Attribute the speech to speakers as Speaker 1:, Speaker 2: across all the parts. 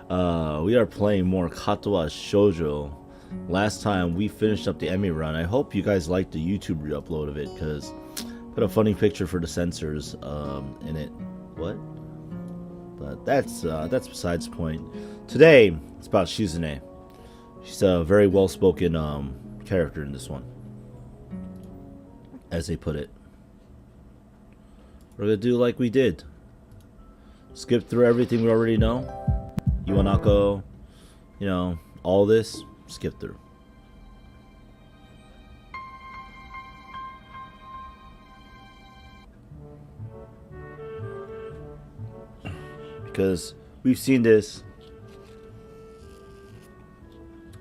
Speaker 1: We are playing more Katawa Shoujo. Last time we finished up the Emmy run. I hope you guys liked the YouTube re-upload of it, because put a funny picture for the censors in it. What? But that's besides the point. Today it's about Shizune. She's a very well-spoken character in this one, as they put it. We're gonna do like we did. Skip through everything we already know. Iwanako, you know, all this, skip through. Because we've seen this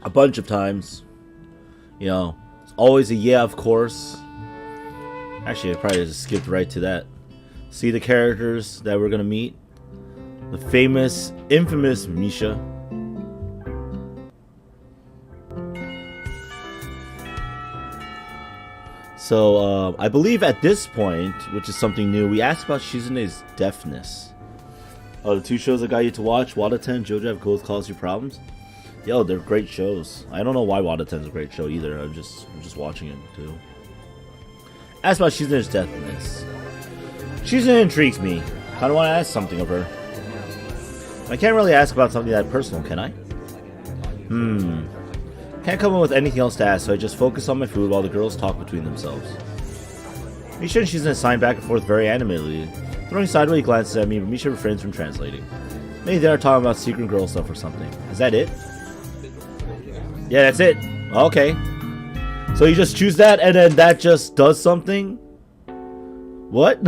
Speaker 1: a bunch of times. You know, it's always a yeah, of course. Actually, I probably just skipped right to that. See the characters that we're gonna meet. The famous, infamous Misha. So, I believe at this point, which is something new, we asked about Shizune's deafness. Oh, the two shows I got you to watch, Wataten and JoJo Have Both Caused You Problems? Yo, they're great shows. I don't know why Wataten's a great show either. I'm just watching it too. Asked about Shizune's deafness. Shizune intrigues me. Kinda wanna ask something of her. I can't really ask about something that personal, can I? Can't come up with anything else to ask, so I just focus on my food while the girls talk between themselves. Misha and Shizune sign back and forth very animatedly, throwing sideways glances at me, but Misha refrains from translating. Maybe they're talking about secret girl stuff or something. Is that it? Yeah, that's it. Okay. So you just choose that and then that just does something? What?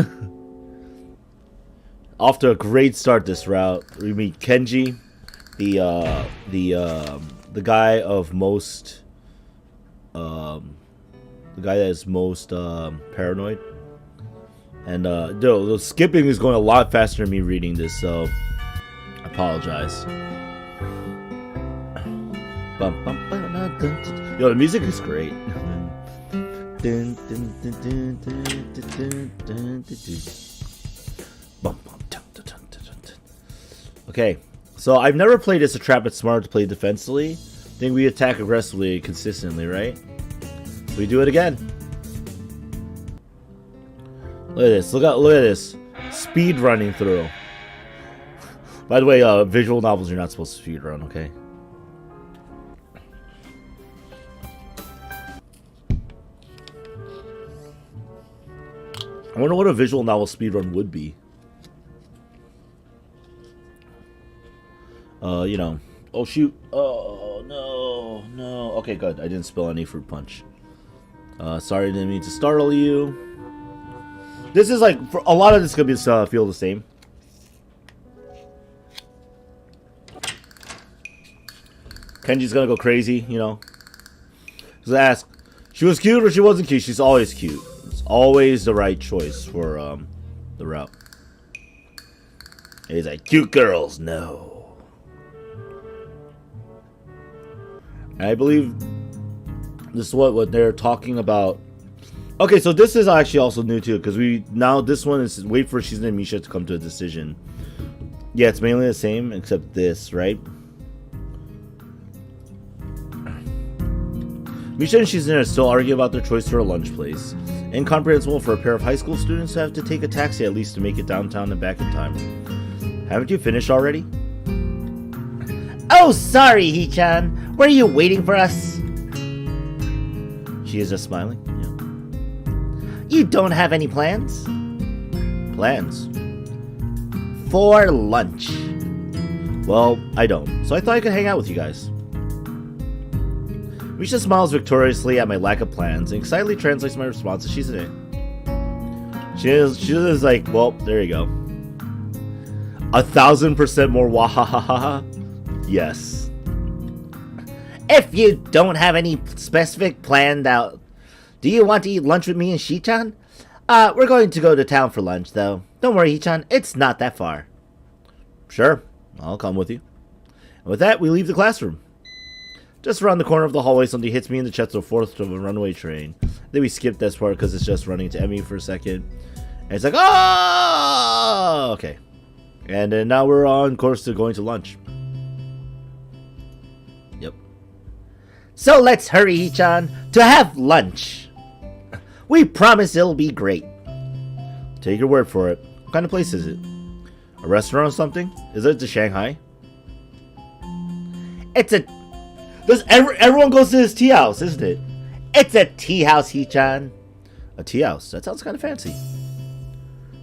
Speaker 1: Off to a great start this route. We meet Kenji, the guy of most, the guy that is most paranoid. And the skipping is going a lot faster than me reading this, so I apologize. Yo, the music is great. Okay, so I've never played as a trap. It's smart to play defensively. Think we attack aggressively consistently, right? We do it again. Look at this. Look at this. Speed running through. By the way, visual novels you're not supposed to speed run, okay? I wonder what a visual novel speedrun would be. You know. Oh, shoot. Oh, no. Okay, good. I didn't spill any fruit punch. Sorry, didn't mean to startle you. This is like, for a lot of this could be feel the same. Kenji's gonna go crazy, you know. Just ask, she was cute or she wasn't cute? She's always cute. It's always the right choice for the route. And he's like, cute girls, no. And I believe this is what they're talking about. Okay, so this is actually also new too, because this one is wait for Shizune and Misha to come to a decision. Yeah, it's mainly the same except this, right? Misha and Shizune are still arguing about their choice for a lunch place. Incomprehensible for a pair of high school students to have to take a taxi at least to make it downtown and back in time. Haven't you finished already?
Speaker 2: Oh, sorry, Hee-chan. Were you waiting for us?
Speaker 1: She is just smiling. Yeah.
Speaker 2: You don't have any plans?
Speaker 1: Plans?
Speaker 2: For lunch.
Speaker 1: Well, I don't. So I thought I could hang out with you guys. Misha smiles victoriously at my lack of plans and excitedly translates my response to Shizune. She is like, well, there you go. 1,000% more wahahaha. Yes.
Speaker 2: If you don't have any specific planned out, do you want to eat lunch with me and Shi-chan? We're going to go to town for lunch, though. Don't worry, Hee-chan, it's not that far.
Speaker 1: Sure, I'll come with you. And with that, we leave the classroom. Just around the corner of the hallway, something hits me in the chest of a fourth of a runaway train. Then we skip this part because it's just running to Emmy for a second. And it's like, oh! Okay. And then now we're on course to going to lunch.
Speaker 2: So let's hurry, Hichan, to have lunch. We promise it'll be great.
Speaker 1: Take your word for it. What kind of place is it? A restaurant or something? Is it to Shanghai?
Speaker 2: It's a...
Speaker 1: Everyone goes to this tea house, isn't it?
Speaker 2: It's a tea house, Hichan.
Speaker 1: A tea house? That sounds kind of fancy.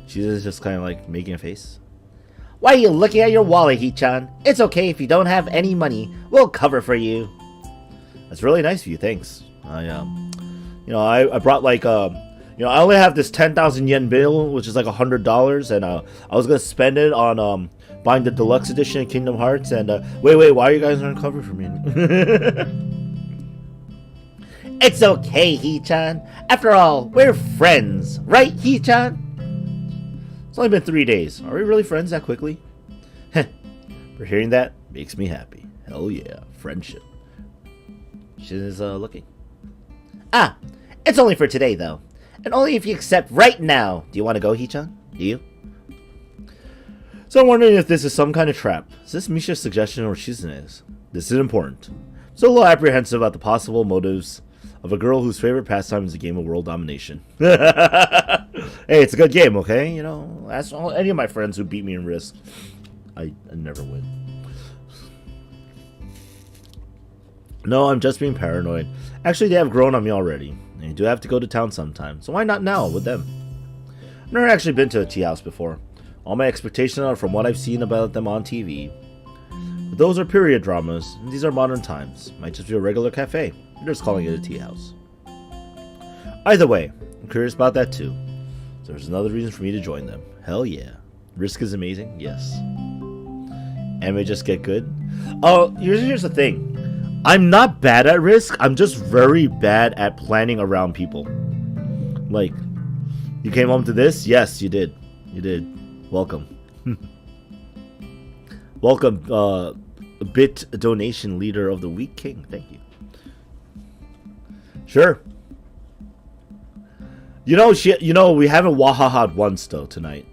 Speaker 1: She's just kind of like making a face.
Speaker 2: Why are you looking at your wallet, Hichan? It's okay if you don't have any money. We'll cover for you.
Speaker 1: That's really nice of you, thanks. I brought like I only have this 10,000 yen bill, which is like $100, and I was gonna spend it on buying the deluxe edition of Kingdom Hearts. And wait, why are you guys not covering for me?
Speaker 2: It's okay, Hichan. After all, we're friends, right, Hichan?
Speaker 1: It's only been 3 days. Are we really friends that quickly? For hearing that makes me happy. Hell yeah, friendship.
Speaker 2: She's looking. Ah, it's only for today, though. And only if you accept right now. Do you want to go, Hichan? Do you?
Speaker 1: So I'm wondering if this is some kind of trap. Is this Misha's suggestion or Shizune's? This is important. So a little apprehensive about the possible motives of a girl whose favorite pastime is a game of world domination. Hey, it's a good game, okay? You know, ask any of my friends who beat me in Risk. I never win. No, I'm just being paranoid. Actually, they have grown on me already. And you do have to go to town sometime, so why not now with them? I've never actually been to a tea house before. All my expectations are from what I've seen about them on TV. But those are period dramas, and these are modern times. Might just be a regular cafe. They're just calling it a tea house. Either way, I'm curious about that too. So there's another reason for me to join them. Hell yeah. Risk is amazing, yes. Anime just get good. Oh, here's the thing. I'm not bad at Risk, I'm just very bad at planning around people. Like, you came home to this? Yes, you did. You did. Welcome. Welcome, bit donation leader of the week king. Thank you. Sure. We haven't wahaha'd once though tonight.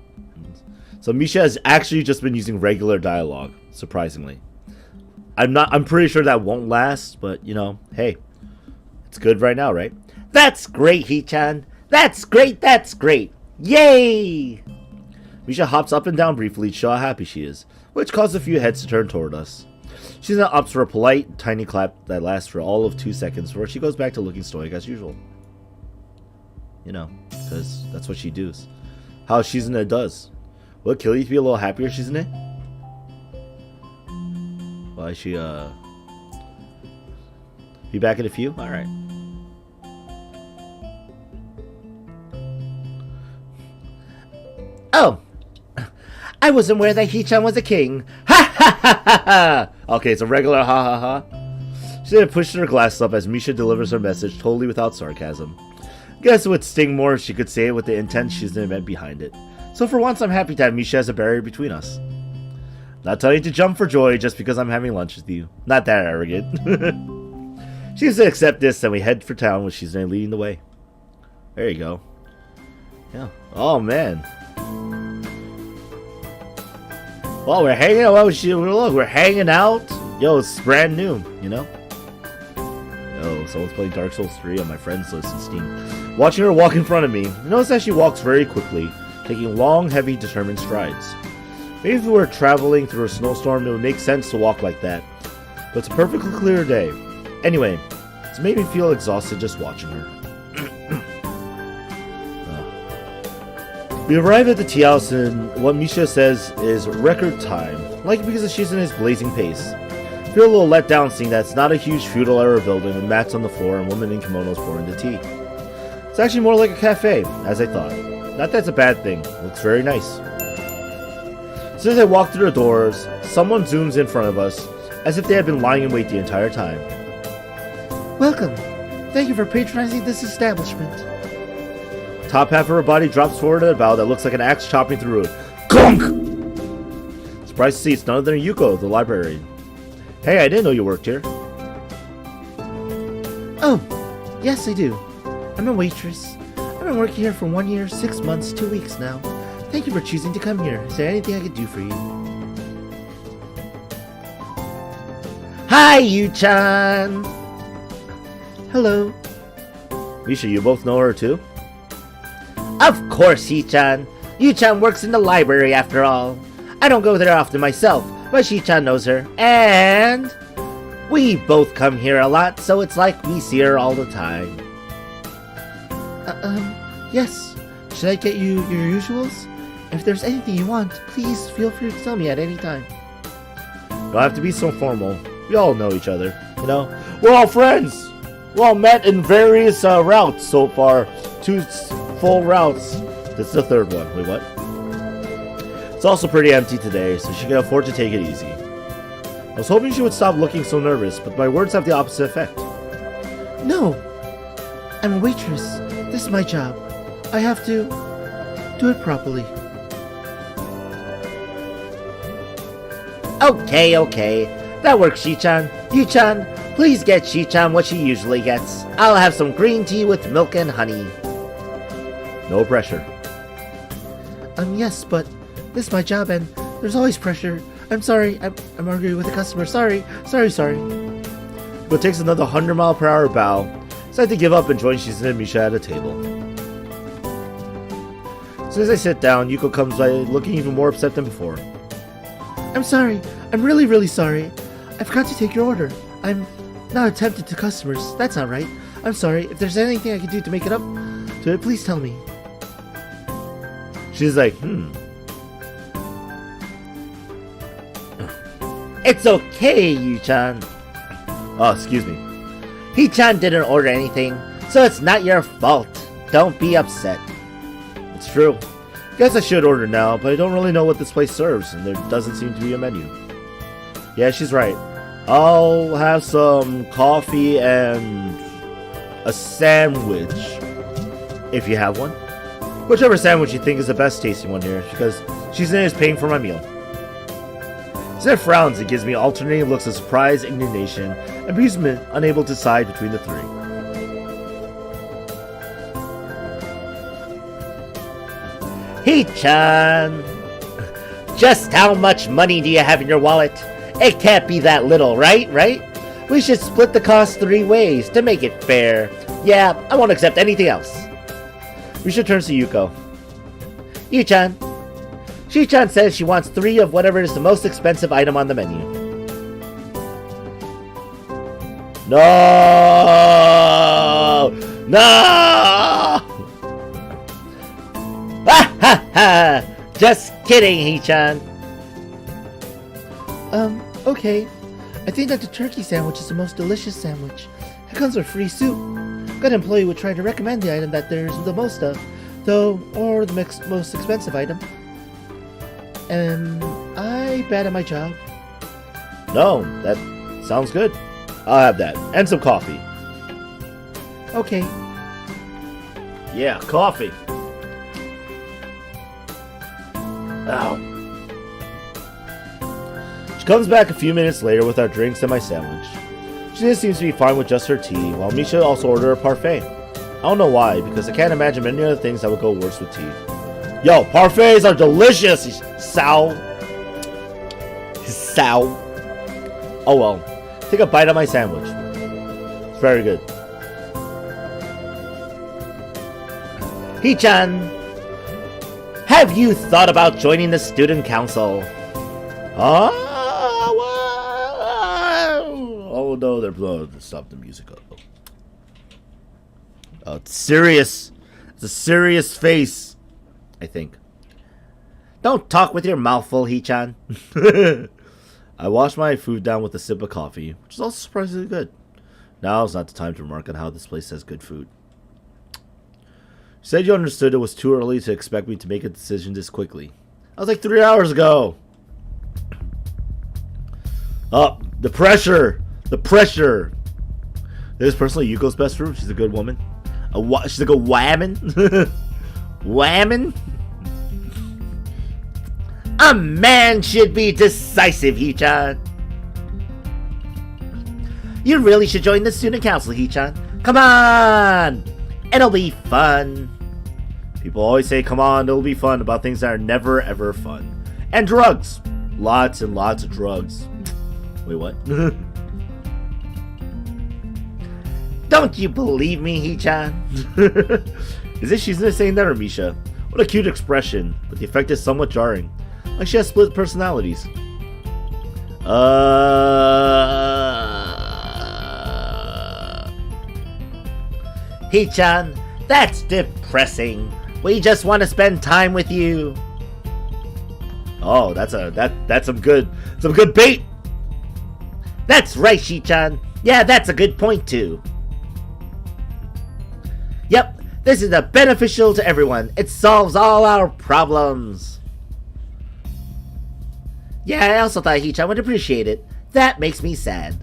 Speaker 1: So Misha has actually just been using regular dialogue, surprisingly. I'm pretty sure that won't last, but hey, it's good right now, right?
Speaker 2: That's great, Hichan. That's great. Yay!
Speaker 1: Misha hops up and down briefly to show how happy she is, which causes a few heads to turn toward us. She then opts for a polite, tiny clap that lasts for all of 2 seconds before she goes back to looking stoic as usual. Because that's what she does. How Shizune does. Will it kill you to be a little happier, Shizune? Why she, be back in a few? Alright.
Speaker 2: Oh! I wasn't aware that Hichan was a king. Ha ha ha ha ha!
Speaker 1: Okay, it's a regular ha ha ha. She then pushes her glasses up as Misha delivers her message totally without sarcasm. Guess it would sting more if she could say it with the intent Shizune meant behind it. So for once I'm happy to have Misha as a barrier between us. Not telling you to jump for joy just because I'm having lunch with you. Not that arrogant. She seems to accept this and we head for town with Shizune leading the way. There you go. Yeah. Oh man. Well, we're hanging out. Look, we're hanging out. Yo, it's brand new, Yo, someone's playing Dark Souls 3 on my friends list in Steam. Watching her walk in front of me, notice that she walks very quickly, taking long, heavy, determined strides. Maybe if we were traveling through a snowstorm, it would make sense to walk like that. But it's a perfectly clear day. Anyway, it's made me feel exhausted just watching her. We arrive at the tea house and what Misha says is record time, likely because she's in his blazing pace. Feel a little let down seeing that it's not a huge feudal era building with mats on the floor and women in kimonos pouring the tea. It's actually more like a cafe, as I thought. Not that it's a bad thing, it looks very nice. As soon as I walk through the doors, someone zooms in front of us, as if they had been lying in wait the entire time.
Speaker 2: Welcome. Thank you for patronizing this establishment.
Speaker 1: Top half of her body drops forward at a bow that looks like an axe chopping through it. Clunk! Surprised to see it's none other than Yuko, the librarian. Hey, I didn't know you worked here.
Speaker 2: Oh, yes I do. I'm a waitress. I've been working here for 1 year, 6 months, 2 weeks now. Thank you for choosing to come here. Is there anything I could do for you? Hi, Yu-chan! Hello.
Speaker 1: Misha, you both know her too?
Speaker 2: Of course, Hee-chan. Yu-chan works in the library after all. I don't go there often myself, but Hee-chan knows her. And we both come here a lot, so it's like we see her all the time. Yes. Should I get you your usuals? If there's anything you want, please feel free to tell me at any time.
Speaker 1: Don't have to be so formal. We all know each other, you know? We're all friends! We're all met in various routes so far. 2 full routes. This is the 3rd one. Wait, what? It's also pretty empty today, so she can afford to take it easy. I was hoping she would stop looking so nervous, but my words have the opposite effect.
Speaker 2: No! I'm a waitress. This is my job. I have to do it properly. Okay. That works, Hee-chan. Yu-chan, please get Hee-chan what she usually gets. I'll have some green tea with milk and honey.
Speaker 1: No pressure.
Speaker 2: Yes, but this is my job and there's always pressure. I'm sorry. I'm arguing with a customer. Sorry.
Speaker 1: But takes another 100-mile-per-hour bow. Decide to give up and join Shizune and Misha at a table. As soon as I sit down, Yuko comes by looking even more upset than before.
Speaker 2: I'm sorry. I'm really, really sorry. I forgot to take your order. I'm not attentive to customers. That's not right. I'm sorry. If there's anything I can do to make it up to it, please tell me.
Speaker 1: She's like,
Speaker 2: It's okay, Yu-chan.
Speaker 1: Oh, excuse me.
Speaker 2: Hee-chan didn't order anything, so it's not your fault. Don't be upset.
Speaker 1: It's true. Guess I should order now, but I don't really know what this place serves, and there doesn't seem to be a menu. Yeah, she's right. I'll have some coffee and a sandwich, if you have one. Whichever sandwich you think is the best tasting one here, because Shizune is paying for my meal. Shizune frowns and gives me alternating looks of surprise, indignation, and amusement, unable to decide between the 3.
Speaker 2: Hee-chan! Just how much money do you have in your wallet? It can't be that little, right? We should split the cost 3 ways to make it fair. Yeah, I won't accept anything else.
Speaker 1: Misha turns to Yuko.
Speaker 2: Yu-chan. Shi-chan says she wants 3 of whatever is the most expensive item on the menu.
Speaker 1: No!
Speaker 2: Ha ha ha! Just kidding, Hee-chan. Okay. I think that the turkey sandwich is the most delicious sandwich. It comes with free soup. Good employee would try to recommend the item that there's the most of, though, or the most expensive item. I bad at my job.
Speaker 1: No, that sounds good. I'll have that. And some coffee.
Speaker 2: Okay.
Speaker 1: Yeah, coffee. Ow. She comes back a few minutes later with our drinks and my sandwich. She seems to be fine with just her tea, while Misha also ordered a parfait. I don't know why, because I can't imagine many other things that would go worse with tea. Yo, parfaits are delicious! Sow. Oh well. Take a bite of my sandwich. It's very good.
Speaker 2: Hee-chan, have you thought about joining the student council?
Speaker 1: Oh no, they're blowing. Stop the music. Oh, it's serious. It's a serious face, I think.
Speaker 2: Don't talk with your mouth full, Hee-chan.
Speaker 1: I washed my food down with a sip of coffee, which is also surprisingly good. Now is not the time to remark on how this place has good food. You said you understood it was too early to expect me to make a decision this quickly. That was like 3 hours ago. Oh, the pressure! The pressure! This is personally Yuko's best fruit. She's a good woman. She's like a whammon.
Speaker 2: Whammon? A man should be decisive, Hee-chan. You really should join the student council, Hee-chan. Come on! It'll be fun.
Speaker 1: People always say, come on, it'll be fun, about things that are never ever fun. And drugs. Lots and lots of drugs. Wait, what?
Speaker 2: Don't you believe me, Hee-chan?
Speaker 1: Is this Shizune saying that or Misha? What a cute expression, but the effect is somewhat jarring. Like she has split personalities.
Speaker 2: Hee-chan, that's depressing. We just want to spend time with you.
Speaker 1: Oh, that's some good bait.
Speaker 2: That's right, Hee-chan. Yeah, that's a good point too. Yep, this is beneficial to everyone. It solves all our problems. Yeah, I also thought Hee-chan would appreciate it. That makes me sad.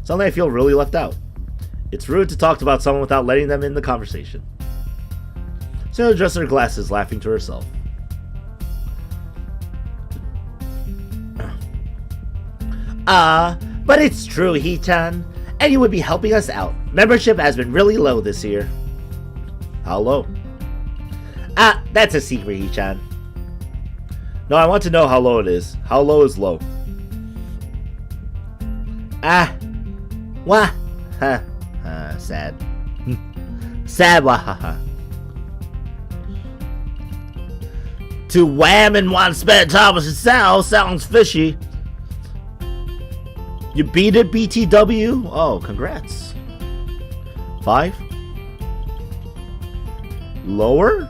Speaker 1: Suddenly I feel really left out. It's rude to talk about someone without letting them in the conversation. So adjusts her glasses, laughing to herself.
Speaker 2: But it's true, Hee-chan. And you would be helping us out. Membership has been really low this year.
Speaker 1: How low?
Speaker 2: That's a secret, Hee-chan.
Speaker 1: No, I want to know how low it is. How low is low?
Speaker 2: Wah. Sad. Sad, wahaha. To wham and want to spend time with yourself sounds fishy.
Speaker 1: You beat it, BTW? Oh, congrats. 5? Lower?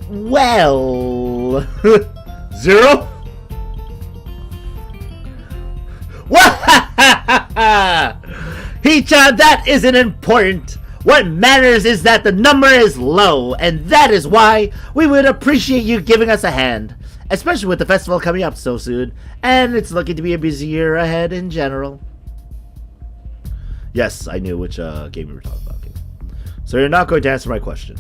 Speaker 2: Well...
Speaker 1: 0?
Speaker 2: Hee-chan, that isn't important. What matters is that the number is low, and that is why we would appreciate you giving us a hand. Especially with the festival coming up so soon, and it's looking to be a busy year ahead in general.
Speaker 1: Yes, I knew which game we were talking about. Okay. So you're not going to answer my question?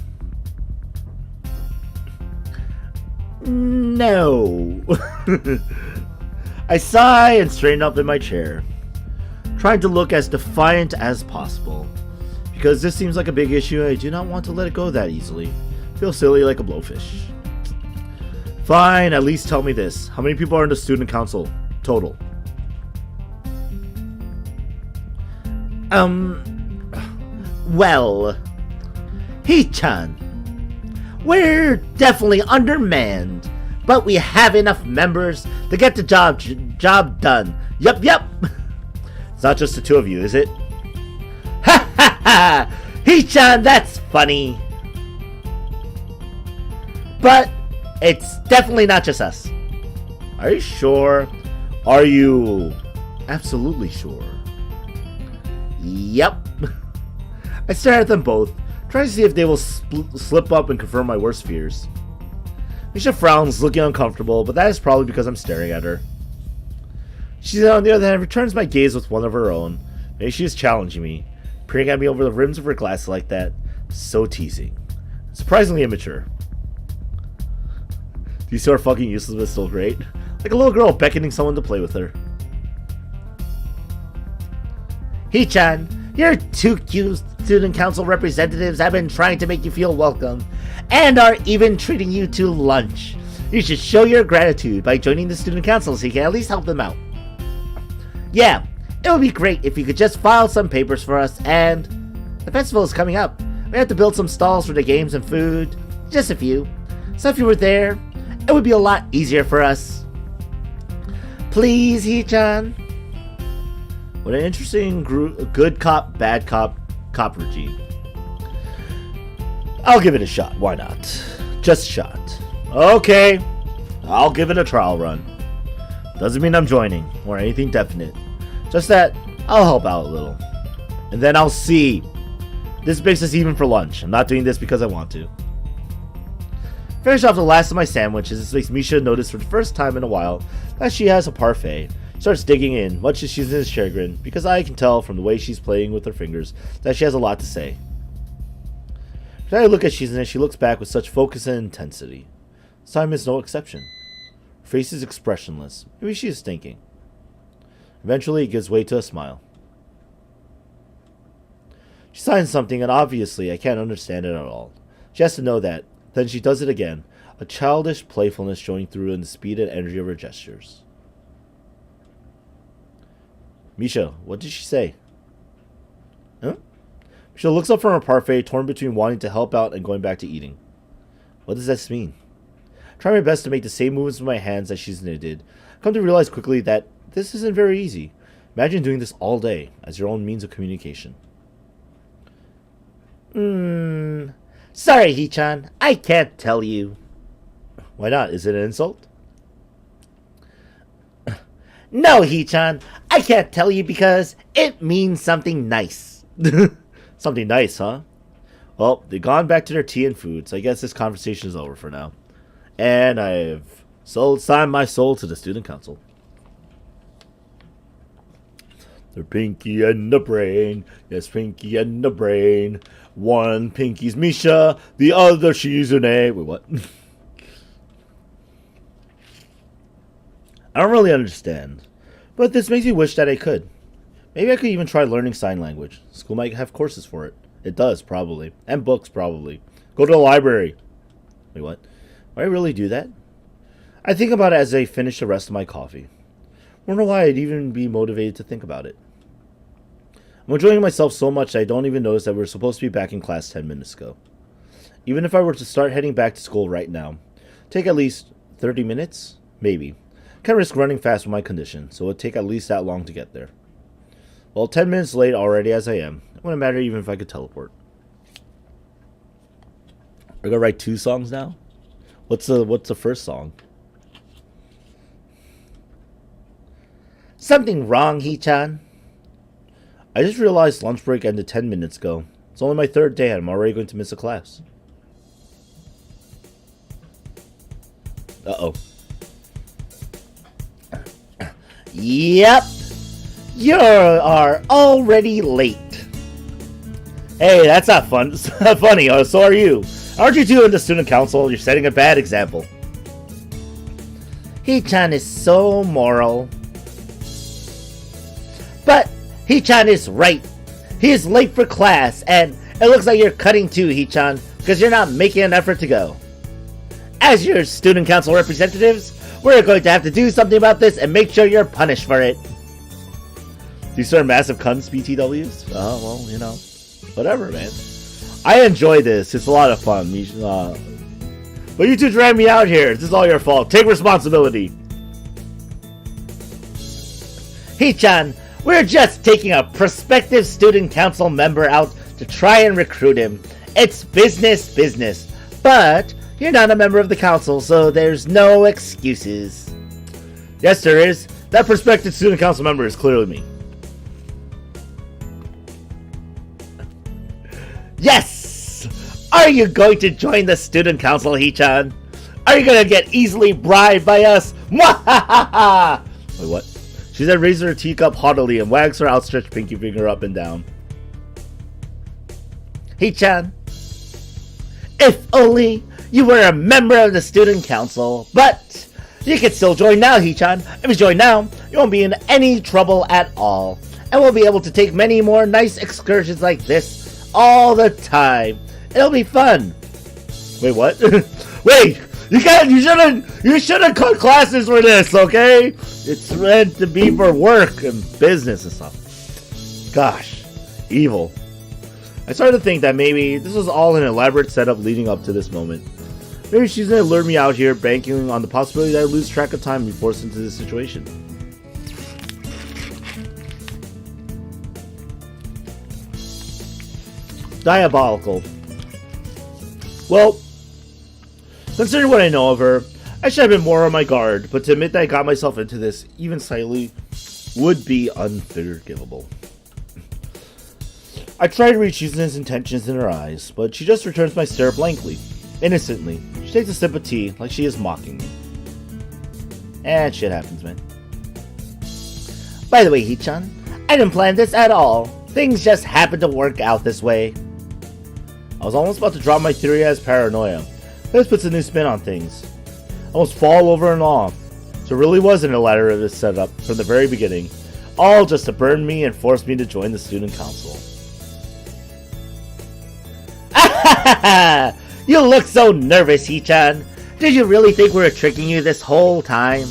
Speaker 2: No.
Speaker 1: I sigh and straighten up in my chair, trying to look as defiant as possible. Because this seems like a big issue, I do not want to let it go that easily. Feel silly like a blowfish. Fine, at least tell me this. How many people are in the student council total?
Speaker 2: Well, Hee-chan, we're definitely undermanned, but we have enough members to get the job done. Yup.
Speaker 1: It's not just the two of you, is it?
Speaker 2: Ha ha ha! Hee-chan, that's funny. But it's definitely not just us.
Speaker 1: Are you sure? Are you absolutely sure?
Speaker 2: Yep.
Speaker 1: I stare at them both, trying to see if they will slip up and confirm my worst fears. Misha frowns, looking uncomfortable, but that is probably because I'm staring at her. She, on the other hand, returns my gaze with one of her own. Maybe she is challenging me, peering at me over the rims of her glasses like that. So teasing. Surprisingly immature. Do you see her fucking useless but still great? Like a little girl beckoning someone to play with her.
Speaker 2: Hee-chan, your two cute student council representatives have been trying to make you feel welcome, and are even treating you to lunch. You should show your gratitude by joining the student council so you can at least help them out. Yeah, it would be great if you could just file some papers for us, and the festival is coming up. We have to build some stalls for the games and food, just a few. So if you were there, it would be a lot easier for us. Please, Hee-chan.
Speaker 1: What an interesting good cop, bad cop regime. I'll give it a shot. Why not? Just a shot. Okay. I'll give it a trial run. Doesn't mean I'm joining or anything definite. Just that I'll help out a little. And then I'll see. This makes us even for lunch. I'm not doing this because I want to. Finish off the last of my sandwiches. This makes Misha notice for the first time in a while that she has a parfait. Starts digging in, much as she's in his chagrin, because I can tell from the way she's playing with her fingers that she has a lot to say. When I look at Shizune, she looks back with such focus and intensity. This time is no exception. Her face is expressionless. Maybe she is thinking. Eventually, it gives way to a smile. She signs something, and obviously I can't understand it at all. She has to know that. Then she does it again, a childish playfulness showing through in the speed and energy of her gestures. Misha, what did she say? She looks up from her parfait, torn between wanting to help out and going back to eating. What does this mean? I try my best to make the same movements with my hands that Shizune did. I come to realize quickly that this isn't very easy. Imagine doing this all day as your own means of communication.
Speaker 2: Sorry, Hee-chan. I can't tell you.
Speaker 1: Why not? Is it an insult?
Speaker 2: No, Hee-chan. I can't tell you because it means something nice.
Speaker 1: Something nice, huh? Well, they've gone back to their tea and food, so I guess this conversation is over for now. And I've signed my soul to the student council. The pinky and the brain. Yes, pinky and the brain. One pinky's Misha, the other Shizune. Wait, what? I don't really understand, but this makes me wish that I could. Maybe I could even try learning sign language. School might have courses for it. It does, probably. And books, probably. Go to the library. Wait, what? Would I really do that? I think about it as I finish the rest of my coffee. Wonder why I'd even be motivated to think about it. I'm enjoying myself so much that I don't even notice that we're supposed to be back in class 10 minutes ago. Even if I were to start heading back to school right now, take at least 30 minutes? Maybe. Can't risk running fast with my condition, so it would take at least that long to get there. Well, 10 minutes late already as I am, it wouldn't matter even if I could teleport. We're gonna write 2 songs now? What's the first song?
Speaker 2: Something wrong, Hee-chan?
Speaker 1: I just realized lunch break ended 10 minutes ago. It's only my 3rd day and I'm already going to miss a class. Uh-oh.
Speaker 2: Yep. You are already late.
Speaker 1: Hey, that's not fun. It's not funny. So are you. Aren't you two in the student council? You're setting a bad example.
Speaker 2: Hee-chan is so moral. But Hee-chan is right. He is late for class, and it looks like you're cutting too, Hee-chan, because you're not making an effort to go. As your student council representatives, we're going to have to do something about this and make sure you're punished for it.
Speaker 1: These are massive cunts, BTWs? Oh, well, you know. Whatever, man. I enjoy this. It's a lot of fun. But you two dragged me out here. This is all your fault. Take responsibility.
Speaker 2: Hee-chan, we're just taking a prospective student council member out to try and recruit him. It's business. But you're not a member of the council, so there's no excuses.
Speaker 1: Yes, there is. That prospective student council member is clearly me.
Speaker 2: Yes! Are you going to join the student council, Hee-chan? Are you going to get easily bribed by us? Mwahaha!
Speaker 1: Wait, what? She then raises her teacup haughtily and wags her outstretched pinky finger up and down.
Speaker 2: Hee-chan, if only you were a member of the student council, but you can still join now, Hee-chan. If you join now, you won't be in any trouble at all, and we'll be able to take many more nice excursions like this all the time. It'll be fun.
Speaker 1: Wait, what? Wait! You shouldn't cut classes for this, okay? It's meant to be for work and business and stuff. Gosh, evil. I started to think that maybe this was all an elaborate setup leading up to this moment. Maybe she's gonna lure me out here, banking on the possibility that I lose track of time and be forced into this situation. Diabolical. Well, considering what I know of her, I should have been more on my guard, but to admit that I got myself into this, even slightly, would be unforgivable. I try to read Shizune's intentions in her eyes, but she just returns my stare blankly, innocently. She takes a sip of tea, like she is mocking me. And shit happens, man.
Speaker 2: By the way, Hee-chan, I didn't plan this at all. Things just happened to work out this way.
Speaker 1: I was almost about to drop my theory as paranoia. This puts a new spin on things. I almost fall over and off. So it really wasn't a elaborate setup from the very beginning. All just to burn me and force me to join the student council.
Speaker 2: You look so nervous, Hee-chan. Did you really think we were tricking you this whole time?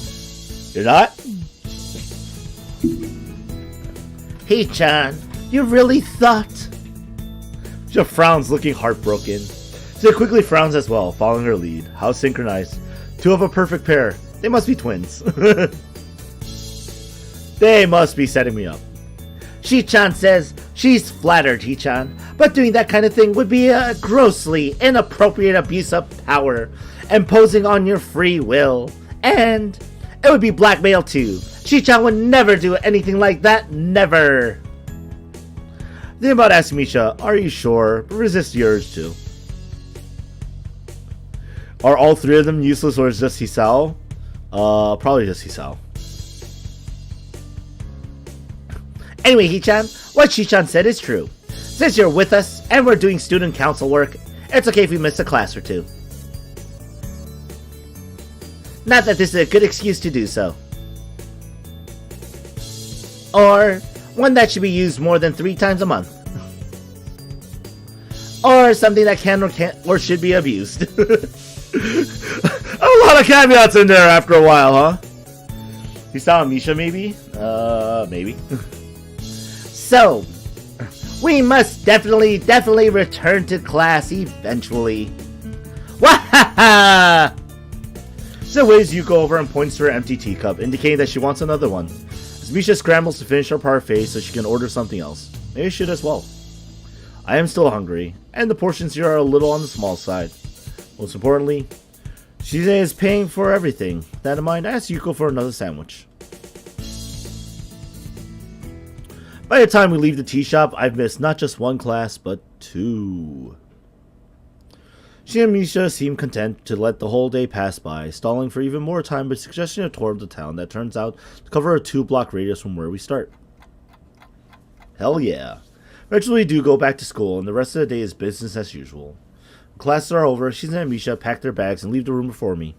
Speaker 1: You're not?
Speaker 2: Hee-chan, you really thought?
Speaker 1: Misha frowns, looking heartbroken. She quickly frowns as well, following her lead. How synchronized. Two of a perfect pair. They must be twins. They must be setting me up.
Speaker 2: Shi-chan says she's flattered, Hee-chan, but doing that kind of thing would be a grossly inappropriate abuse of power, imposing on your free will, and it would be blackmail too. Shi-chan would never do anything like that, never.
Speaker 1: Think about asking Misha, are you sure? But resist the urge too. Are all three of them useless or is just Hisao? Probably just Hisao.
Speaker 2: Anyway, Hee-chan, what Shi-chan said is true. Since you're with us and we're doing student council work, it's okay if we miss a class or two. Not that this is a good excuse to do so. Or one that should be used more than 3 times a month. Or something that can or should be abused.
Speaker 1: A lot of caveats in there after a while, huh? Hisao and Misha, maybe? Maybe.
Speaker 2: So, we must definitely return to class eventually. Wahaha!
Speaker 1: She waves Yuko over and points to her empty teacup, indicating that she wants another one. As Misha scrambles to finish her parfait so she can order something else. Maybe she should as well. I am still hungry, and the portions here are a little on the small side. Most importantly, Shizune is paying for everything. With that in mind, I asked Yuko for another sandwich. By the time we leave the tea shop, I've missed not just one class, but 2. She and Misha seem content to let the whole day pass by, stalling for even more time by suggesting a tour of the town that turns out to cover a 2-block radius from where we start. Hell yeah. Eventually we do go back to school, and the rest of the day is business as usual. When classes are over, Shizune and Misha pack their bags and leave the room before me.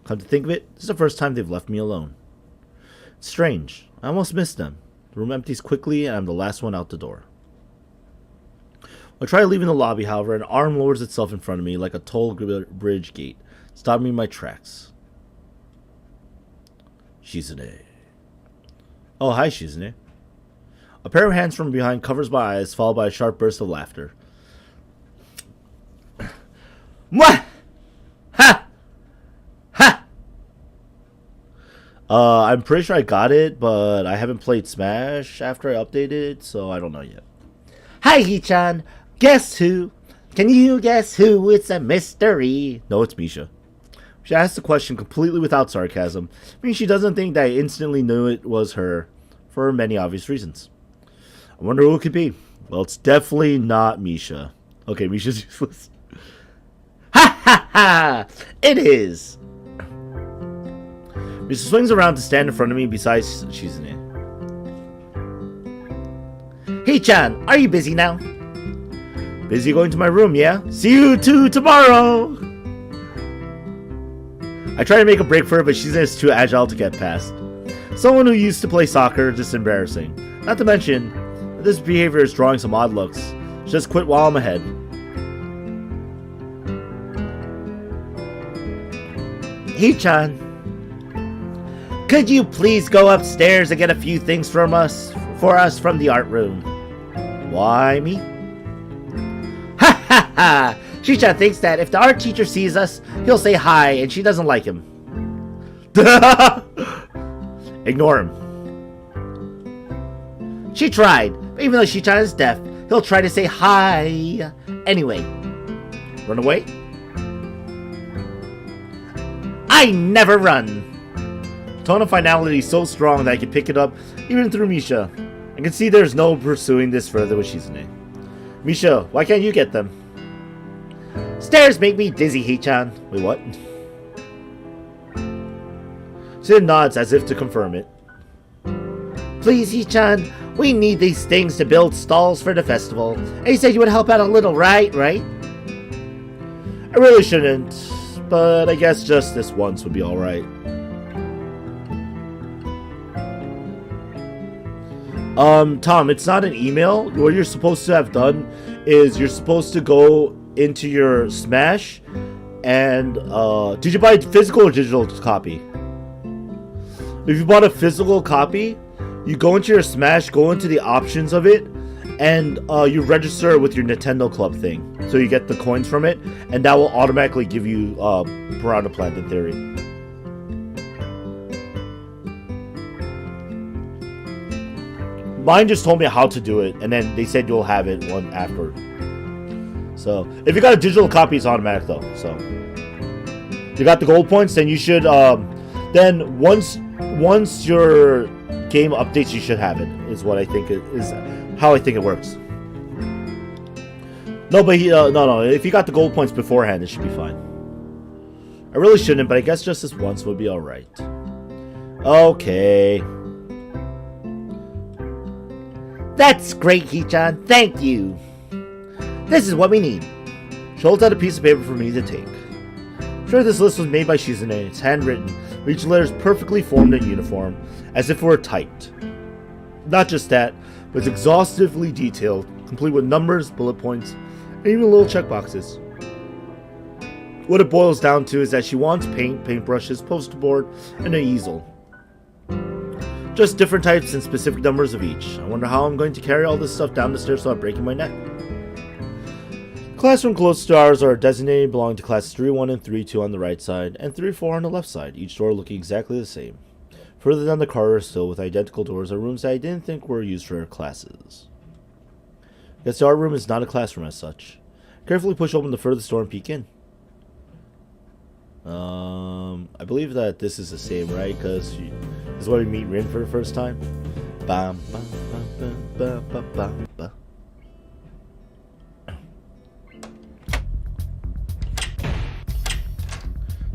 Speaker 1: Come to think of it, this is the first time they've left me alone. It's strange. I almost missed them. The room empties quickly, and I'm the last one out the door. I try leaving the lobby, however, an arm lowers itself in front of me like a toll bridge gate, stopping me in my tracks. Shizune. Oh, hi, Shizune. A pair of hands from behind covers my eyes, followed by a sharp burst of laughter.
Speaker 2: Mwah! Ha! Ha!
Speaker 1: I'm pretty sure I got it, but I haven't played Smash after I updated it, so I don't know yet.
Speaker 2: Hi, Hee-chan. Guess who? Can you guess who? It's a mystery.
Speaker 1: No, it's Misha. She asked the question completely without sarcasm, meaning she doesn't think that I instantly knew it was her, for many obvious reasons. I wonder who it could be. Well, it's definitely not Misha. Okay, Misha's useless.
Speaker 2: Ha ha ha! It is.
Speaker 1: Misha swings around to stand in front of me beside Shizune.
Speaker 2: Hee-chan, are you busy now?
Speaker 1: Busy going to my room, yeah? See you two tomorrow! I try to make a break for her, but she's too agile to get past. Someone who used to play soccer, just embarrassing. Not to mention, this behavior is drawing some odd looks. Just quit while I'm ahead.
Speaker 2: Hee-chan, could you please go upstairs and get a few things for us from the art room?
Speaker 1: Why me?
Speaker 2: Ha ha ha! Shi-chan thinks that if the art teacher sees us, he'll say hi, and she doesn't like him.
Speaker 1: Ignore him.
Speaker 2: She tried, but even though Shi-chan is deaf, he'll try to say hi. Anyway.
Speaker 1: Run away?
Speaker 2: I never run.
Speaker 1: Tone of finality is so strong that I can pick it up even through Misha. I can see there's no pursuing this further with Shizune. Misha, why can't you get them?
Speaker 2: Stairs make me dizzy, Hee-chan.
Speaker 1: Wait, what? She nods as if to confirm it.
Speaker 2: Please, Hee-chan, we need these things to build stalls for the festival. And you said you would help out a little, right?
Speaker 1: I really shouldn't, but I guess just this once would be alright. Tom, it's not an email. What you're supposed to have done is you're supposed to go into your Smash and, did you buy physical or digital copy? If you bought a physical copy, you go into your Smash, go into the options of it, and you register with your Nintendo Club thing, so you get the coins from it, and that will automatically give you Piranha Plant in theory. Mine just told me how to do it, and then they said you'll have it one after. So if you got a digital copy, it's automatic though. So you got the gold points, then you should then once your game updates, you should have it. Is what I think is how I think it works. No, but no. If you got the gold points beforehand, it should be fine. I really shouldn't, but I guess just this once would be all right. Okay.
Speaker 2: That's great, Hichan. Thank you. This is what we need.
Speaker 1: She holds out a piece of paper for me to take. I'm sure this list was made by Shizune. It's handwritten. Each letter is perfectly formed and uniform, as if it were typed. Not just that, but it's exhaustively detailed, complete with numbers, bullet points, and even little checkboxes. What it boils down to is that she wants paint, paintbrushes, poster board, and an easel. Just different types and specific numbers of each. I wonder how I'm going to carry all this stuff down the stairs without breaking my neck. Classroom closest to ours are designated belonging to classes 3-1 and 3-2 on the right side, and 3-4 on the left side, each door looking exactly the same. Further down the corridor, still with identical doors, are rooms that I didn't think were used for classes. I guess the art room is not a classroom as such. Carefully push open the furthest door and peek in. I believe that this is the same, right? Because this is where we meet Rin for the first time. Bam, bam, bam, bam, bam, bam, bam.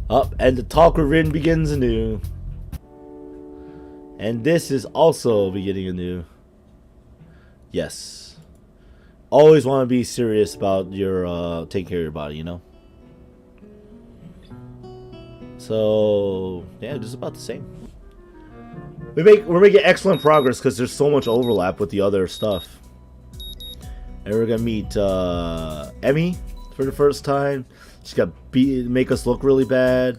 Speaker 1: Up, and the talk with Rin begins anew. And this is also beginning anew. Yes. Always want to be serious about your taking care of your body, you know? So yeah, just about the same. We're making excellent progress because there's so much overlap with the other stuff. And we're gonna meet Emmy for the first time. She's got make us look really bad.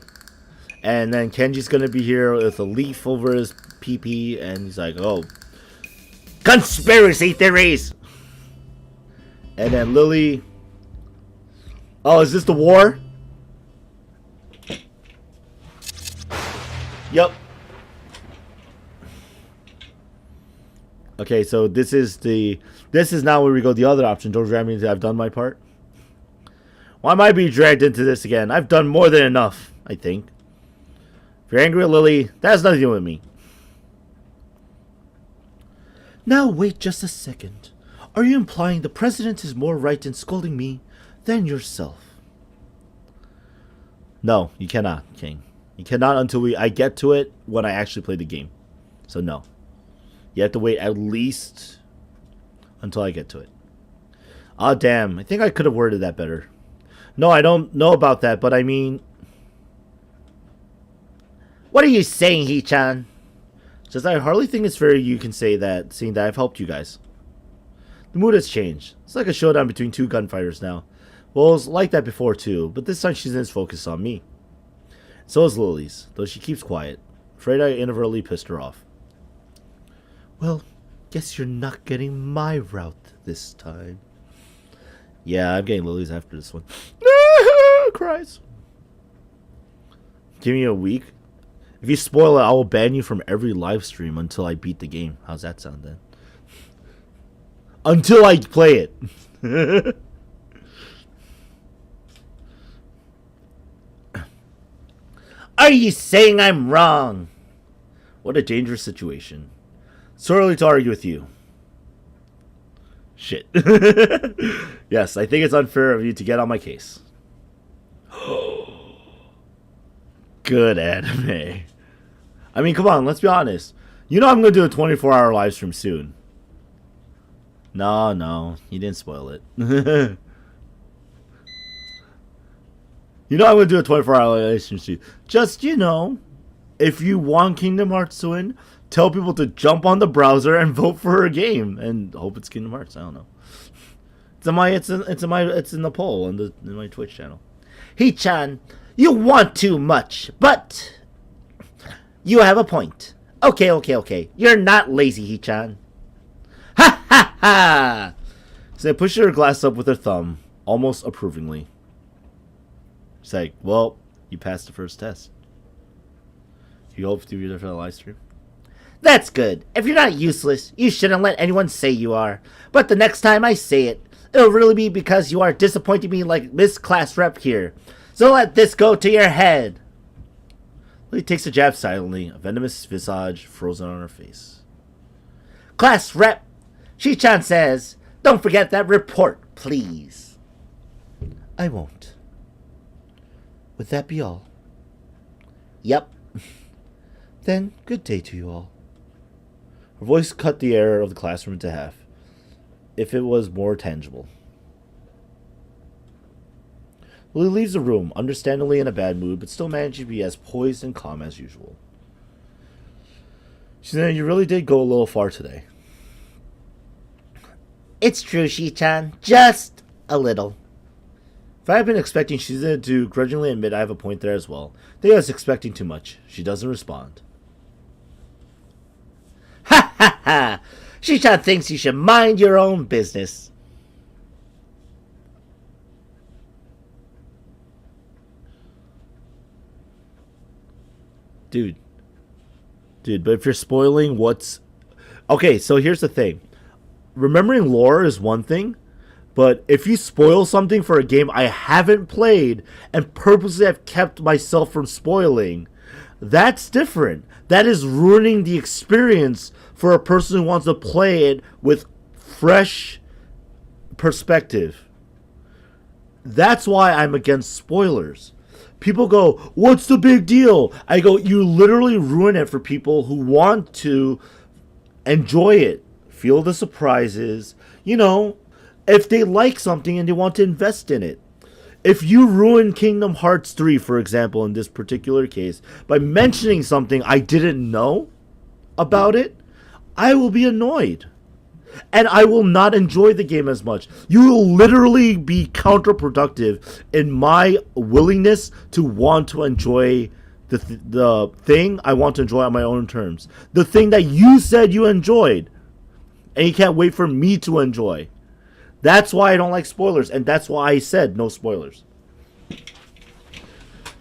Speaker 1: And then Kenji's gonna be here with a leaf over his pee-pee, and he's like, "Oh, conspiracy theories." And then Lily. Oh, is this the war? Yep. Okay, so this is now where we go the other option. Don't drag me into I've done my part. Why am I being dragged into this again? I've done more than enough, I think. If you're angry at Lily, that has nothing to do with me. Now wait just a second. Are you implying the president is more right in scolding me than yourself? No, you cannot, King. You cannot until I get to it when I actually play the game. So no. You have to wait at least until I get to it. Ah, damn. I think I could have worded that better. No, I don't know about that, but I mean...
Speaker 2: What are you saying, Hichan?
Speaker 1: Just I hardly think it's fair you can say that, seeing that I've helped you guys. The mood has changed. It's like a showdown between two gunfighters now. Well, it was like that before too, but this time she's focused on me. So is Lily's, though she keeps quiet. Afraid I inadvertently pissed her off. Well, guess you're not getting my route this time. Yeah, I'm getting Lily's after this one. Cries. Give me a week. If you spoil it, I will ban you from every live stream until I beat the game. How's that sound then? Until I play it.
Speaker 2: Are you saying I'm wrong?
Speaker 1: What a dangerous situation. It's too early to argue with you. Shit. Yes, I think it's unfair of you to get on my case. Good anime. I mean, come on, let's be honest. You know I'm going to do a 24-hour live stream soon. No, you didn't spoil it. You know I'm going to do a 24-hour live stream soon. Just, you know, if you want Kingdom Hearts to win, tell people to jump on the browser and vote for a game. And hope it's Kingdom Hearts. I don't know. It's in the poll in my Twitch channel.
Speaker 2: Hichan, you want too much, but you have a point. Okay. You're not lazy, Hichan. Ha Ha ha!
Speaker 1: So pushed her glass up with her thumb, almost approvingly. She's like, well, you passed the first test. You hope to be there for the live stream?
Speaker 2: That's good. If you're not useless, you shouldn't let anyone say you are. But the next time I say it, it'll really be because you are disappointing me like Miss Class Rep here. So let this go to your head.
Speaker 1: Lily takes a jab silently, a venomous visage frozen on her face.
Speaker 2: Class Rep, Shi-chan says, don't forget that report, please.
Speaker 1: I won't. Would that be all?
Speaker 2: Yep.
Speaker 1: Then, good day to you all. Her voice cut the air of the classroom into half, if it was more tangible. Lily leaves the room, understandably in a bad mood, but still managing to be as poised and calm as usual. She said, you really did go a little far today.
Speaker 2: It's true, Shi-chan. Just a little.
Speaker 1: If I had been expecting Shizune to grudgingly admit I have a point there as well, then I was expecting too much. She doesn't respond.
Speaker 2: Ha ha ha! Shi-chan thinks you should mind your own business.
Speaker 1: Dude, but if you're spoiling what's... Okay, so here's the thing. Remembering lore is one thing, but if you spoil something for a game I haven't played and purposely have kept myself from spoiling, that's different. That is ruining the experience for a person who wants to play it with fresh perspective. That's why I'm against spoilers. People go, what's the big deal? I go, you literally ruin it for people who want to enjoy it, feel the surprises, you know, if they like something and they want to invest in it. If you ruin Kingdom Hearts 3, for example, in this particular case, by mentioning something I didn't know about it, I will be annoyed. And I will not enjoy the game as much. You will literally be counterproductive in my willingness to want to enjoy the thing I want to enjoy on my own terms. The thing that you said you enjoyed. And you can't wait for me to enjoy. That's why I don't like spoilers. And that's why I said no spoilers. You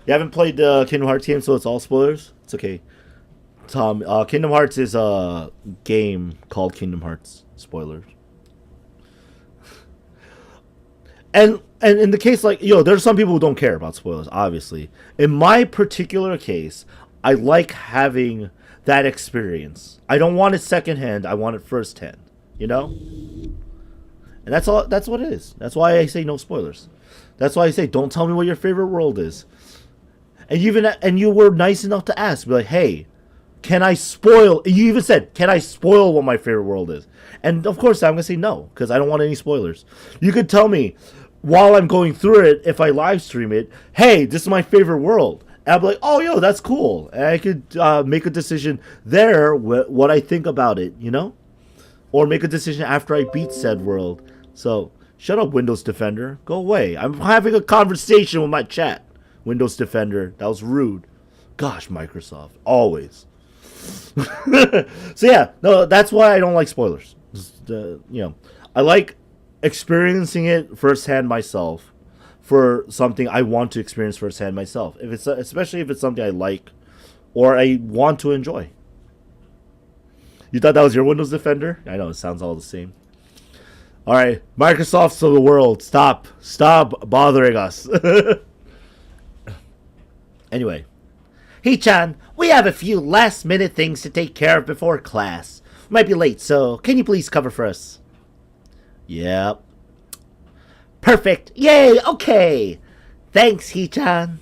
Speaker 1: haven't played the Kingdom Hearts game, so it's all spoilers? It's okay. Tom, Kingdom Hearts is a game called Kingdom Hearts. Spoilers. And in the case, like, there's some people who don't care about spoilers, obviously. In my particular case, I like having that experience. I don't want it secondhand, I want it firsthand. You know? And that's all. That's what it is. That's why I say no spoilers. That's why I say don't tell me what your favorite world is. And you were nice enough to ask, be like, hey, can I spoil? You even said, can I spoil what my favorite world is? And of course, I'm going to say no, because I don't want any spoilers. You could tell me, while I'm going through it, if I live stream it, hey, this is my favorite world. And I'll be like, oh, yo, that's cool. And I could make a decision there, what I think about it, you know? Or make a decision after I beat said world. So, shut up, Windows Defender. Go away. I'm having a conversation with my chat. Windows Defender. That was rude. Gosh, Microsoft. Always. So yeah, no, that's why I don't like spoilers. I like experiencing it firsthand myself for something I want to experience firsthand myself. Especially if it's something I like or I want to enjoy. You thought that was your Windows Defender? I know, it sounds all the same. Alright, Microsoft of the world, stop bothering us. Anyway.
Speaker 2: Hee-chan, we have a few last-minute things to take care of before class. We might be late, so can you please cover for us?
Speaker 1: Yep.
Speaker 2: Perfect. Yay, okay. Thanks, Hee-chan.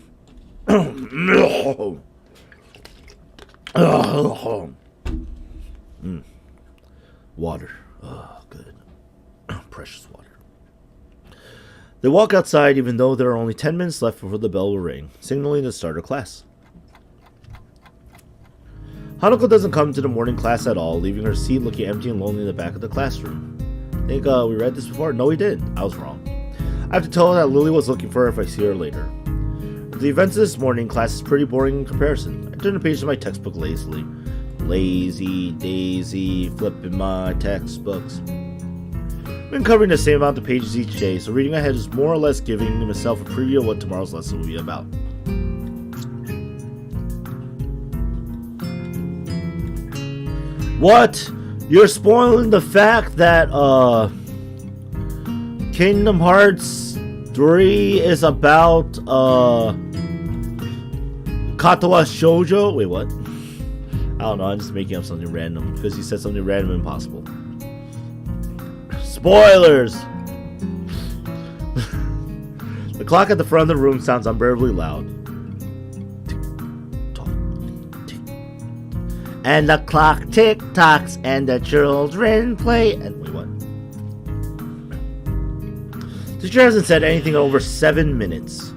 Speaker 1: Water. Oh, good. Precious water. They walk outside even though there are only 10 minutes left before the bell will ring, signaling the start of class. Hanako doesn't come to the morning class at all, leaving her seat looking empty and lonely in the back of the classroom. Think we read this before? No, we didn't. I was wrong. I have to tell her that Lily was looking for her if I see her later. The events of this morning class is pretty boring in comparison. I turn the page of my textbook lazily. Lazy Daisy, flipping my textbooks. I've been covering the same amount of pages each day, so reading ahead is more or less giving myself a preview of what tomorrow's lesson will be about. What? You're spoiling the fact that Kingdom Hearts 3 is about Katawa Shoujo? Wait, what? I don't know, I'm just making up something random because he said something random and impossible. Spoilers! The clock at the front of the room sounds unbearably loud. And the clock tick-tocks and the children play. And wait, what? The teacher hasn't said anything in over 7 minutes.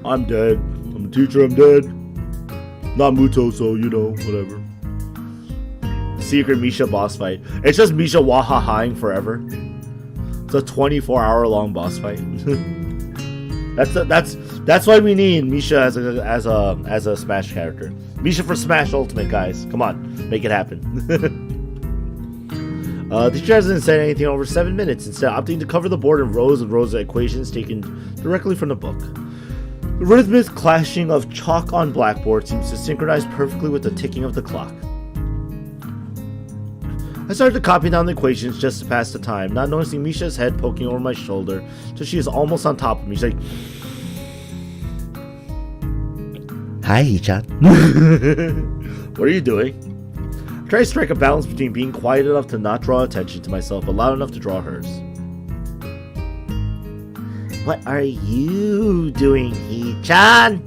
Speaker 1: I'm dead. I'm a teacher, I'm dead. Not Muto, so you know, whatever. Secret Misha boss fight. It's just Misha wahahaing forever. It's a 24-hour-long boss fight. That's why we need Misha as a Smash character. Misha for Smash Ultimate, guys. Come on, make it happen. The teacher hasn't said anything in over 7 minutes, instead opting to cover the board in rows and rows of equations taken directly from the book. The rhythmic clashing of chalk on blackboard seems to synchronize perfectly with the ticking of the clock. I started to copy down the equations just to pass the time, not noticing Misha's head poking over my shoulder till she is almost on top of me. She's like, "Hi, Hichan." What are you doing? I try to strike a balance between being quiet enough to not draw attention to myself, but loud enough to draw hers. What are you doing, Hichan?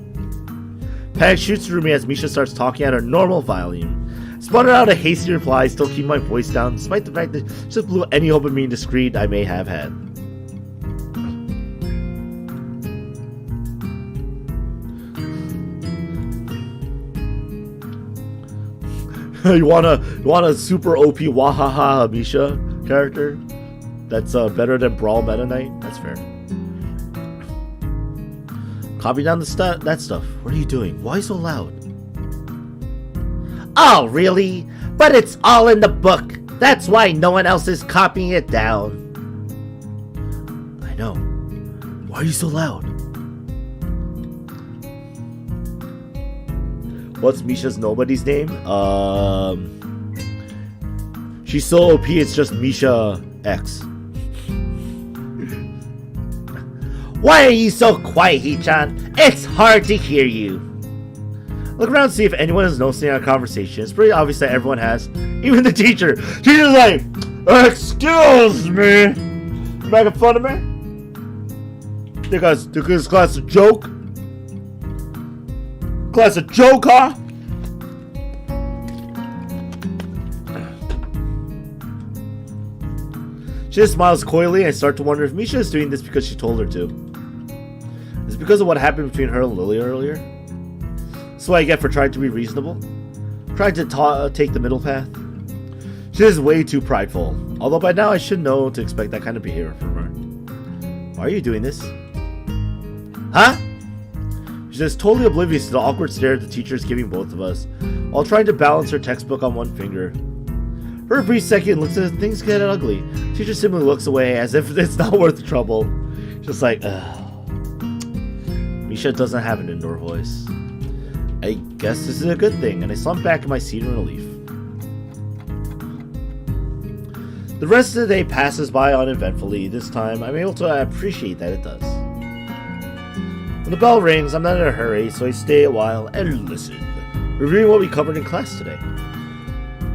Speaker 1: Panic shoots through me as Misha starts talking at her normal volume. Sputtered out a hasty reply, still keeping my voice down, despite the fact that she just blew any hope of being discreet I may have had. You want a super OP Wahaha Misha character that's better than Brawl Meta Knight? That's fair. Copy down that stuff. What are you doing? Why so loud? Oh, really? But it's all in the book. That's why no one else is copying it down. I know. Why are you so loud? What's Misha's nobody's name? She's so OP, it's just Misha X. Why are you so quiet, Hichan? It's hard to hear you. Look around to see if anyone is noticing our conversation. It's pretty obvious that everyone has. Even the teacher. Teacher's like, excuse me. You making fun of me? Think this class a joke? Class a joke, huh? She just smiles coyly, and I start to wonder if Misha is doing this because she told her to. Is it because of what happened between her and Lily earlier? That's what I get for trying to be reasonable. Trying to take the middle path. She is way too prideful. Although by now I should know to expect that kind of behavior from her. Why are you doing this? Huh? She's just totally oblivious to the awkward stare the teacher is giving both of us, while trying to balance her textbook on one finger. For a brief second, looks as if things get ugly. Teacher simply looks away as if it's not worth the trouble. Just like, ugh. Misha doesn't have an indoor voice. I guess this is a good thing, and I slump back in my seat in relief. The rest of the day passes by uneventfully. This time, I'm able to appreciate that it does. When the bell rings, I'm not in a hurry, so I stay a while and listen, reviewing what we covered in class today.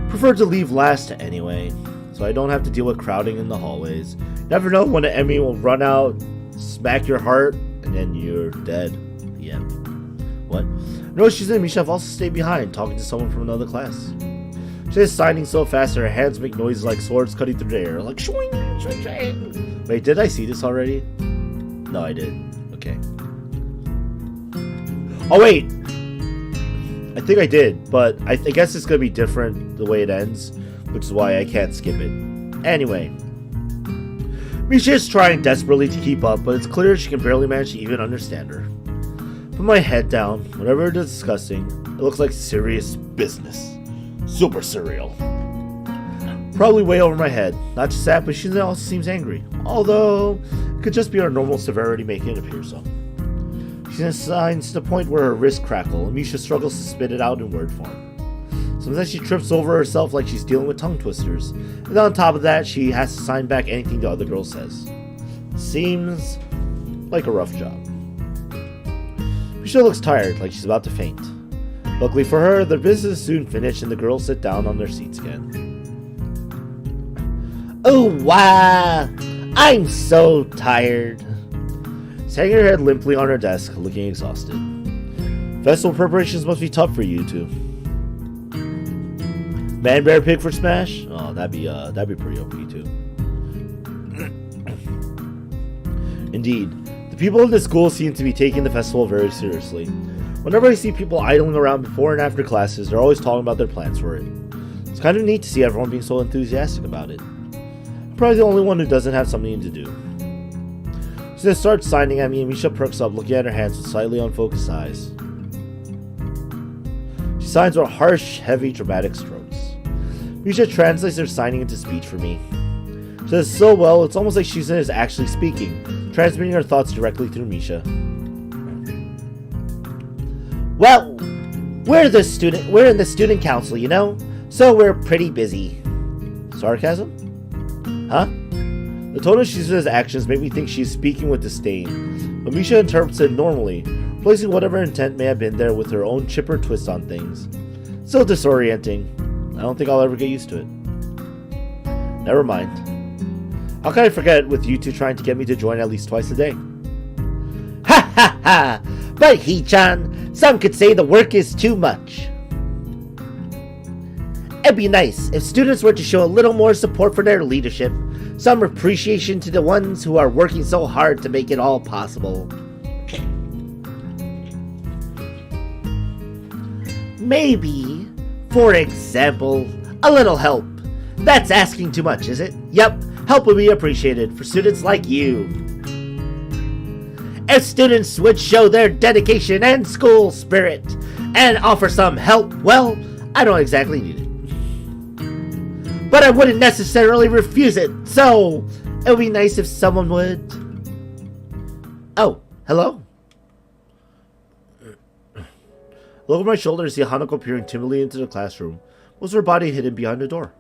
Speaker 1: Prefer to leave last anyway, so I don't have to deal with crowding in the hallways. Never know when an enemy will run out, smack your heart, and then you're dead. The end. What? No, Shizune and Misha have also stayed behind, talking to someone from another class. She is signing so fast that her hands make noises like swords cutting through the air, like shwing, shwing, shwing. Wait, did I see this already? No, I did. Okay. Oh wait! I think I did, but I guess it's gonna be different the way it ends, which is why I can't skip it. Anyway. Misha is trying desperately to keep up, but it's clear she can barely manage to even understand her. Put my head down. Whatever they're discussing, it looks like serious business. Super surreal. Probably way over my head. Not just that, but Shizune also seems angry. Although, it could just be her normal severity making it appear so. She signs to the point where her wrists crackle, and Misha struggles to spit it out in word form. Sometimes she trips over herself like she's dealing with tongue twisters, and on top of that, she has to sign back anything the other girl says. Seems like a rough job. Misha looks tired, like she's about to faint. Luckily for her, their business is soon finished and the girls sit down on their seats again.
Speaker 2: Oh, wow! I'm so tired.
Speaker 1: She's hanging her head limply on her desk, looking exhausted. Festival preparations must be tough for you two. Man, bear, pig for Smash? Oh, that'd be pretty OP too. Indeed, the people in the school seem to be taking the festival very seriously. Whenever I see people idling around before and after classes, they're always talking about their plans for it. It's kind of neat to see everyone being so enthusiastic about it. I'm probably the only one who doesn't have something to do. She then starts signing at me and Misha perks up, looking at her hands with slightly unfocused eyes. She signs with harsh, heavy, dramatic strokes. Misha translates her signing into speech for me. She does so well, it's almost like Shizune is actually speaking, transmitting her thoughts directly through Misha.
Speaker 2: Well, we're in the student council, you know? So we're pretty busy.
Speaker 1: Sarcasm? Huh? The tone of Shizune's actions make me think she's speaking with disdain, but Misha interprets it normally, replacing whatever intent may have been there with her own chipper twist on things. Still disorienting. I don't think I'll ever get used to it. Never mind. How can I forget with you two trying to get me to join at least twice a day?
Speaker 2: Ha ha ha! But Hee-chan, some could say the work is too much. It'd be nice if students were to show a little more support for their leadership, some appreciation to the ones who are working so hard to make it all possible. Maybe, for example, a little help. That's asking too much, is it? Yep, help would be appreciated for students like you. If students would show their dedication and school spirit and offer some help, well, I don't exactly need it. But I wouldn't necessarily refuse it, so it would be nice if someone would. Oh, hello?
Speaker 1: Look over my shoulder to see Hanako peering timidly into the classroom, with her body hidden behind the door.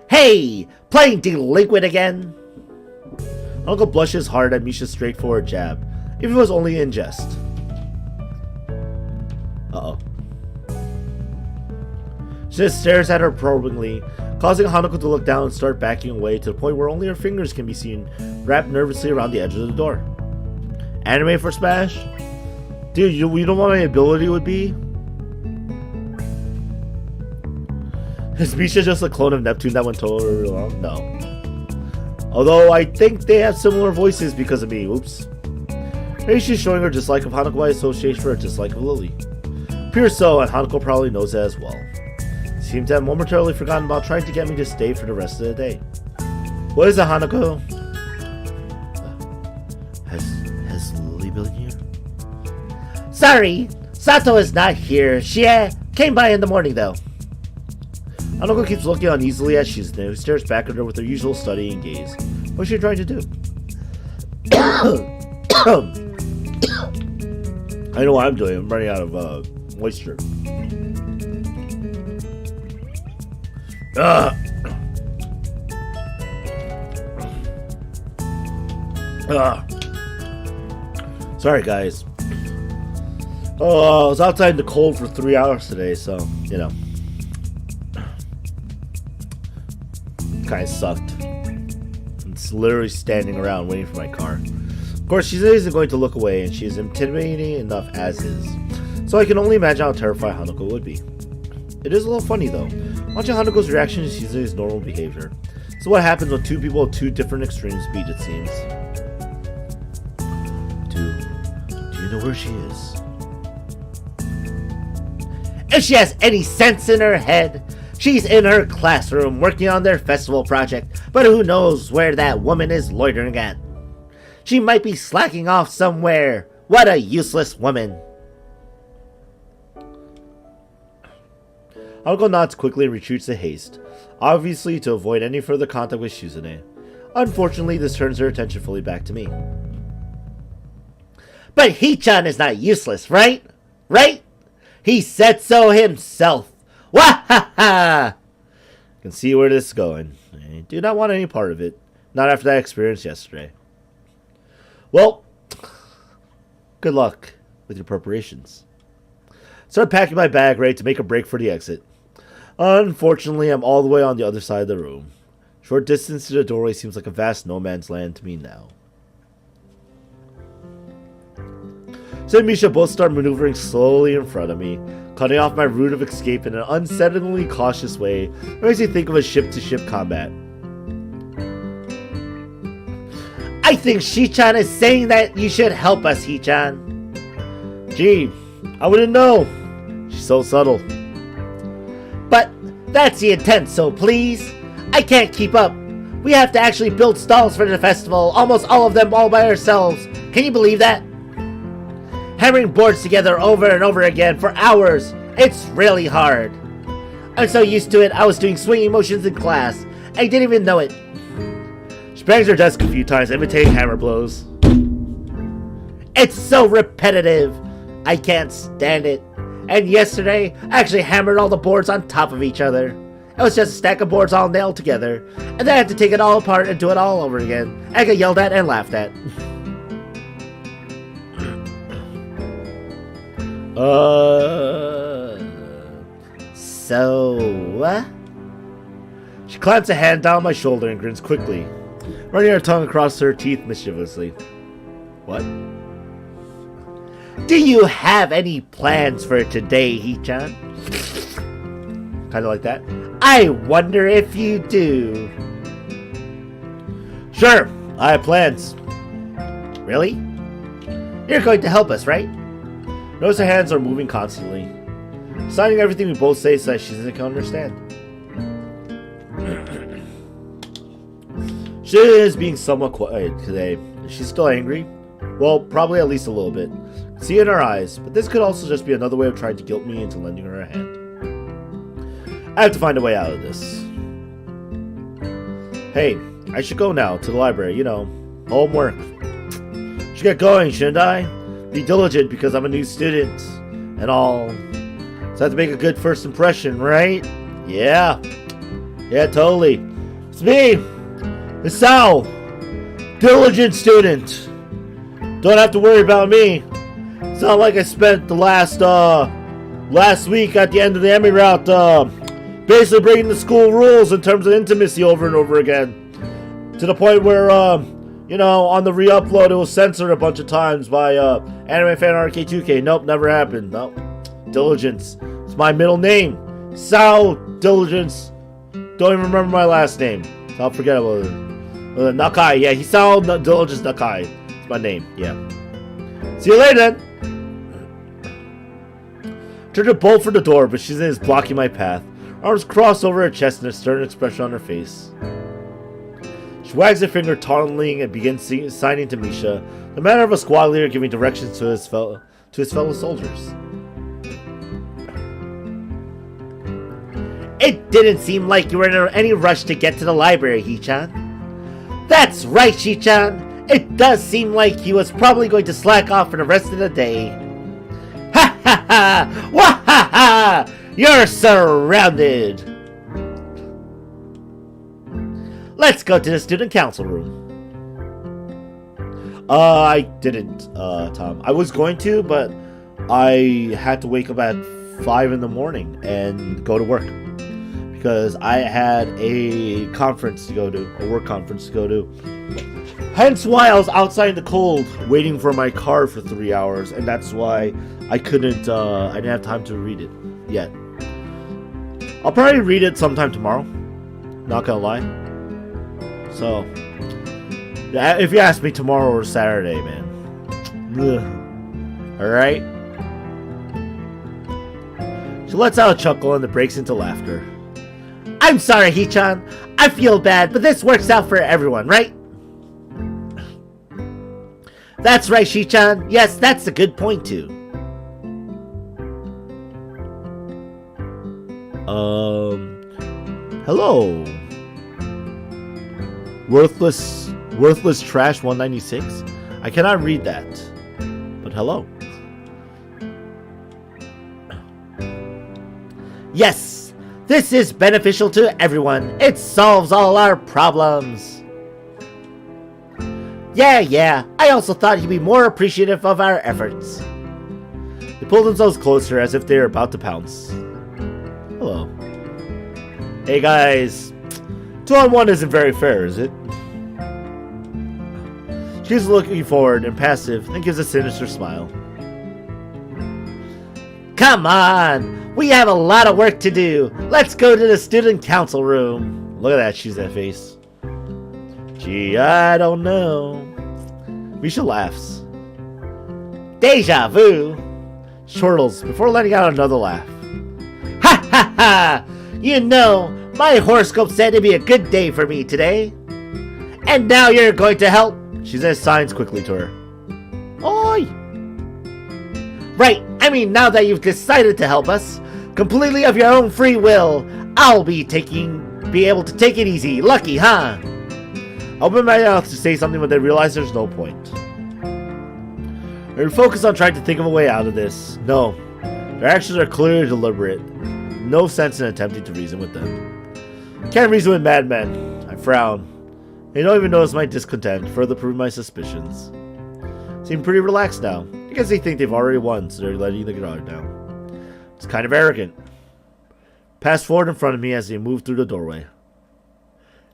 Speaker 2: Hey! Playing delinquent again?
Speaker 1: Hanako blushes hard at Misha's straightforward jab, if it was only in jest. Uh-oh. She just stares at her probingly, causing Hanako to look down and start backing away to the point where only her fingers can be seen wrapped nervously around the edge of the door. Anime for Smash? Dude, you know what my ability would be? Is Misha just a clone of Neptune that went totally wrong? No. Although I think they have similar voices because of me. Oops. Maybe she's showing her dislike of Hanako by association for her dislike of Lily. Appears so, and Hanako probably knows that as well. Seems to have momentarily forgotten about trying to get me to stay for the rest of the day. What is it, Hanako? Has Lily been here?
Speaker 2: Sorry, Sato is not here. She came by in the morning though.
Speaker 1: Hanako keeps looking uneasily at Shizune, who stares back at her with her usual studying gaze. What's she trying to do? I know what I'm doing. I'm running out of moisture. Sorry, guys. Oh, I was outside in the cold for 3 hours today, so, you know. Kind of sucked. It's literally standing around waiting for my car. Of course, she isn't going to look away, and she is intimidating enough as is. So I can only imagine how terrified Hanako would be. It is a little funny, though. Watching Hanako's reaction to Shizune's normal behavior. This is what happens when two people at two different extremes meet, it seems. Do you know where she is?
Speaker 2: If she has any sense in her head, she's in her classroom working on their festival project, but who knows where that woman is loitering at. She might be slacking off somewhere. What a useless woman.
Speaker 1: Uncle nods quickly and retreats in haste, obviously to avoid any further contact with Shizune. Unfortunately, this turns her attention fully back to me.
Speaker 2: But Hichan is not useless, right? Right? He said so himself. Wah ha ha!
Speaker 1: Can see where this is going. I do not want any part of it. Not after that experience yesterday. Well, good luck with your preparations. Start packing my bag, ready to make a break for the exit. Unfortunately, I'm all the way on the other side of the room. Short distance to the doorway seems like a vast no man's land to me now. So and Misha both start maneuvering slowly in front of me, cutting off my route of escape in an unsettlingly cautious way that makes me think of a ship-to-ship combat.
Speaker 2: I think Shichan is saying that you should help us, Hichan.
Speaker 1: Gee, I wouldn't know. She's so subtle.
Speaker 2: But that's the intent, so please. I can't keep up. We have to actually build stalls for the festival, almost all of them all by ourselves. Can you believe that? Hammering boards together over and over again for hours. It's really hard. I'm so used to it, I was doing swinging motions in class. I didn't even know it.
Speaker 1: She bangs her desk a few times, imitating hammer blows.
Speaker 2: It's so repetitive. I can't stand it. And yesterday, I actually hammered all the boards on top of each other. It was just a stack of boards all nailed together. And then I had to take it all apart and do it all over again. I got yelled at and laughed at. So,
Speaker 1: She clamps a hand down my shoulder and grins quickly, running her tongue across her teeth mischievously. What?
Speaker 2: Do you have any plans for today, Hichan?
Speaker 1: Kind of like that.
Speaker 2: I wonder if you do.
Speaker 1: Sure, I have plans.
Speaker 2: Really? You're going to help us, right?
Speaker 1: Notice her hands are moving constantly, signing everything we both say so that she doesn't understand. She is being somewhat quiet today. Is she still angry? Well, probably at least a little bit. See it in her eyes, but this could also just be another way of trying to guilt me into lending her a hand. I have to find a way out of this. Hey, I should go now to the library, you know, homework. Should get going, shouldn't I? Be diligent because I'm a new student and all. So I have to make a good first impression, right? Yeah. Yeah, totally. It's me. It's Sal. Diligent student. Don't have to worry about me. It's not like I spent the last week at the end of the Emmy route basically breaking the school rules in terms of intimacy over and over again. To the point where, you know, on the re-upload it was censored a bunch of times by Anime Fan RK2K. Nope, never happened. Nope. Diligence. It's my middle name. Sao Diligence. Don't even remember my last name. So I'll forget about it. Nakai. Yeah, Hisao Diligence Nakai. It's my name. Yeah. See you later then. Turned to bolt for the door, but Shizune is blocking my path. Arms crossed over her chest and a stern expression on her face. She wags her finger tauntingly and begins signing to Misha, the manner of a squad leader giving directions to his fellow soldiers.
Speaker 2: It didn't seem like you were in any rush to get to the library, Hichan. That's right, Shichan. It does seem like he was probably going to slack off for the rest of the day. Ha ha ha! Wah ha ha! You're surrounded! Let's go to the student council room.
Speaker 1: I didn't, Tom. I was going to, but I had to wake up at 5 in the morning and go to work. Because I had a conference to go to, a work conference to go to. Hence why I was outside in the cold waiting for my car for 3 hours, and that's why I couldn't, I didn't have time to read it yet. I'll probably read it sometime tomorrow. Not gonna lie. So, if you ask me tomorrow or Saturday, man. Alright? She lets out a chuckle and it breaks into laughter.
Speaker 2: I'm sorry, Hichan. I feel bad, but this works out for everyone, right? That's right, Shichan. Yes, that's a good point, too.
Speaker 1: Hello. Worthless trash 196. I cannot read that. But hello.
Speaker 2: Yes, this is beneficial to everyone. It solves all our problems. Yeah, I also thought you'd be more appreciative of our efforts.
Speaker 1: They pulled themselves closer as if they were about to pounce. Hello. Hey guys. 2-on-1 isn't very fair, is it? She's looking forward, impassive, and gives a sinister smile.
Speaker 2: Come on! We have a lot of work to do. Let's go to the student council room.
Speaker 1: Look at that, she's that face. Gee, I don't know. Misha laughs.
Speaker 2: Deja vu!
Speaker 1: Chortles before letting out another laugh.
Speaker 2: Ha ha ha! You know, my horoscope said it'd be a good day for me today. And now you're going to help?
Speaker 1: She says signs quickly to her.
Speaker 2: Oi! Right, I mean now that you've decided to help us, completely of your own free will, I'll be able to take it easy. Lucky, huh?
Speaker 1: I open my mouth to say something, but then realize there's no point. They're focused on trying to think of a way out of this. No, their actions are clearly deliberate. No sense in attempting to reason with them. Can't reason with madmen. I frown. They don't even notice my discontent, further proving my suspicions. Seem pretty relaxed now. I guess they think they've already won, so they're letting the guard down. It's kind of arrogant. Pass forward in front of me as they move through the doorway.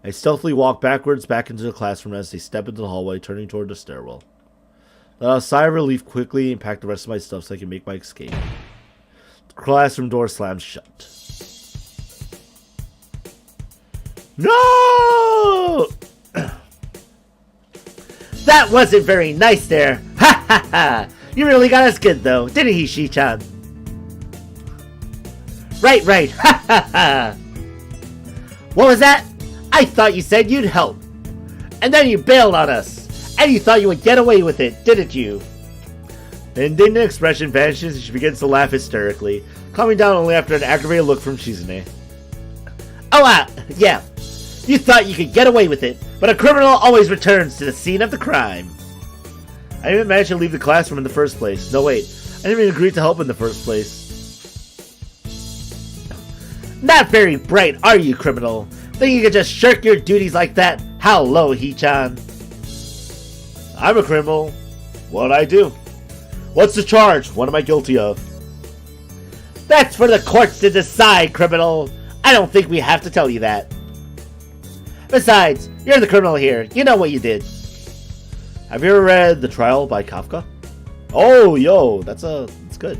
Speaker 1: I stealthily walk backwards back into the classroom as they step into the hallway, turning toward the stairwell. Let out a sigh of relief quickly and pack the rest of my stuff so I can make my escape. The classroom door slams shut. No!
Speaker 2: That wasn't very nice there. Ha ha ha! You really got us good though, didn't he, Shi-chan? Right. Ha ha ha! What was that? I thought you said you'd help. And then you bailed on us. And you thought you would get away with it, didn't you?
Speaker 1: The indignant expression vanishes and she begins to laugh hysterically, calming down only after an aggravated look from Shizune.
Speaker 2: Oh, yeah. You thought you could get away with it, but a criminal always returns to the scene of the crime.
Speaker 1: I didn't even manage to leave the classroom in the first place. No, wait. I didn't even agree to help in the first place.
Speaker 2: Not very bright, are you, criminal? Think you could just shirk your duties like that? How low, Hee-chan?
Speaker 1: I'm a criminal. What'd I do? What's the charge? What am I guilty of?
Speaker 2: That's for the courts to decide, criminal. I don't think we have to tell you that. Besides, you're the criminal here. You know what you did.
Speaker 1: Have you ever read The Trial by Kafka? Oh, yo, that's good.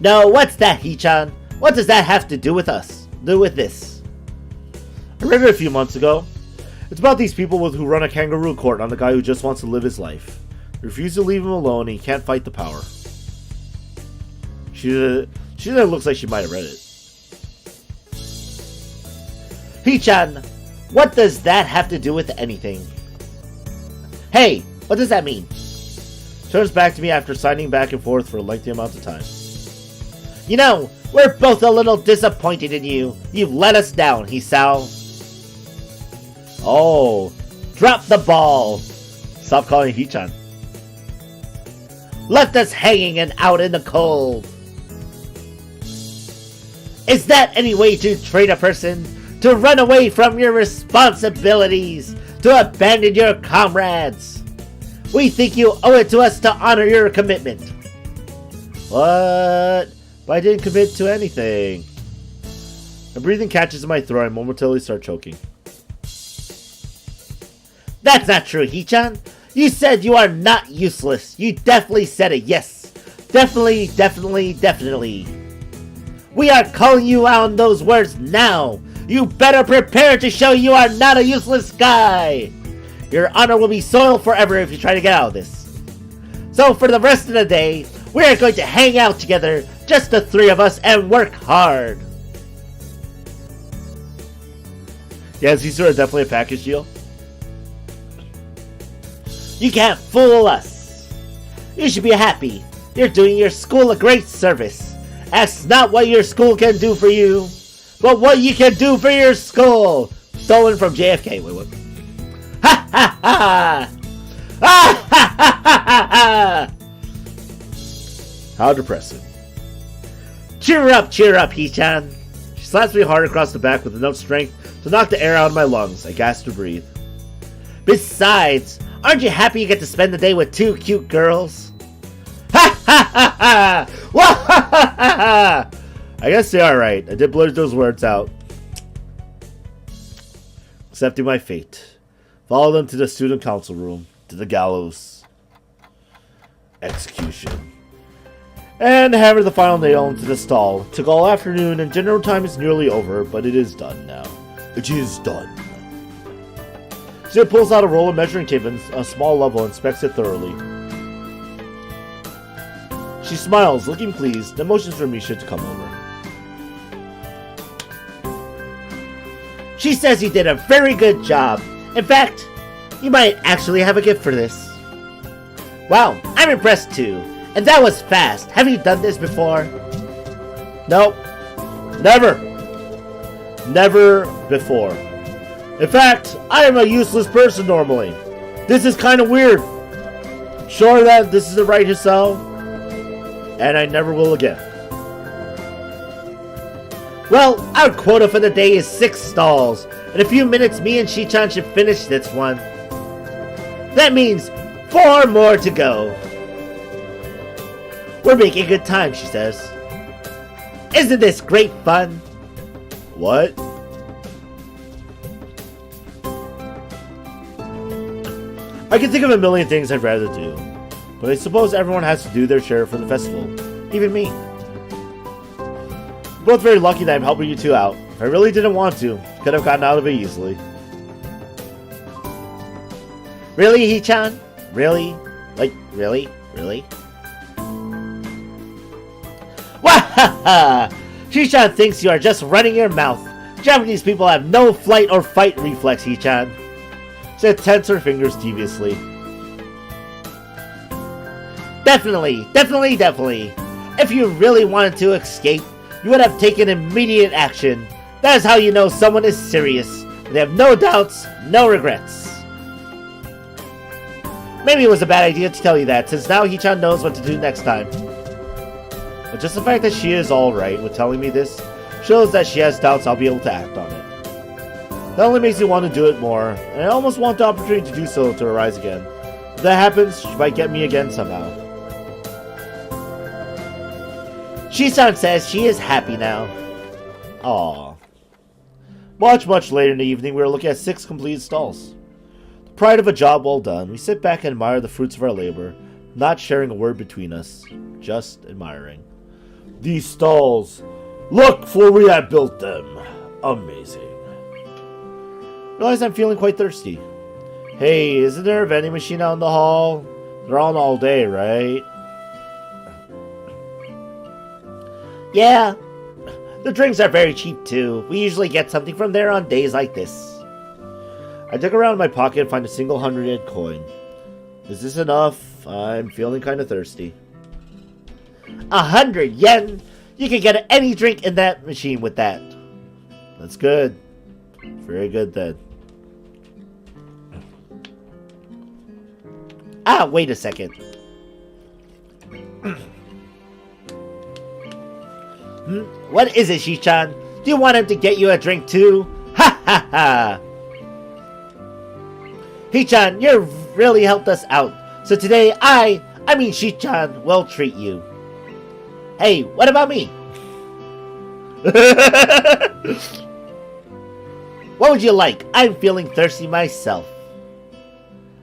Speaker 2: No, what's that, Hee-chan? What does that have to do with us? Do with this?
Speaker 1: I read it a few months ago. It's about these people who run a kangaroo court on the guy who just wants to live his life. They refuse to leave him alone and he can't fight the power. She looks like she might have read it.
Speaker 2: Hee-chan, what does that have to do with anything? Hey, what does that mean?
Speaker 1: Turns back to me after signing back and forth for a lengthy amount of time.
Speaker 2: You know, we're both a little disappointed in you. You've let us down, Hisao.
Speaker 1: Oh,
Speaker 2: drop the ball.
Speaker 1: Stop calling Hee-chan.
Speaker 2: Left us hanging and out in the cold. Is that any way to treat a person? To run away from your responsibilities? To abandon your comrades? We think you owe it to us to honor your commitment.
Speaker 1: What? But I didn't commit to anything. My breathing catches in my throat and I momentarily start choking.
Speaker 2: That's not true, Hee-chan. You said you are not useless. You definitely said it, yes. Definitely. We are calling you out on those words now. You better prepare to show you are not a useless guy. Your honor will be soiled forever if you try to get out of this. So for the rest of the day, we are going to hang out together, just the three of us, and work hard.
Speaker 1: Yeah, these are definitely a package deal.
Speaker 2: You can't fool us. You should be happy. You're doing your school a great service. Ask not what your school can do for you, but what you can do for your school. Stolen from JFK. Wait, what? Ha ha ha! Ha ha ha ha ha!
Speaker 1: How depressing.
Speaker 2: Cheer up, Hee-chan. She slaps me hard across the back with enough strength to knock the air out of my lungs. I gasp to breathe. Besides, aren't you happy you get to spend the day with 2 cute girls? Ha ha ha ha! Wah ha ha ha ha!
Speaker 1: I guess they are right. I did blurt those words out. Accepting my fate. Follow them to the student council room. To the gallows. Execution. And hammer the final nail into the stall. It took all afternoon and dinner time is nearly over, but it is done now. It is done. She pulls out a roll of measuring tape and a small level and inspects it thoroughly. She smiles, looking pleased, and motions for Misha to come over.
Speaker 2: She says you did a very good job. In fact, you might actually have a gift for this. Wow, I'm impressed too. And that was fast. Have you done this before?
Speaker 1: Nope. Never. Never before. In fact, I am a useless person normally. This is kind of weird. Sure that this is the right Hisao, and I never will again.
Speaker 2: Well, our quota for the day is 6 stalls. In a few minutes, me and Shichan should finish this one. That means 4 more to go. We're making good time, she says. Isn't this great fun?
Speaker 1: What? I can think of a million things I'd rather do, but I suppose everyone has to do their share for the festival, even me. We're both very lucky that I'm helping you two out. If I really didn't want to, could have gotten out of it easily.
Speaker 2: Really, Hee-chan? Really? Like, really? Really? Wahaha! Hee-chan thinks you are just running your mouth. Japanese people have no flight or fight reflex, Hee-chan.
Speaker 1: She tense her fingers deviously.
Speaker 2: Definitely. If you really wanted to escape, you would have taken immediate action. That is how you know someone is serious. They have no doubts, no regrets. Maybe it was a bad idea to tell you that, since now Hee-chan knows what to do next time. But just the fact that she is alright with telling me this shows that she has doubts I'll be able to act on it. That only makes me want to do it more, and I almost want the opportunity to do so to arise again. If that happens, she might get me again somehow. Shisan says she is happy now.
Speaker 1: Aww. Much later in the evening, we are looking at 6 completed stalls. The pride of a job well done, we sit back and admire the fruits of our labor, not sharing a word between us, just admiring. These stalls, look for we have built them. Amazing. Realize I'm feeling quite thirsty. Hey, isn't there a vending machine out in the hall? They're on all day, right?
Speaker 2: Yeah. The drinks are very cheap too. We usually get something from there on days like this.
Speaker 1: I dig around in my pocket and find a single 100-yen coin. Is this enough? I'm feeling kind of thirsty.
Speaker 2: 100 yen? You can get any drink in that machine with that.
Speaker 1: That's good. Very good then.
Speaker 2: Ah, wait a second. What is it, Shichan? Do you want him to get you a drink too? Ha ha ha! Hee-chan, you really helped us out. So today, I mean Shichan, will treat you. Hey, what about me? What would you like? I'm feeling thirsty myself.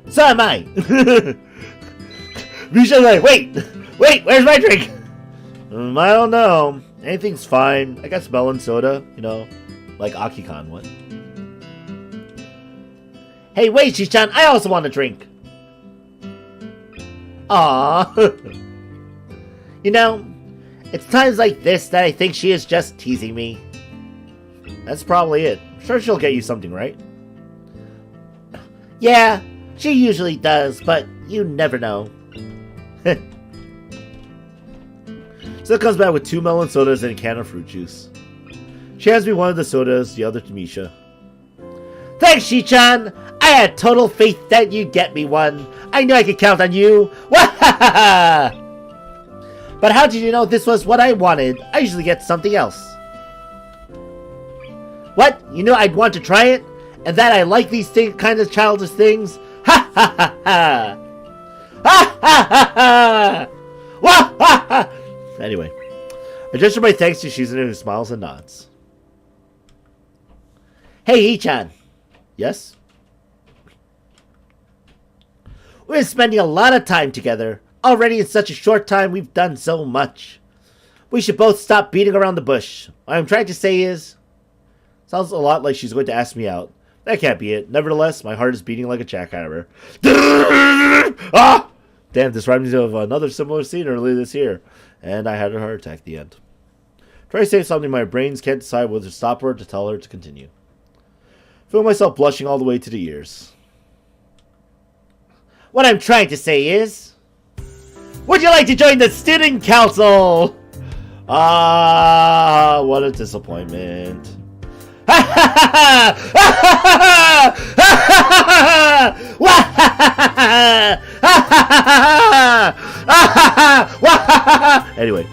Speaker 2: So am I.
Speaker 1: Misha's like, wait, where's my drink? I don't know. Anything's fine. I guess melon soda, you know, like Akikan, what?
Speaker 2: Hey, wait, Shichan, I also want a drink. Aww. You know, it's times like this that I think she is just teasing me.
Speaker 1: That's probably it. I'm sure she'll get you something, right?
Speaker 2: Yeah, she usually does, but you never know.
Speaker 1: So it comes back with 2 melon sodas and a can of fruit juice. She hands me one of the sodas, the other to Misha.
Speaker 2: Thanks, Shi-chan! I had total faith that you'd get me one. I knew I could count on you. Wahahaha! But how did you know this was what I wanted? I usually get something else. What? You knew I'd want to try it? And that I like these kind of childish things? Ha ha ha ha! Ha ha ha ha! Wah ha ha!
Speaker 1: Anyway, I gesture my thanks to Shizune, who smiles and nods.
Speaker 2: Hey, Ichan.
Speaker 1: Yes?
Speaker 2: We've been spending a lot of time together. Already in such a short time, we've done so much. We should both stop beating around the bush. What I'm trying to say is...
Speaker 1: Sounds a lot like she's going to ask me out. That can't be it. Nevertheless, my heart is beating like a jackhammer. Ah! Damn, this reminds me of another similar scene earlier this year. And I had a heart attack at the end. Try to say something, my brains can't decide whether to stop her or to tell her to continue. Feel myself blushing all the way to the ears.
Speaker 2: What I'm trying to say is... Would you like to join the student council?
Speaker 1: Ah, what a disappointment. Anyway,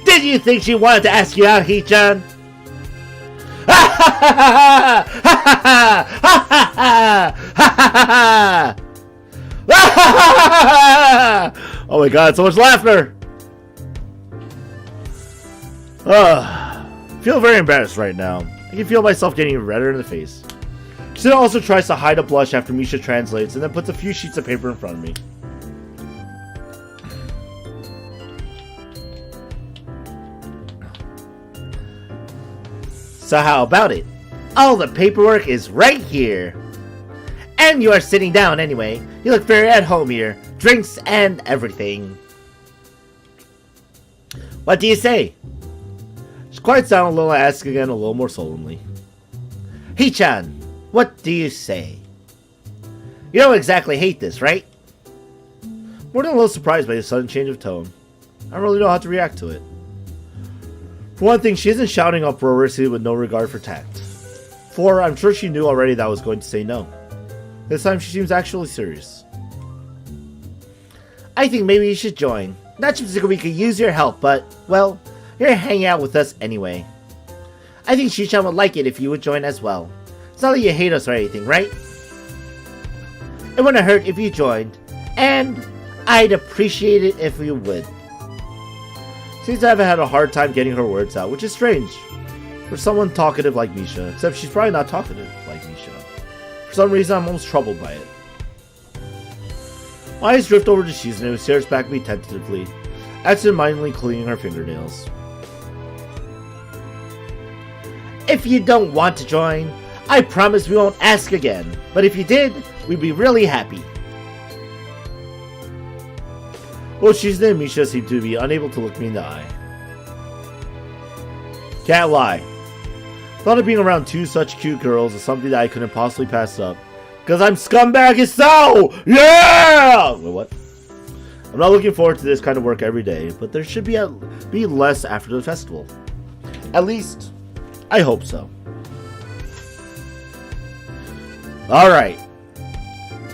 Speaker 2: did you think she wanted to ask you out, Hee-chan?
Speaker 1: oh my god, so much laughter! Feel very embarrassed right now. I can feel myself getting redder in the face. Shizune also tries to hide a blush after Misha translates and then puts a few sheets of paper in front of me.
Speaker 2: So how about it? All the paperwork is right here. And you are sitting down anyway. You look very at home here. Drinks and everything. What do you say?
Speaker 1: She quiets down a little and asks again a little more solemnly.
Speaker 2: Hee-chan, what do you say? You don't exactly hate this, right?
Speaker 1: More than a little surprised by the sudden change of tone. I don't really know how to react to it. For one thing, she isn't shouting uproariously with no regard for tact. For, I'm sure she knew already that I was going to say no. This time she seems actually serious.
Speaker 2: I think maybe you should join. Not just because we could use your help, but, well, you're hanging out with us anyway. I think Shi-chan would like it if you would join as well. It's not like you hate us or anything, right? It wouldn't hurt if you joined, and I'd appreciate it if you would.
Speaker 1: Seems to have had a hard time getting her words out, which is strange for someone talkative like Misha, except she's probably not talkative like Misha. For some reason, I'm almost troubled by it. My eyes drift over to Shizune, who stares back at me tentatively, absent-mindedly cleaning her fingernails.
Speaker 2: If you don't want to join, I promise we won't ask again. But if you did, we'd be really happy.
Speaker 1: Both Shizune and Misha seem to be unable to look me in the eye. Can't lie. Thought of being around two such cute girls is something that I couldn't possibly pass up. Because I'm scumbag as so! Yeah! Wait, what? I'm not looking forward to this kind of work every day, but there should be less after the festival. At least, I hope so. Alright.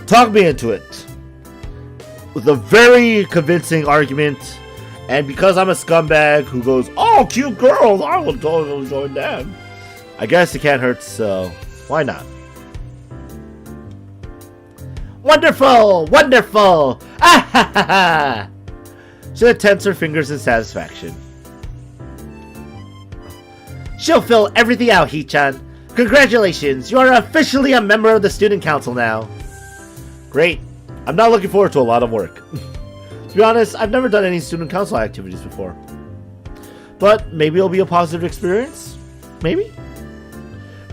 Speaker 1: Talk me into it. With a very convincing argument, and because I'm a scumbag who goes, oh, cute girls, I will totally join them. I guess it can't hurt, so why not?
Speaker 2: Wonderful! Wonderful! Ah ha ha ha!
Speaker 1: She'll tense her fingers in satisfaction.
Speaker 2: She'll fill everything out, Hee-chan. Congratulations, you are officially a member of the student council now.
Speaker 1: Great. I'm not looking forward to a lot of work. To be honest, I've never done any student council activities before. But maybe it'll be a positive experience? Maybe?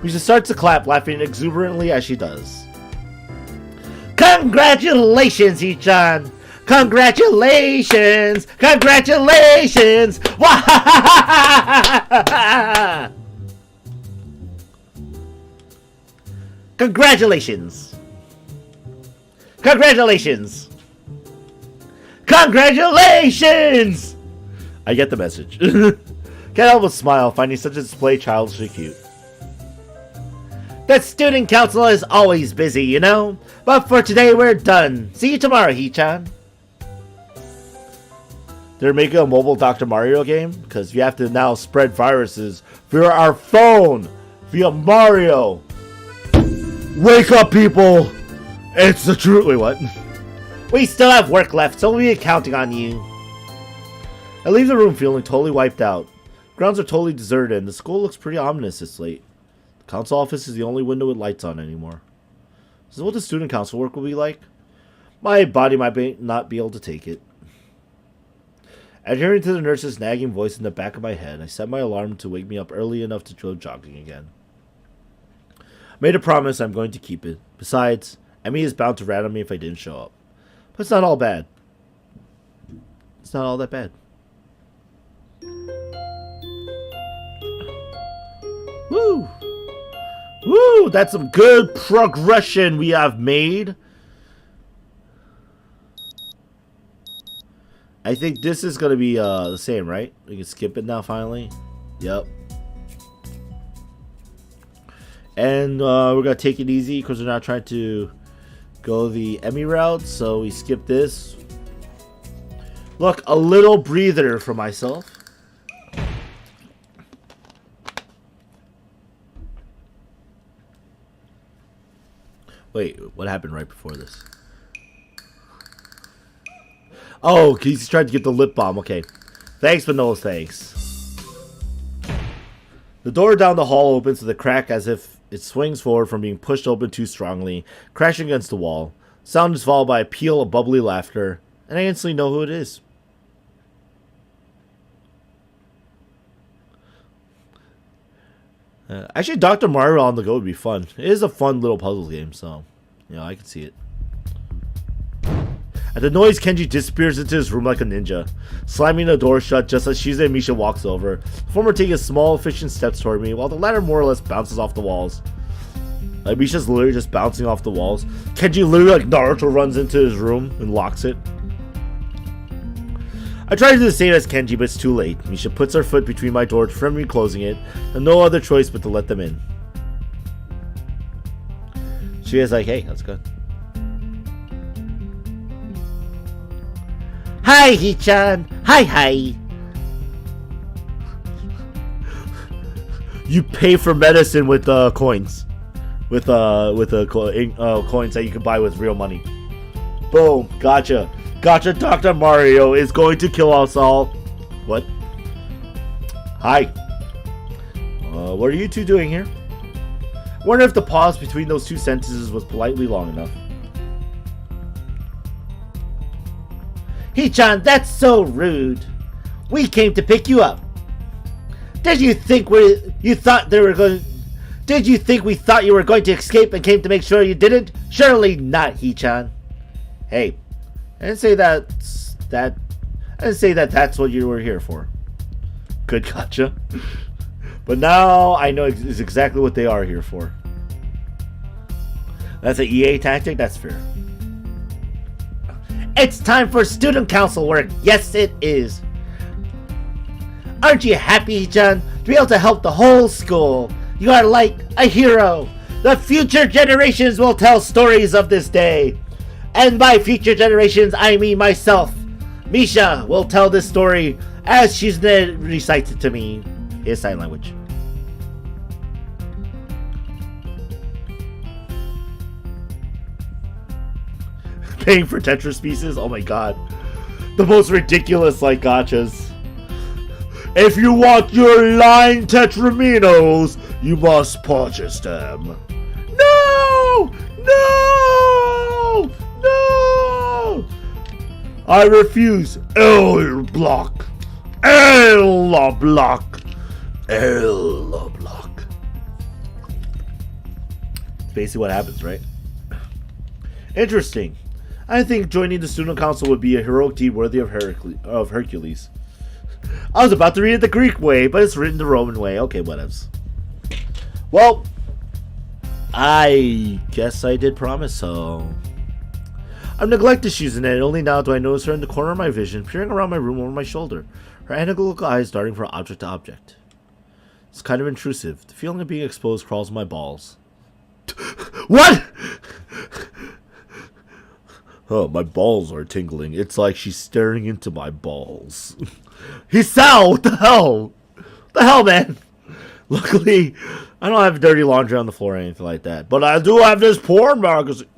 Speaker 1: Misha starts to clap, laughing exuberantly as she does.
Speaker 2: Congratulations, Hee-chan! Congratulations! Congratulations! Congratulations! Congratulations! Congratulations!
Speaker 1: I get the message. Can't help but smile, finding such a display childishly cute.
Speaker 2: The student council is always busy, you know? But for today, we're done. See you tomorrow, Hee-chan.
Speaker 1: They're making a mobile Dr. Mario game? Because you have to now spread viruses via our phone! Via Mario! Wake up, people! It's the truth. Wait, what?
Speaker 2: We still have work left, so we'll be counting on you.
Speaker 1: I leave the room feeling totally wiped out. Grounds are totally deserted, and the school looks pretty ominous this late. The council office is the only window with lights on anymore. Is this what the student council work will be like? My body might not be able to take it. Adhering to the nurse's nagging voice in the back of my head, I set my alarm to wake me up early enough to go jogging again. I made a promise I'm going to keep it. Besides, Emmy is bound to rat on me if I didn't show up. But it's not all bad. It's not all that bad. Woo! Woo! That's some good progression we have made. I think this is going to be the same, right? We can skip it now, finally. Yep. And we're going to take it easy because we're not trying to go the Emmy route. So we skip this. Look, a little breather for myself. Wait, what happened right before this? Oh, he's trying to get the lip balm. Okay. Thanks, but no thanks. The door down the hall opens with a crack as if it swings forward from being pushed open too strongly, crashing against the wall. Sound is followed by a peal of bubbly laughter, and I instantly know who it is. Actually, Dr. Mario on the go would be fun. It is a fun little puzzle game, so, you know, I can see it. At the noise, Kenji disappears into his room like a ninja, slamming the door shut just as Shizune and Misha walks over, the former taking small, efficient steps toward me, while the latter more or less bounces off the walls. Like, Misha's literally just bouncing off the walls. Kenji literally, like Naruto, runs into his room and locks it. I try to do the same as Kenji, but it's too late. Misha puts her foot between my door, firmly closing it, and no other choice but to let them in. She is like, hey, that's good.
Speaker 2: Hi, Hee-chan. Hi.
Speaker 1: You pay for medicine with coins, with coins that you can buy with real money. Boom, gotcha. Dr. Mario is going to kill us all. What? Hi. What are you two doing here? Wonder if the pause between those two sentences was politely long enough.
Speaker 2: Hee-chan, that's so rude. We came to pick you up. Did you think we thought you were going to escape and came to make sure you didn't? Surely not, Hee-chan.
Speaker 1: Hey, I didn't say that's what you were here for. Good, gotcha. But now I know is exactly what they are here for. That's an EA tactic? That's fair.
Speaker 2: It's time for student council work. Yes, it is. Aren't you happy, Hee-chan, to be able to help the whole school? You are like a hero. The future generations will tell stories of this day. And by future generations, I mean myself. Misha will tell this story as Shizune recites it to me. His sign language. Paying for Tetris pieces? Oh my god. The most ridiculous, like, gachas. If you want your line Tetraminos, you must purchase them. No! I refuse. L block. It's basically what happens, right? Interesting. I think joining the student council would be a heroic deed worthy of Hercules. I was about to read it the Greek way, but it's written the Roman way. Okay, whatevs. Well, I guess I did promise, so... I've neglected Shizune, and only now do I notice her in the corner of my vision, peering around my room over my shoulder.
Speaker 1: her analytical eyes darting from object to object. It's kind of intrusive. The feeling of being exposed crawls in my balls. What? Oh, my balls are tingling. It's like she's staring into my balls. Hisao, what the hell? What the hell, man? Luckily, I don't have dirty laundry on the floor or anything like that. But I do have this porn magazine.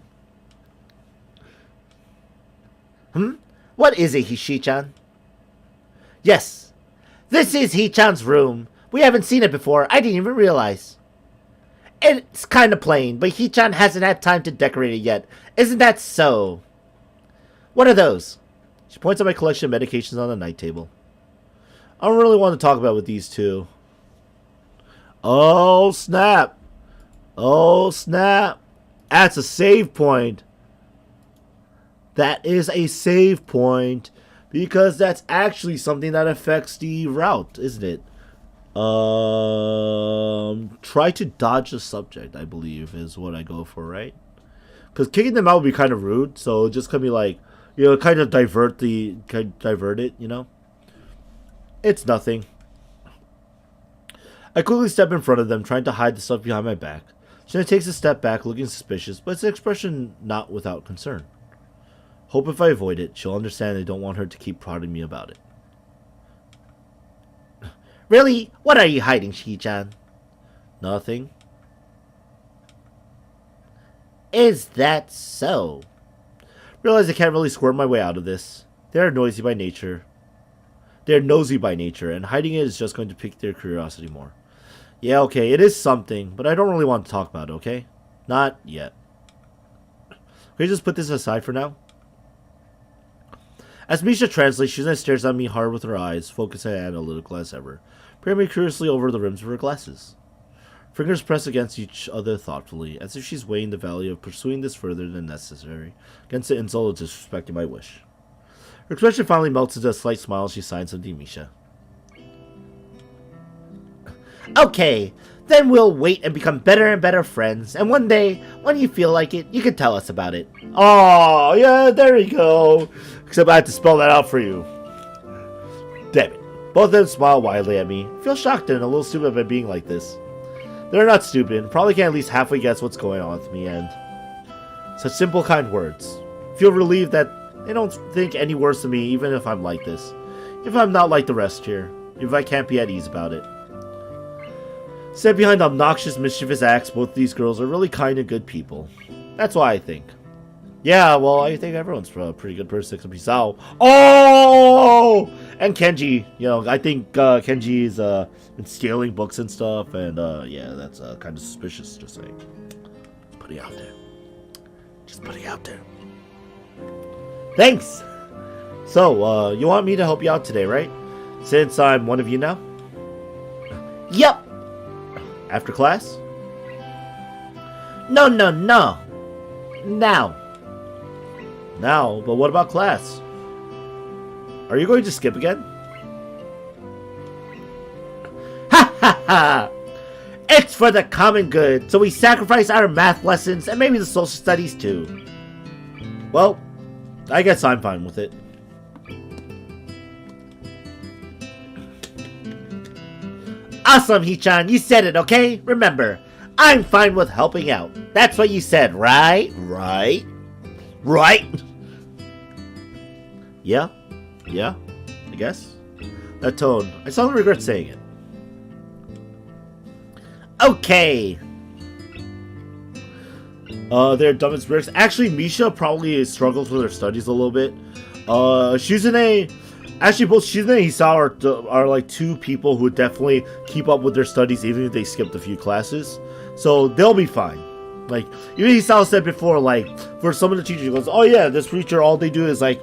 Speaker 2: What is it, Hichan? Yes, this is Hichan's room. We haven't seen it before. I didn't even realize. It's kind of plain, but Hichan hasn't had time to decorate it yet. Isn't that so? What are those?
Speaker 1: She points at my collection of medications on the night table. I don't really want to talk about with these two. Oh, snap. Oh, snap. That's a save point. That is a save point. Because that's actually something that affects the route, isn't it? Try to dodge the subject, I believe, is what I go for, right? Because kicking them out would be kind of rude, so just gonna be like, you know, kind of divert it, you know? It's nothing. I quickly step in front of them, trying to hide the stuff behind my back. Shizune takes a step back, looking suspicious, but it's an expression not without concern. Hope if I avoid it, she'll understand I don't want her to keep prodding me about it.
Speaker 2: Really? What are you hiding, Hichan?
Speaker 1: Nothing.
Speaker 2: Is that so?
Speaker 1: Realize I can't really squirm my way out of this. They're nosy by nature, and hiding it is just going to pique their curiosity more. Yeah, okay, it is something, but I don't really want to talk about it, okay? Not yet. Can we just put this aside for now? As Misha translates, Shizune stares at me hard with her eyes, focused and analytical as ever, peering me curiously over the rims of her glasses. Fingers press against each other thoughtfully, as if she's weighing the value of pursuing this further than necessary, against the insult of disrespecting my wish. Her expression finally melts into a slight smile as she signs something to Misha.
Speaker 2: Okay, then we'll wait and become better and better friends, and one day, when you feel like it, you can tell us about it.
Speaker 1: Oh, yeah, there you go. Except I had to spell that out for you. Damn it. Both of them smile widely at me. Feel shocked and a little stupid by being like this. They're not stupid. Probably can at least halfway guess what's going on with me, and such simple, kind words. Feel relieved that they don't think any worse of me, even if I'm like this. If I'm not like the rest here. If I can't be at ease about it. Set behind obnoxious, mischievous acts, both these girls are really kind and good people. That's why I think. Yeah, well, I think everyone's a pretty good person except Hisao. Oh! And Kenji. You know, I think Kenji's been stealing books and stuff, and yeah, that's kind of suspicious, just saying. Putting it out there. Just putting it out there. Thanks! So, you want me to help you out today, right? Since I'm one of you now?
Speaker 2: Yup!
Speaker 1: After class?
Speaker 2: No. Now.
Speaker 1: Now, but what about class? Are you going to skip again?
Speaker 2: Ha! It's for the common good, so we sacrifice our math lessons and maybe the social studies too.
Speaker 1: Well, I guess I'm fine with it.
Speaker 2: Awesome, Hichan, you said it, okay? Remember, I'm fine with helping out. That's what you said, right?
Speaker 1: Right? Yeah, I guess. That tone, I suddenly regret saying it.
Speaker 2: Okay.
Speaker 1: They're dumb as bricks. Actually, Misha probably struggles with her studies a little bit. Shizune, actually both Shizune and Hisao are like two people who definitely keep up with their studies even if they skipped a few classes. So they'll be fine. Like, even Hisao said before, like, for some of the teachers, he goes, oh yeah, this preacher, all they do is they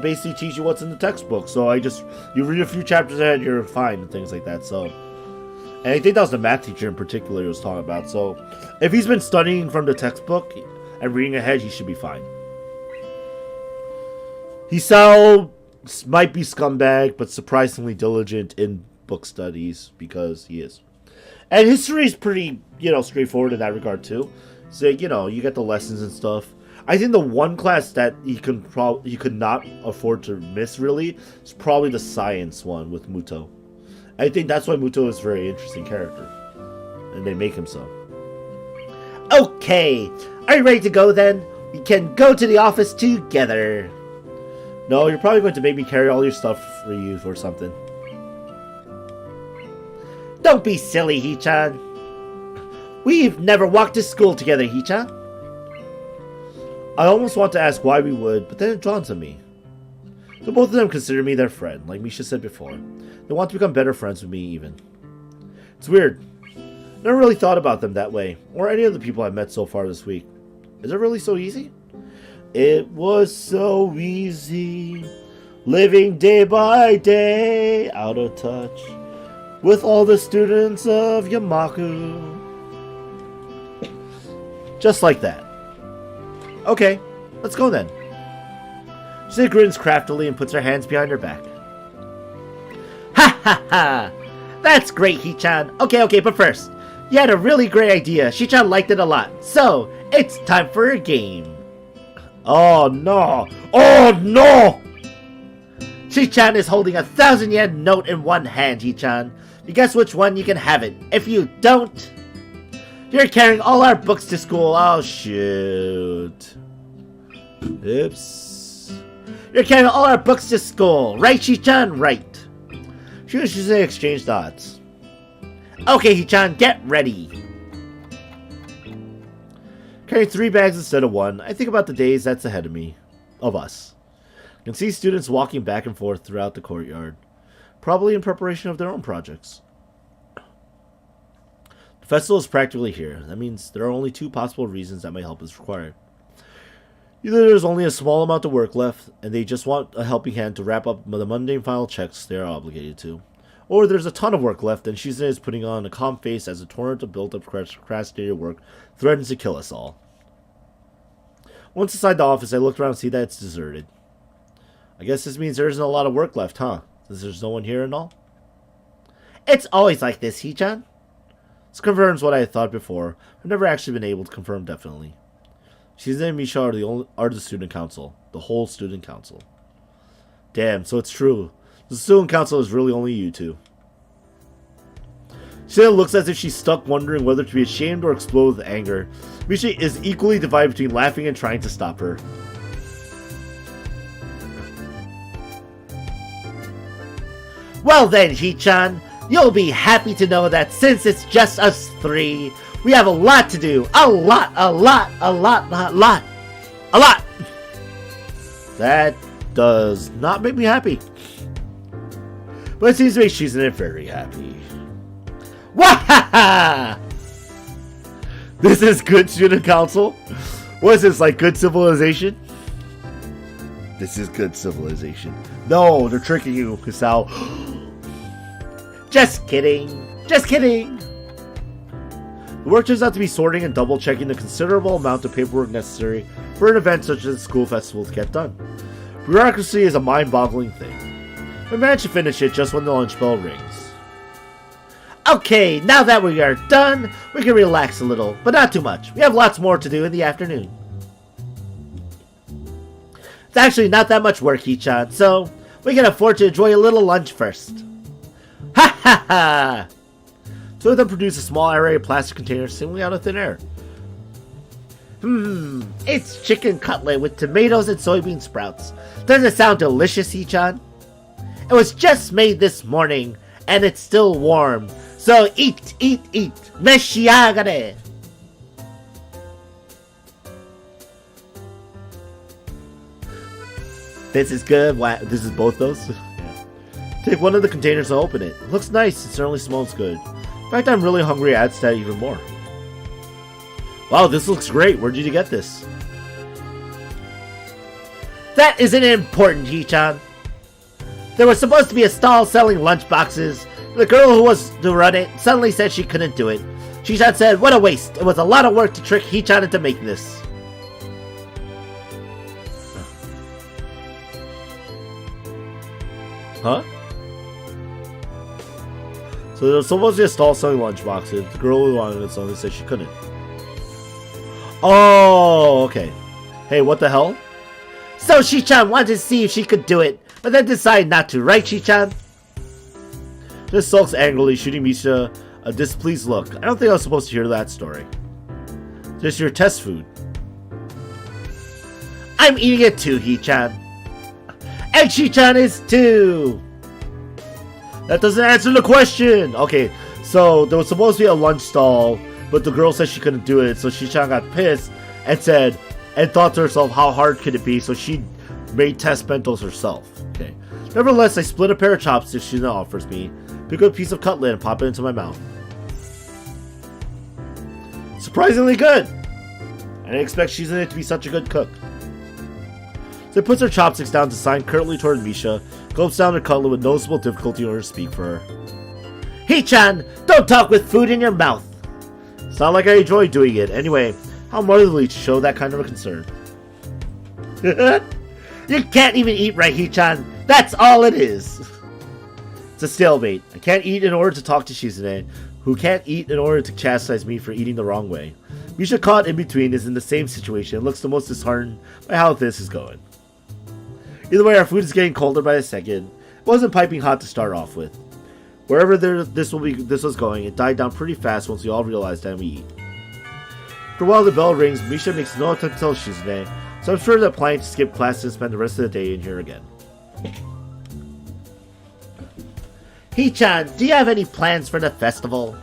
Speaker 1: basically teach you what's in the textbook. So you read a few chapters ahead, you're fine, and things like that. So, and I think that was the math teacher in particular he was talking about. So, if he's been studying from the textbook and reading ahead, he should be fine. Hisao might be scumbag, but surprisingly diligent in book studies, because he is. And history is pretty, straightforward in that regard, too. So, you get the lessons and stuff. I think the one class that he could not afford to miss really is probably the science one with Muto. I think that's why Muto is a very interesting character, and they make him so.
Speaker 2: Okay, are you ready to go then? We can go to the office together.
Speaker 1: No, you're probably going to make me carry all your stuff for you or something.
Speaker 2: Don't be silly, Hee-chan. We've never walked to school together, Hee-chan.
Speaker 1: I almost want to ask why we would, but then it dawns on me. So both of them consider me their friend, like Misha said before. They want to become better friends with me even. It's weird. Never really thought about them that way, or any of the people I've met so far this week. Is it really so easy? It was so easy, living day by day, out of touch with all the students of Yamaku. Just like that. Okay, let's go then. She grins craftily and puts her hands behind her back.
Speaker 2: Ha ha ha! That's great, Hee-chan. Okay, but first, you had a really great idea. Shi-chan liked it a lot. So, it's time for a game.
Speaker 1: Oh no! Oh no!
Speaker 2: Shi-chan is holding 1,000 yen note in one hand, Hee-chan. You guess which one you can have it. If you don't, you're carrying all our books to school.
Speaker 1: Oh shoot. Oops.
Speaker 2: You're carrying all our books to school. Right, Shi-chan? Right.
Speaker 1: She should say exchange thoughts.
Speaker 2: Okay, Hee-chan, get ready.
Speaker 1: Carrying 3 bags instead of 1, I think about the days that's ahead of me. Of us. I can see students walking back and forth throughout the courtyard. Probably in preparation of their own projects. The festival is practically here. That means there are only 2 possible reasons that my help is required. Either there's only a small amount of work left, and they just want a helping hand to wrap up the mundane final checks they are obligated to. Or there's a ton of work left, and Shizune is putting on a calm face as a torrent of built-up procrastinated work threatens to kill us all. Once inside the office, I look around and see that it's deserted. I guess this means there isn't a lot of work left, huh? Since there's no one here and all?
Speaker 2: It's always like this, Hee-chan.
Speaker 1: This confirms what I had thought before. I've never actually been able to confirm definitely. Shizune and Misha are the student council. The whole student council. Damn, so it's true. The student council is really only you two. Shizune looks as if she's stuck wondering whether to be ashamed or explode with anger. Misha is equally divided between laughing and trying to stop her.
Speaker 2: Well then, Hee-chan, you'll be happy to know that since it's just us 3, we have a lot to do. A lot.
Speaker 1: That does not make me happy. But it seems to make Shizune very happy.
Speaker 2: Wahaha!
Speaker 1: This is good student council? What is this, like good civilization? This is good civilization. No, they're tricking you, Kusao.
Speaker 2: Just kidding.
Speaker 1: The work turns out to be sorting and double-checking the considerable amount of paperwork necessary for an event such as the school festival to get done. Bureaucracy is a mind-boggling thing. I managed to finish it just when the lunch bell rings.
Speaker 2: Okay, now that we are done, we can relax a little, but not too much. We have lots more to do in the afternoon. It's actually not that much work, Hee-chan, so we can afford to enjoy a little lunch first. Ha ha ha!
Speaker 1: Two of them produce a small array of plastic containers seemingly out of thin air.
Speaker 2: It's chicken cutlet with tomatoes and soybean sprouts. Doesn't it sound delicious, Hee-chan? It was just made this morning, and it's still warm. So eat. Meshiagare!
Speaker 1: This is good. Wow, this is both those? Yeah. Take one of the containers and open it. It looks nice. It certainly smells good. In fact, I'm really hungry. Adds to that even more. Wow, this looks great. Where did you get this?
Speaker 2: That isn't important, Hee-chan. There was supposed to be a stall selling lunchboxes. The girl who was to run it suddenly said she couldn't do it. Hee-chan said, what a waste. It was a lot of work to trick Hee-chan into making this.
Speaker 1: Huh? So there was supposed to be a stall selling lunchboxes. The girl who wanted it suddenly said she couldn't. Oh, okay. Hey, what the hell?
Speaker 2: So Shi-chan wanted to see if she could do it, but then decided not to, right, Shi-chan?
Speaker 1: Just sulks angrily, shooting Misha a displeased look. I don't think I was supposed to hear that story. Just your test food.
Speaker 2: I'm eating it too, Hee-chan. And Shi-chan is too!
Speaker 1: That doesn't answer the question! Okay, so there was supposed to be a lunch stall, but the girl said she couldn't do it, so Shi-chan got pissed and thought to herself, how hard could it be? So she made test bentos herself. Okay. Nevertheless, I split a pair of chopsticks Shizune offers me, pick up a piece of cutlet and pop it into my mouth. Surprisingly good! I didn't expect Shizune to be such a good cook. So puts her chopsticks down to sign curtly toward Misha, gulps down her cutlet with noticeable difficulty in order to speak for her.
Speaker 2: Hee-chan, don't talk with food in your mouth!
Speaker 1: It's not like I enjoy doing it. Anyway, how motherly to show that kind of a concern.
Speaker 2: You can't even eat right, Hee-chan. That's all it is.
Speaker 1: It's a stalemate. I can't eat in order to talk to Shizune, who can't eat in order to chastise me for eating the wrong way. Misha, caught in between, is in the same situation and looks the most disheartened by how this is going. Either way, our food is getting colder by the second. It wasn't piping hot to start off with. Wherever this was going, it died down pretty fast once we all realized that we eat. After a while, the bell rings. Misha makes no attempt to tell Shizune, so I'm sure they're planning to skip class and spend the rest of the day in here again.
Speaker 2: Hee-chan, do you have any plans for the festival?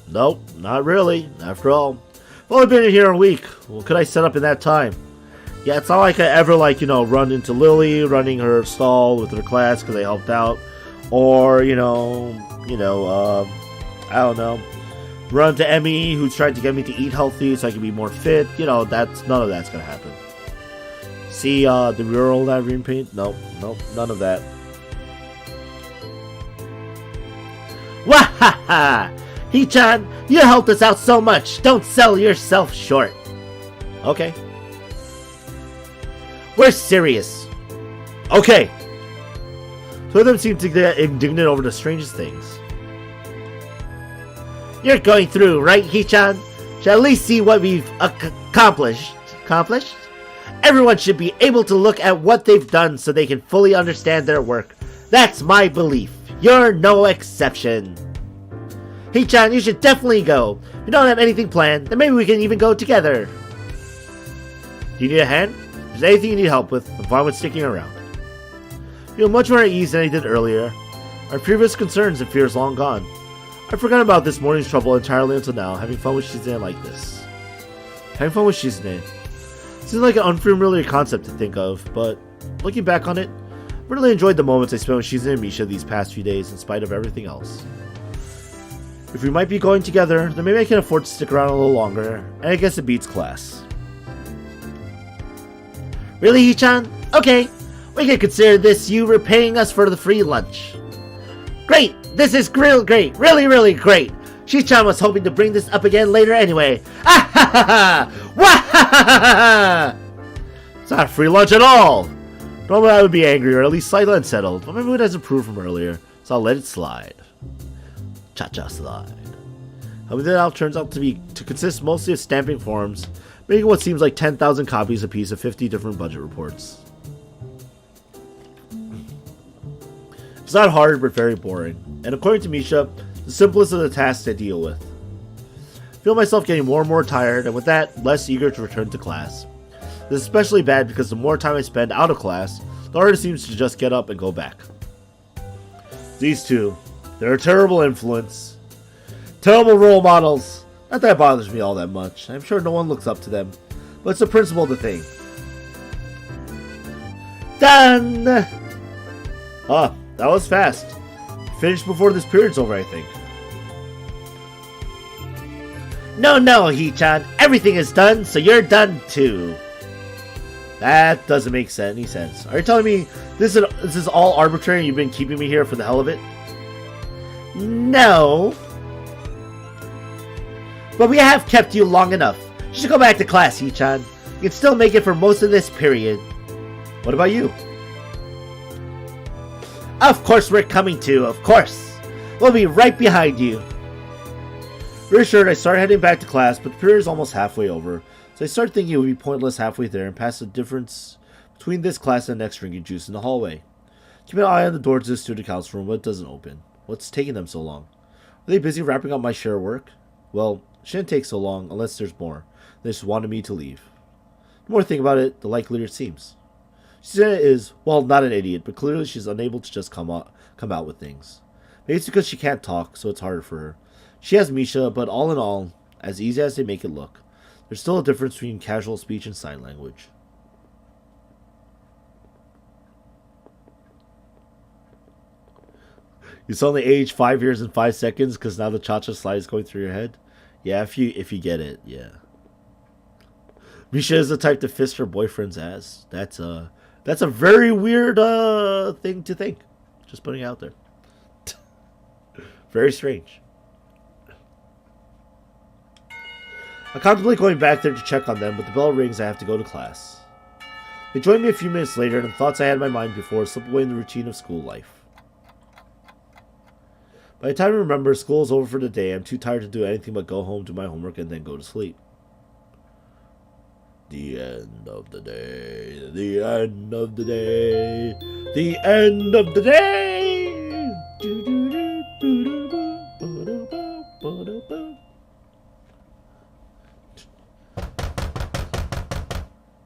Speaker 1: Nope, not really. After all, I've only been in here a week. What could I set up in that time? Yeah, it's not like I ever, run into Lily running her stall with her class because I helped out. Or, I don't know, run to Emmy, who's trying to get me to eat healthy so I can be more fit. None of that's gonna happen. See, the mural that green paint? Nope, none of that.
Speaker 2: Wahaha! Hee-chan, you helped us out so much. Don't sell yourself short.
Speaker 1: Okay.
Speaker 2: We're serious.
Speaker 1: Okay. Two of them seem to get indignant over the strangest things.
Speaker 2: You're going through, right, Hee-chan? Shall at least see what we've accomplished. Accomplished? Everyone should be able to look at what they've done so they can fully understand their work. That's my belief. You're no exception. Hee-chan, you should definitely go. If you don't have anything planned, then maybe we can even go together.
Speaker 1: Do you need a hand? If there's anything you need help with, I'm fine with sticking around. I feel much more at ease than I did earlier. My previous concerns and fears long gone. I forgot about this morning's trouble entirely until now, having fun with Shizune like this. Having fun with Shizune. Seems like an unfamiliar concept to think of, but looking back on it, I really enjoyed the moments I spent with Shizune and Misha these past few days in spite of everything else. If we might be going together, then maybe I can afford to stick around a little longer, and I guess it beats class.
Speaker 2: Really, Hee-chan? Okay, we can consider this you repaying us for the free lunch. Great! This is real great! Really, really great! Shi-chan was hoping to bring this up again later anyway. Ah ha ha ha! Wah ha ha ha ha!
Speaker 1: It's not free lunch at all! Normally I would be angry or at least slightly unsettled, but my mood has improved from earlier, so I'll let it slide. Cha-cha slide. However, that now turns out to consist mostly of stamping forms, making what seems like 10,000 copies apiece of 50 different budget reports. It's not hard, but very boring, and according to Misha, the simplest of the tasks to deal with. I feel myself getting more and more tired, and with that, less eager to return to class. This is especially bad because the more time I spend out of class, the harder it seems to just get up and go back. These two, they're a terrible influence. Terrible role models. Not that it bothers me all that much. I'm sure no one looks up to them, but it's the principle of the thing.
Speaker 2: Done!
Speaker 1: Ah, that was fast. Finished before this period's over, I think.
Speaker 2: No, Hee-chan. Everything is done, so you're done too.
Speaker 1: That doesn't make any sense. Are you telling me this is all arbitrary and you've been keeping me here for the hell of it?
Speaker 2: No. But we have kept you long enough. You should go back to class, Hee-chan. You can still make it for most of this period.
Speaker 1: What about you?
Speaker 2: Of course we're coming to, of course. We'll be right behind you.
Speaker 1: Reassured, I started heading back to class, but the period is almost halfway over, so So I started thinking it would be pointless halfway there and pass the difference between this class and the next drinking juice in the hallway. Keep an eye on the door to the student council room, but it doesn't open. What's taking them so long? Are they busy wrapping up my share of work? Well, it shouldn't take so long unless there's more. They just wanted me to leave. The more I think about it, the likelier it seems. Shizune is, well, not an idiot, but clearly she's unable to just come out with things. Maybe it's because she can't talk, so it's harder for her. She has Misha, but all in all, as easy as they make it look, there's still a difference between casual speech and sign language. You suddenly age 5 years in 5 seconds because now the cha-cha slide is going through your head? Yeah, if you get it, yeah. Misha is the type to fist her boyfriend's ass. That's a very weird thing to think. Just putting it out there. Very strange. I contemplate going back there to check on them, but the bell rings. I have to go to class. They joined me a few minutes later, and the thoughts I had in my mind before slip away in the routine of school life. By the time I remember, school is over for the day. I'm too tired to do anything but go home, do my homework, and then go to sleep. The end of the day. The end of the day. The end of the day.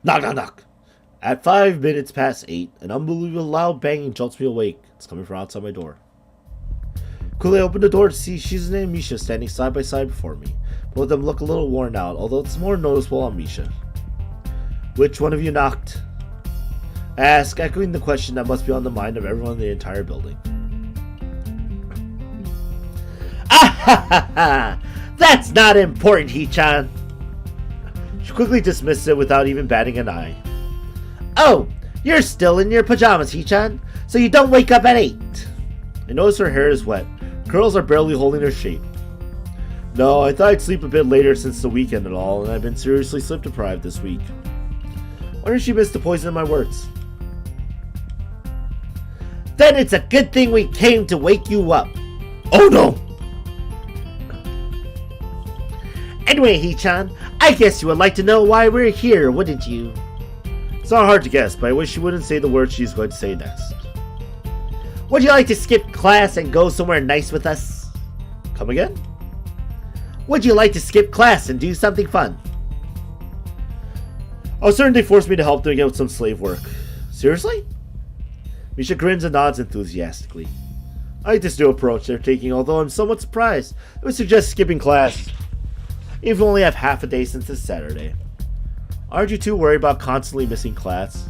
Speaker 1: Knock, knock, knock. At 5 minutes past 8, an unbelievable loud banging jolts me awake. It's coming from outside my door. Quickly I open the door to see Shizune and Misha standing side by side before me. Both of them look a little worn out, although it's more noticeable on Misha. Which one of you knocked? I ask, echoing the question that must be on the mind of everyone in the entire building. Ah ha ha ha! That's not important, Hee-chan! She quickly dismisses it without even batting an eye. Oh, you're still in your pajamas, Hee-chan, so you don't wake up at 8. I notice her hair is wet. Curls are barely holding their shape. No, I thought I'd sleep a bit later since the weekend and all, and I've been seriously sleep deprived this week. Wonder if she missed the poison in my words. Then it's a good thing we came to wake you up. Oh no! Anyway, Hee-chan, I guess you would like to know why we're here, wouldn't you? It's not hard to guess, but I wish she wouldn't say the words she's going to say next. Would you like to skip class and go somewhere nice with us? Come again? Would you like to skip class and do something fun? I was certain they forced me to help them again with some slave work. Seriously? Misha grins and nods enthusiastically. I like this new approach they're taking, although I'm somewhat surprised. I would suggest skipping class. Even if we only have half a day since it's Saturday. Aren't you too worried about constantly missing class?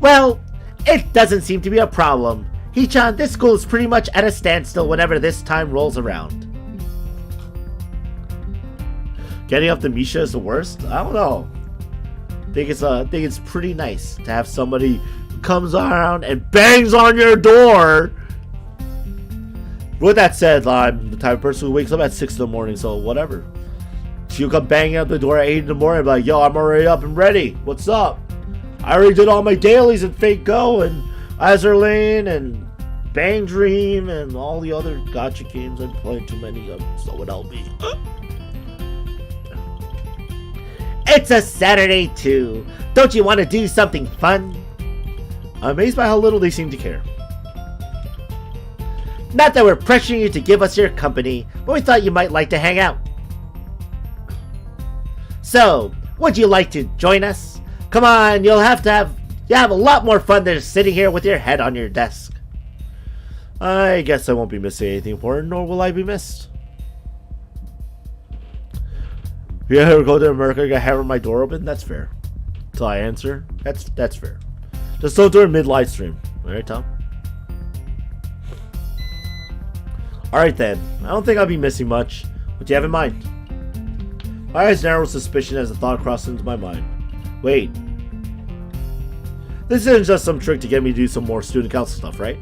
Speaker 1: Well, it doesn't seem to be a problem. Hee-chan, this school is pretty much at a standstill whenever this time rolls around. Getting up to Misha is the worst? I don't know. I think it's pretty nice to have somebody who comes around and bangs on your door. With that said, I'm the type of person who wakes up at 6 in the morning, so whatever. She'll come banging out the door at 8 in the morning and be like, yo, I'm already up and ready. What's up? I already did all my dailies in Fate Go and Azur Lane and Bang Dream and all the other gacha games. I'm playing too many of them, so it help me. It's a Saturday too. Don't you want to do something fun? I'm amazed by how little they seem to care. Not that we're pressuring you to give us your company, but we thought you might like to hang out. So, would you like to join us? Come on, you'll have a lot more fun than just sitting here with your head on your desk. I guess I won't be missing anything important, nor will I be missed. If you ever go to America and have my door open, that's fair. Until I answer, that's fair. Just don't do it mid-live stream. Alright, Tom? Alright then, I don't think I'll be missing much. What do you have in mind? My eyes narrow with suspicion as the thought crossed into my mind. Wait. This isn't just some trick to get me to do some more student council stuff, right?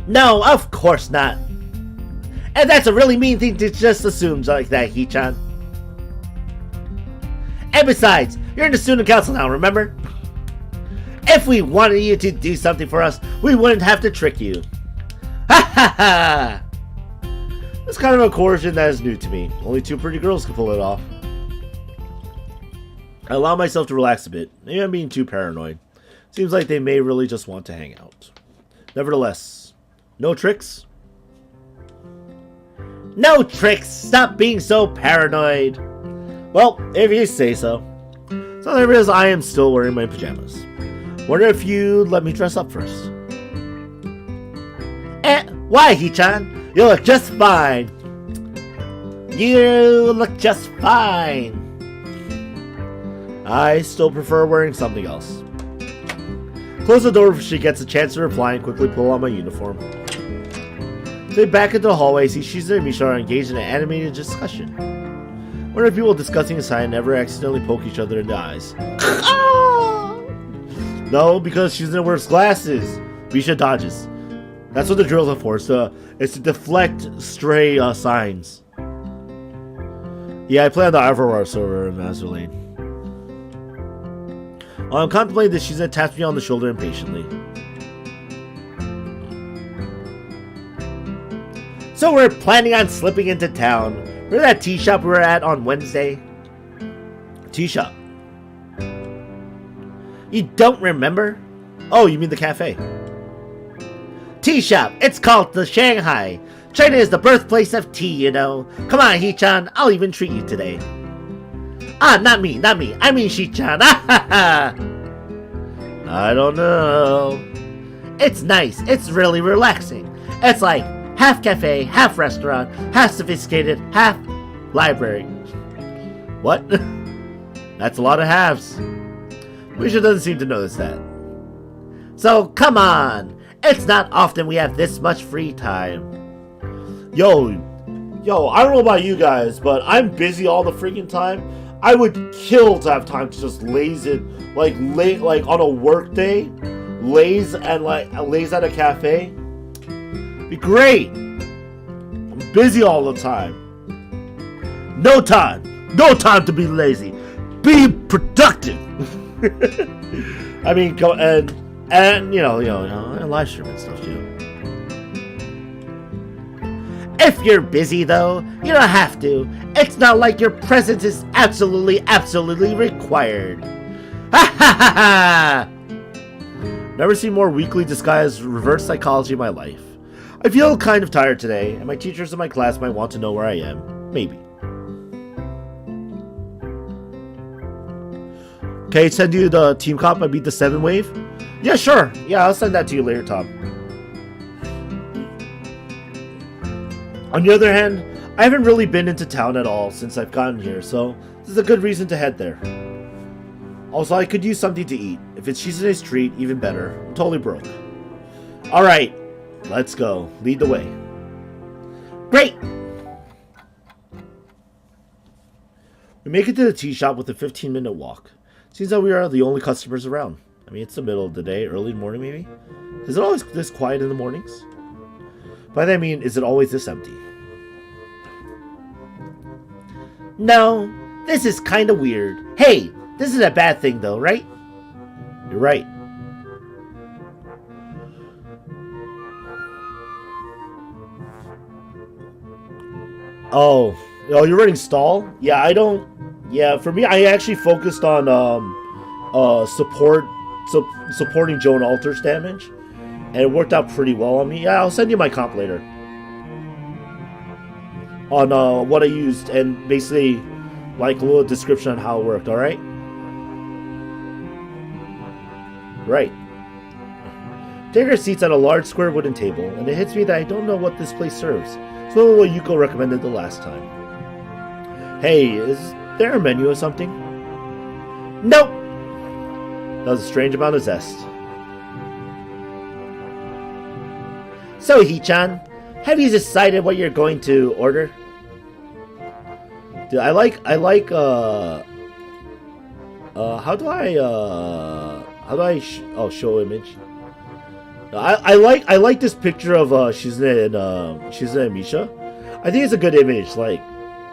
Speaker 1: No, of course not. And that's a really mean thing to just assume like that, Hee-chan. And besides, you're in the student council now, remember? If we wanted you to do something for us, we wouldn't have to trick you. Ha ha ha! It's kind of a coercion that is new to me. Only 2 pretty girls can pull it off. I allow myself to relax a bit. Maybe I'm being too paranoid. Seems like they may really just want to hang out. Nevertheless, no tricks?
Speaker 2: No tricks! Stop being so paranoid!
Speaker 1: Well, if you say so. So there it is, I am still wearing my pajamas. Wonder if you'd let me dress up first.
Speaker 2: Why, Hee-chan? You look just fine. You look just fine.
Speaker 1: I still prefer wearing something else. Close the door if she gets a chance to reply and quickly pull on my uniform. Then back into the hallway, see Shizune and Misha are engaged in an animated discussion. Wonder if people discussing a sign never accidentally poke each other in the eyes. No, because Shizune wears glasses. Misha dodges. That's what the drills are for. It's to deflect stray signs. Yeah, I play on the Aurora server in Master Lane. While I'm contemplating this, Shizune taps me on the shoulder impatiently.
Speaker 2: So we're planning on slipping into town. Remember that tea shop we were at on Wednesday?
Speaker 1: Tea shop?
Speaker 2: You don't remember?
Speaker 1: Oh, you mean the cafe?
Speaker 2: Tea shop. It's called the Shanghai. China is the birthplace of tea, you know. Come on, Hee-chan. I'll even treat you today. Ah, not me. I mean Shi-chan.
Speaker 1: I don't know.
Speaker 2: It's nice. It's really relaxing. It's like half cafe, half restaurant, half sophisticated, half library.
Speaker 1: What? That's a lot of halves. Misha doesn't seem to notice that.
Speaker 2: So, come on. It's not often we have this much free time.
Speaker 1: Yo, I don't know about you guys, but I'm busy all the freaking time. I would kill to have time to just laze it, like on a work day, laze at a cafe. Be great. I'm busy all the time. No time to be lazy. Be productive. I mean, go and and live stream and stuff too.
Speaker 2: If you're busy though, you don't have to. It's not like your presence is absolutely required. Ha ha ha ha!
Speaker 1: Never seen more weakly disguised reverse psychology in my life. I feel kind of tired today, and my teachers in my class might want to know where I am. Maybe. Okay, send you the team comp I beat the 7 wave? Yeah, sure. Yeah, I'll send that to you later, Tom. On the other hand, I haven't really been into town at all since I've gotten here, so this is a good reason to head there. Also, I could use something to eat. If it's Shizune's treat, even better. I'm totally broke. Alright, let's go. Lead the way.
Speaker 2: Great!
Speaker 1: We make it to the tea shop with a 15-minute walk. Seems that we are the only customers around. I mean, it's the middle of the day, early morning maybe? Is it always this quiet in the mornings? By that I mean, is it always this empty?
Speaker 2: No, this is kinda weird. Hey, this is a bad thing though, right?
Speaker 1: You're right. Oh, you're running stall? Yeah, I don't... Yeah, for me, I actually focused on supporting Joan Alter's damage, and it worked out pretty well on me. Yeah, I'll send you my comp later on what I used and basically like a little description on how it worked. All right. Right. Take our seats at a large square wooden table, and it hits me that I don't know what this place serves. It's not what Yuko recommended the last time. Hey, is there a menu or something?
Speaker 2: Nope.
Speaker 1: That was a strange amount of zest.
Speaker 2: So, Hee-chan, have you decided what you're going to order?
Speaker 1: Dude, how do I show image? I like this picture of Shizune and Misha. I think it's a good image. Like,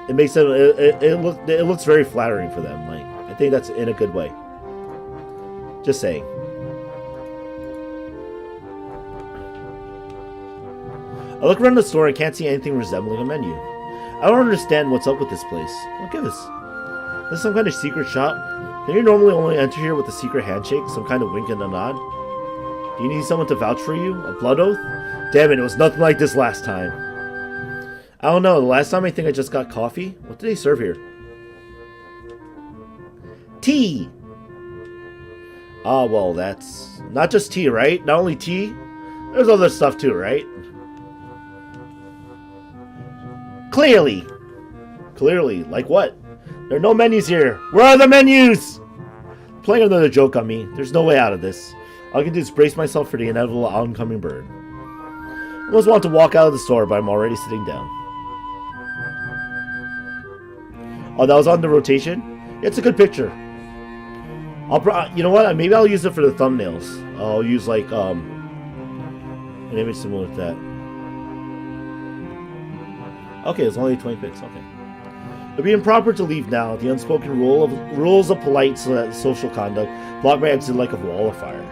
Speaker 1: it makes them it looks very flattering for them. Like, I think that's in a good way. Just saying. I look around the store and can't see anything resembling a menu. I don't understand what's up with this place. Look at this. This is some kind of secret shop? Can you normally only enter here with a secret handshake, some kind of wink and a nod? Do you need someone to vouch for you? A blood oath? Damn it, it was nothing like this last time. I don't know, the last time I think I just got coffee? What did they serve here?
Speaker 2: Tea!
Speaker 1: Ah, well, that's not just tea, right? Not only tea, there's other stuff too, right?
Speaker 2: Clearly!
Speaker 1: Clearly, like what? There are no menus here. Where are the menus? Playing another joke on me. There's no way out of this. All I can do is brace myself for the inevitable oncoming bird. I almost want to walk out of the store, but I'm already sitting down. Oh, that was on the rotation? It's a good picture. You know what? Maybe I'll use it for the thumbnails. I'll use like an image similar to that. Okay, it's only 20 pics. Okay. It'd be improper to leave now. The unspoken rules of polite social conduct block my exit like a wall of fire.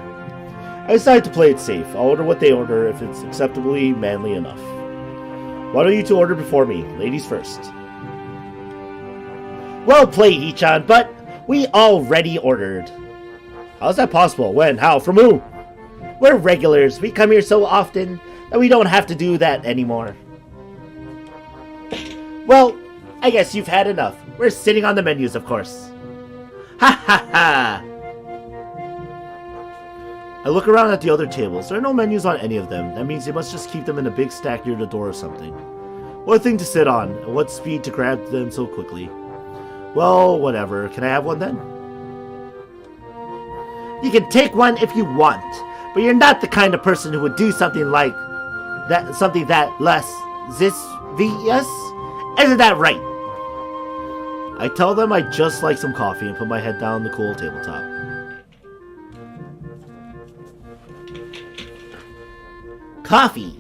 Speaker 1: I decided to play it safe. I'll order what they order if it's acceptably manly enough. Why don't you two order before me? Ladies first.
Speaker 2: Well played, Ichan, but we already ordered.
Speaker 1: How's that possible? When? How? From who?
Speaker 2: We're regulars. We come here so often that we don't have to do that anymore. Well, I guess you've had enough. We're sitting on the menus, of course. Ha ha ha!
Speaker 1: I look around at the other tables. There are no menus on any of them. That means they must just keep them in a big stack near the door or something. What a thing to sit on, and what speed to grab them so quickly. Well, whatever. Can I have one then?
Speaker 2: You can take one if you want, but you're not the kind of person who would do something like that. Something that less this. Isn't that right?
Speaker 1: I tell them I'd just like some coffee and put my head down on the cool tabletop.
Speaker 2: Coffee?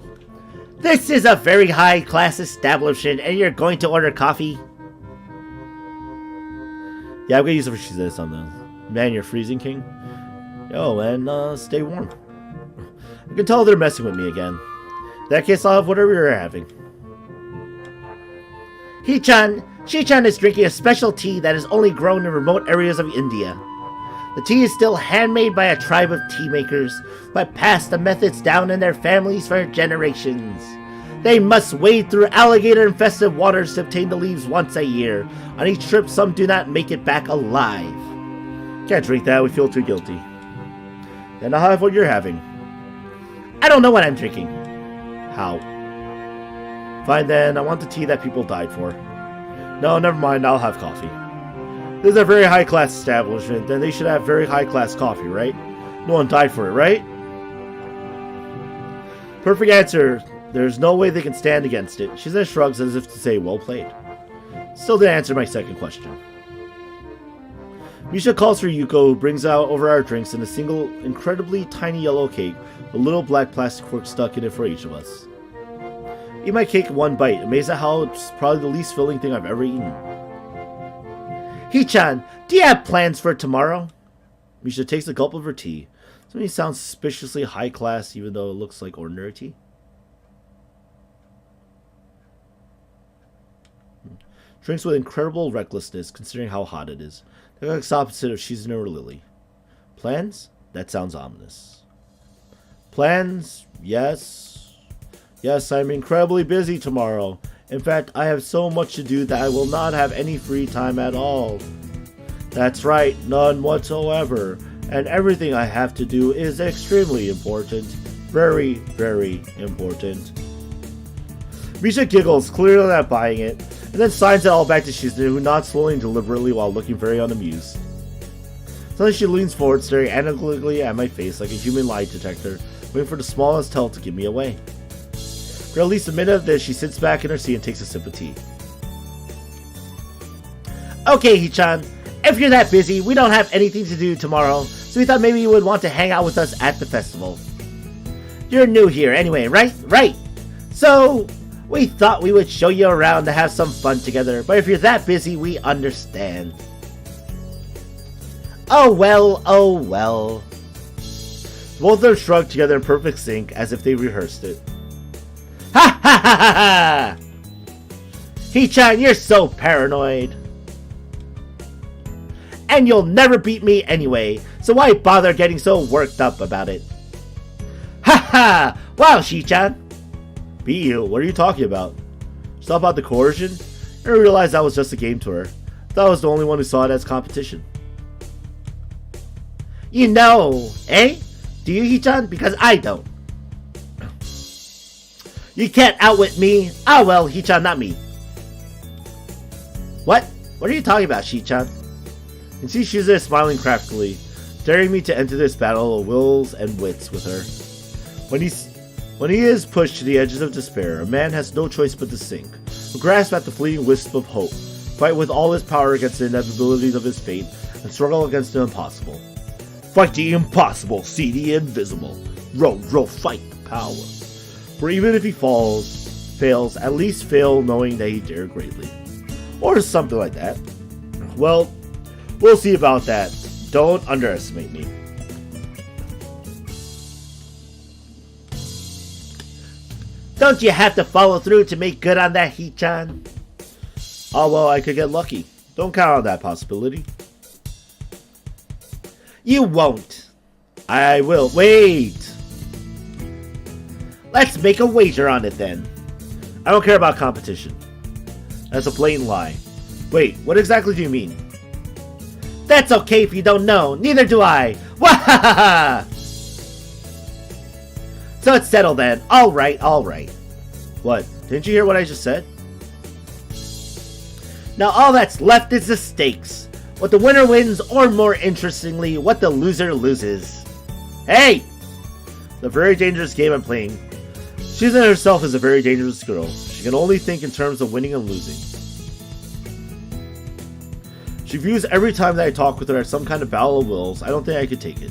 Speaker 2: This is a very high-class establishment, and you're going to order coffee?
Speaker 1: Yeah, I'm gonna use it for Shizune something. Man, you're freezing, King. Yo, man, stay warm. I can tell they're messing with me again. In that case, I'll have whatever you're having.
Speaker 2: Shichan is drinking a special tea that is only grown in remote areas of India. The tea is still handmade by a tribe of tea makers who have passed the methods down in their families for generations. They must wade through alligator-infested waters to obtain the leaves once a year. On each trip, some do not make it back alive.
Speaker 1: Can't drink that, we feel too guilty. Then I'll have what you're having.
Speaker 2: I don't know what I'm drinking.
Speaker 1: How? Fine then, I want the tea that people died for. No, never mind, I'll have coffee. This is a very high-class establishment, then they should have very high-class coffee, right? No one died for it, right? Perfect answer. There's no way they can stand against it. Shizune shrugs as if to say, well played. Still didn't answer my second question. Misha calls for Yuko, who brings out over our drinks in a single, incredibly tiny yellow cake, with a little black plastic fork stuck in it for each of us. Eat my cake in one bite, amazed at how it's probably the least filling thing I've ever eaten.
Speaker 2: Hichan, do you have plans for tomorrow?
Speaker 1: Misha takes a gulp of her tea. Something sounds suspiciously high class even though it looks like ordinary tea. Drinks with incredible recklessness considering how hot it is. The exact opposite of Shizune or Lily. Plans? That sounds ominous. Plans? Yes. Yes, I'm incredibly busy tomorrow. In fact, I have so much to do that I will not have any free time at all. That's right, none whatsoever. And everything I have to do is extremely important. Very, very important. Misha giggles, clearly not buying it, and then signs it all back to Shizune, who nods slowly and deliberately while looking very unamused. Suddenly she leans forward, staring analytically at my face like a human lie detector, waiting for the smallest tell to give me away. For at least a minute of this, she sits back in her seat and takes a sip of tea.
Speaker 2: Okay, Hichan, if you're that busy, we don't have anything to do tomorrow, so we thought maybe you would want to hang out with us at the festival. You're new here anyway, right? Right. So, we thought we would show you around to have some fun together, but if you're that busy, we understand. Oh well, oh well.
Speaker 1: Both of them shrugged together in perfect sync, as if they rehearsed it.
Speaker 2: Ha ha ha ha ha! Hee-chan, you're so paranoid. And you'll never beat me anyway, so why bother getting so worked up about it? Ha ha! Wow, Shi-chan!
Speaker 1: Beat you? What are you talking about? Stop about the coercion? I realized that was just a game to her. I thought I was the only one who saw it as competition.
Speaker 2: You know, eh? Do you, Hee-chan? Because I don't. You can't outwit me. Ah well, Hee-chan, not me. What? What are you talking about, Shi-chan?
Speaker 1: And see Shizune smiling craftily, daring me to enter this battle of wills and wits with her. When he is pushed to the edges of despair, a man has no choice but to sink, to grasp at the fleeting wisp of hope, fight with all his power against the inevitabilities of his fate, and struggle against the impossible. Fight the impossible, see the invisible. Row, fight the power. For even if he fails, at least fail knowing that he dared greatly. Or something like that. Well, we'll see about that. Don't underestimate me.
Speaker 2: Don't you have to follow through to make good on that, Hee-chan?
Speaker 1: Oh well, I could get lucky. Don't count on that possibility.
Speaker 2: You won't.
Speaker 1: I will. Wait!
Speaker 2: Let's make a wager on it then.
Speaker 1: I don't care about competition. That's a blatant lie. Wait, what exactly do you mean?
Speaker 2: That's okay if you don't know. Neither do I. Wahahaha! So it's settled then. Alright.
Speaker 1: What? Didn't you hear what I just said?
Speaker 2: Now all that's left is the stakes. What the winner wins, or more interestingly, what the loser loses. Hey!
Speaker 1: It's a very dangerous game I'm playing. Shizune herself is a very dangerous girl. She can only think in terms of winning and losing. She views every time that I talk with her as some kind of battle of wills. I don't think I could take it.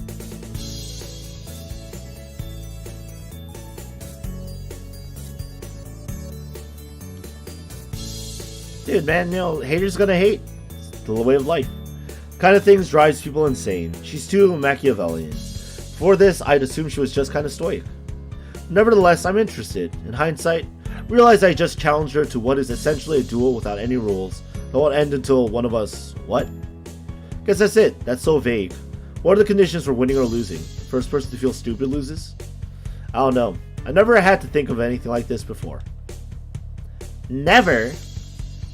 Speaker 1: Dude, man, haters gonna hate. It's the way of life. Kind of things drives people insane. She's too Machiavellian. For this, I'd assume she was just kind of stoic. Nevertheless, I'm interested. In hindsight, realize I just challenged her to what is essentially a duel without any rules that won't end until one of us... What? Guess that's it. That's so vague. What are the conditions for winning or losing? First person to feel stupid loses? I don't know. I never had to think of anything like this before.
Speaker 2: Never?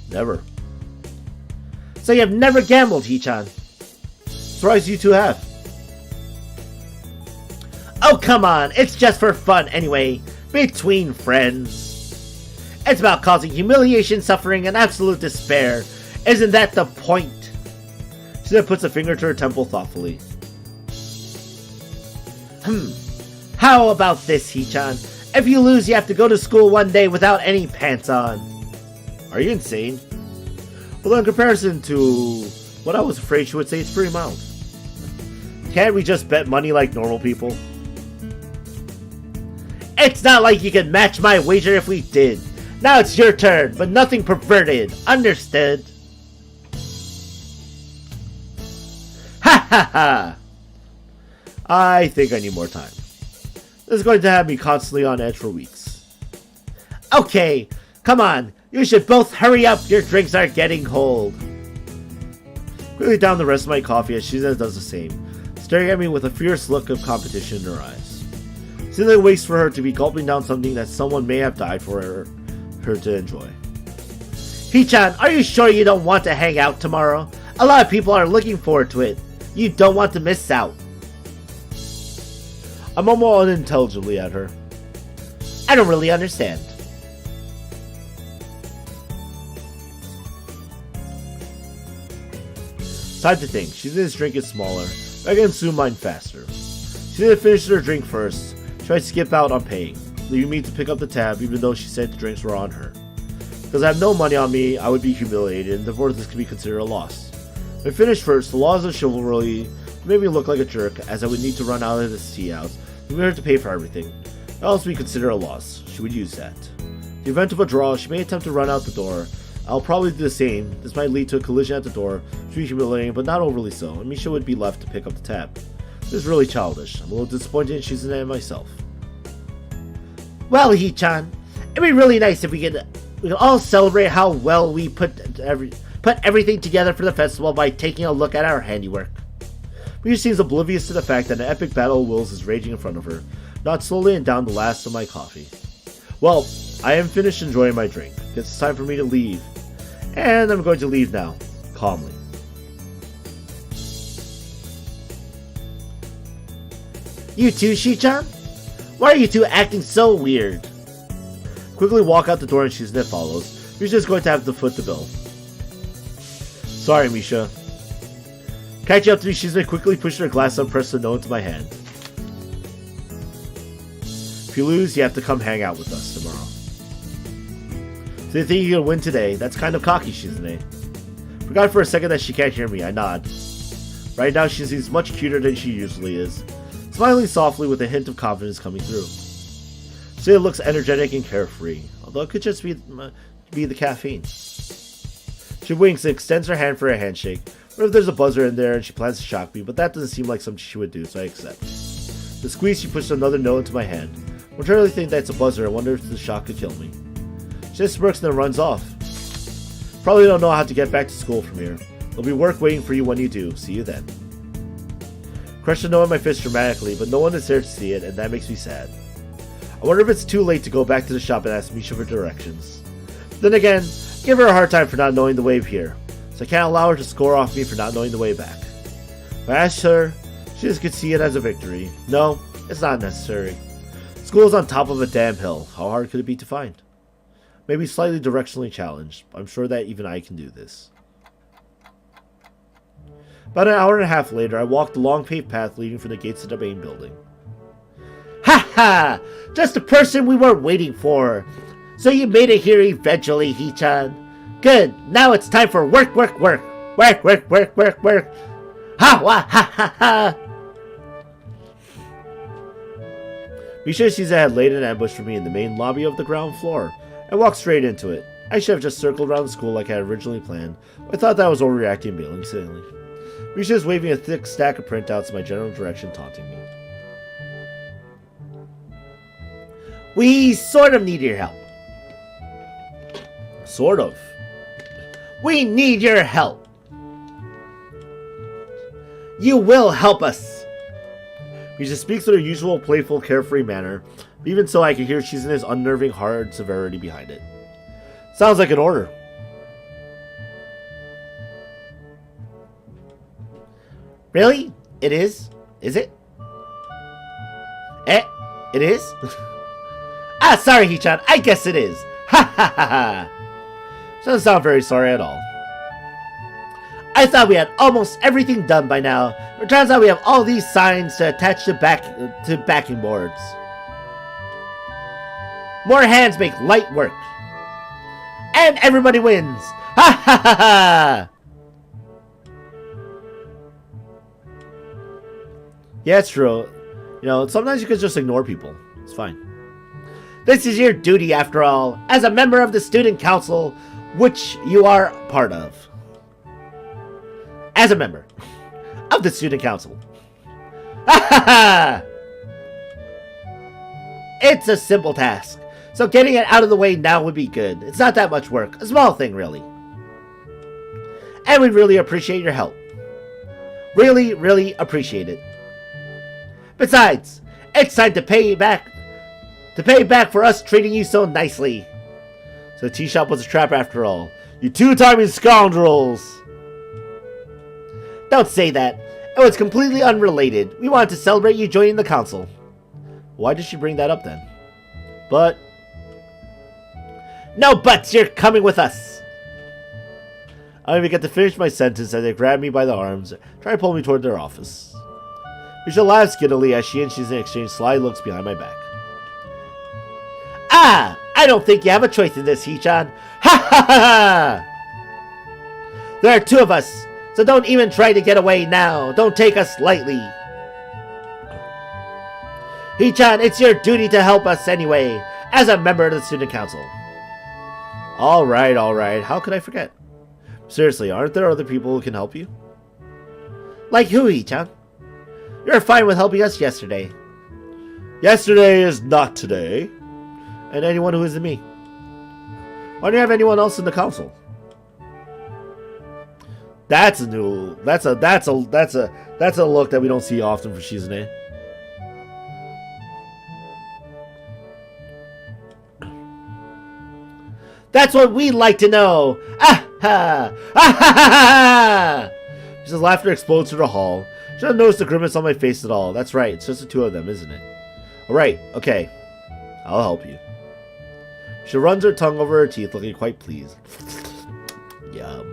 Speaker 1: Never.
Speaker 2: So you've never gambled, Hee-chan?
Speaker 1: Surprised you two have.
Speaker 2: Oh, come on. It's just for fun anyway. Between friends. It's about causing humiliation, suffering, and absolute despair. Isn't that the point?
Speaker 1: She then puts a finger to her temple thoughtfully.
Speaker 2: How about this, Hee-chan? If you lose, you have to go to school one day without any pants on.
Speaker 1: Are you insane? Well, in comparison to what I was afraid she would say, it's pretty mild. Can't we just bet money like normal people?
Speaker 2: It's not like you can match my wager if we did. Now it's your turn, but nothing perverted. Understood? Ha ha ha!
Speaker 1: I think I need more time. This is going to have me constantly on edge for weeks.
Speaker 2: Okay, come on. You should both hurry up. Your drinks are getting cold.
Speaker 1: Quickly down the rest of my coffee as Shizune does the same, staring at me with a fierce look of competition in her eyes. Simply waits for her to be gulping down something that someone may have died for her to enjoy.
Speaker 2: Hee-chan, are you sure you don't want to hang out tomorrow? A lot of people are looking forward to it. You don't want to miss out.
Speaker 1: I mumble unintelligibly at her.
Speaker 2: I don't really understand.
Speaker 1: Time to think. Shizune's drink is smaller, but I can consume mine faster. Shizune finishes her drink first, tries to skip out on paying, leaving me to pick up the tab even though she said the drinks were on her. Because I have no money on me, I would be humiliated, and therefore this could be considered a loss. If I finish first, the laws of chivalry made me look like a jerk, as I would need to run out of this tea house, leaving her to pay for everything. That also be considered a loss. She would use that. In the event of a draw, she may attempt to run out the door. I'll probably do the same. This might lead to a collision at the door, which would be humiliating, but not overly so, and Misha would be left to pick up the tab. This is really childish. I'm a little disappointed in Shizune and myself.
Speaker 2: Well, Hee-chan, It'd be really nice if we could all celebrate how well we put everything together for the festival by taking a look at our handiwork. Misha seems oblivious to the fact that an epic battle of wills is raging in front of her, not slowly and down the last of my coffee. Well, I am finished enjoying my drink. It's time for me to leave. And I'm going to leave now, calmly. You too, Shichan? Why are you two acting so weird? Quickly walk out the door and Shizune follows. Misha is going to have to foot the bill. Sorry, Misha. Catching up to me, Shizune quickly pushed her glass up and pressed the note into my hand. If you lose, you have to come hang out with us tomorrow. So you think you're gonna win today? That's kind of cocky, Shizune. Forgot for a second that she can't hear me. I nod. Right now, she seems much cuter than she usually is, smiling softly with a hint of confidence coming through. So it looks energetic and carefree, although it could just be the caffeine. She winks and extends her hand for a handshake. What if there's a buzzer in there and she plans to shock me, but that doesn't seem like something she would do, so I accept. The squeeze, she pushed another note into my hand. I literally think that's a buzzer. I wonder if the shock could kill me. She just smirks and then runs off. Probably don't know how to get back to school from here. There'll be work waiting for you when you do. See you then. Crush the note in my fist dramatically, but no one is there to see it, and that makes me sad. I wonder if it's too late to go back to the shop and ask Misha for directions. Then again, give her a hard time for not knowing the way here, so I can't allow her to score off me for not knowing the way back. If I asked her, she just could see it as a victory. No, it's not necessary. School is on top of a damn hill. How hard could it be to find? Maybe slightly directionally challenged. I'm sure that even I can do this. About an hour and a half later, I walked the long paved path leading from the gates of the main building. Ha ha! Just the person we were waiting for! So you made it here eventually, Hichan. Good, now it's time for work, work, work! Work, work, work, work, work! Ha wa ha ha ha! Misha and Shizune had laid an ambush for me in the main lobby of the ground floor. I walked straight into it. I should have just circled around the school like I had originally planned, but I thought that was overreacting and being silly. Misha is waving a thick stack of printouts in my general direction, taunting me. We sort of need your help. Sort of. We need your help. You will help us. Misha speaks with her usual playful, carefree manner, but even so I can hear Shizune's unnerving, hard severity behind it. Sounds like an order. Really? It is? Is it? It is? Ah, sorry, Hichan. I guess it is. Ha ha ha ha. Doesn't sound very sorry at all. I thought we had almost everything done by now. It turns out we have all these signs to attach to backing boards. More hands make light work. And everybody wins. Ha ha ha ha. Yeah, it's true. You know, sometimes you could just ignore people. It's fine. This is your duty, after all, as a member of the student council, which you are part of. As a member of the student council. Ha ha ha! It's a simple task, so getting it out of the way now would be good. It's not that much work. A small thing, really. And we really appreciate your help. Really, really appreciate it. Besides, it's time to pay back for us treating you so nicely. So the tea shop was a trap after all. You two-timing scoundrels! Don't say that. It was completely unrelated. We wanted to celebrate you joining the council. Why did she bring that up then? But... No buts! You're coming with us! I don't even get to finish my sentence as they grab me by the arms, try to pull me toward their office. Misha laughs giddily as she and Shizune exchange sly looks behind my back. Ah! I don't think you have a choice in this, Hichan. Ha ha ha ha! There are two of us, so don't even try to get away now. Don't take us lightly. Hichan, it's your duty to help us anyway, as a member of the student council. Alright, alright. How could I forget? Seriously, aren't there other people who can help you? Like who, Hichan? You were fine with helping us yesterday. Yesterday is not today.
Speaker 1: And anyone who isn't me. Why don't you have anyone else in the council? That's a new. That's a look that we don't see often for Shizune. That's what we'd like to know. Ah ha! Ah ha ha ha! His laughter explodes through the hall. Should have noticed the grimace on my face at all. That's right. It's just the two of them, isn't it? All right. Okay. I'll help you. She runs her tongue over her teeth, looking quite pleased. Yum.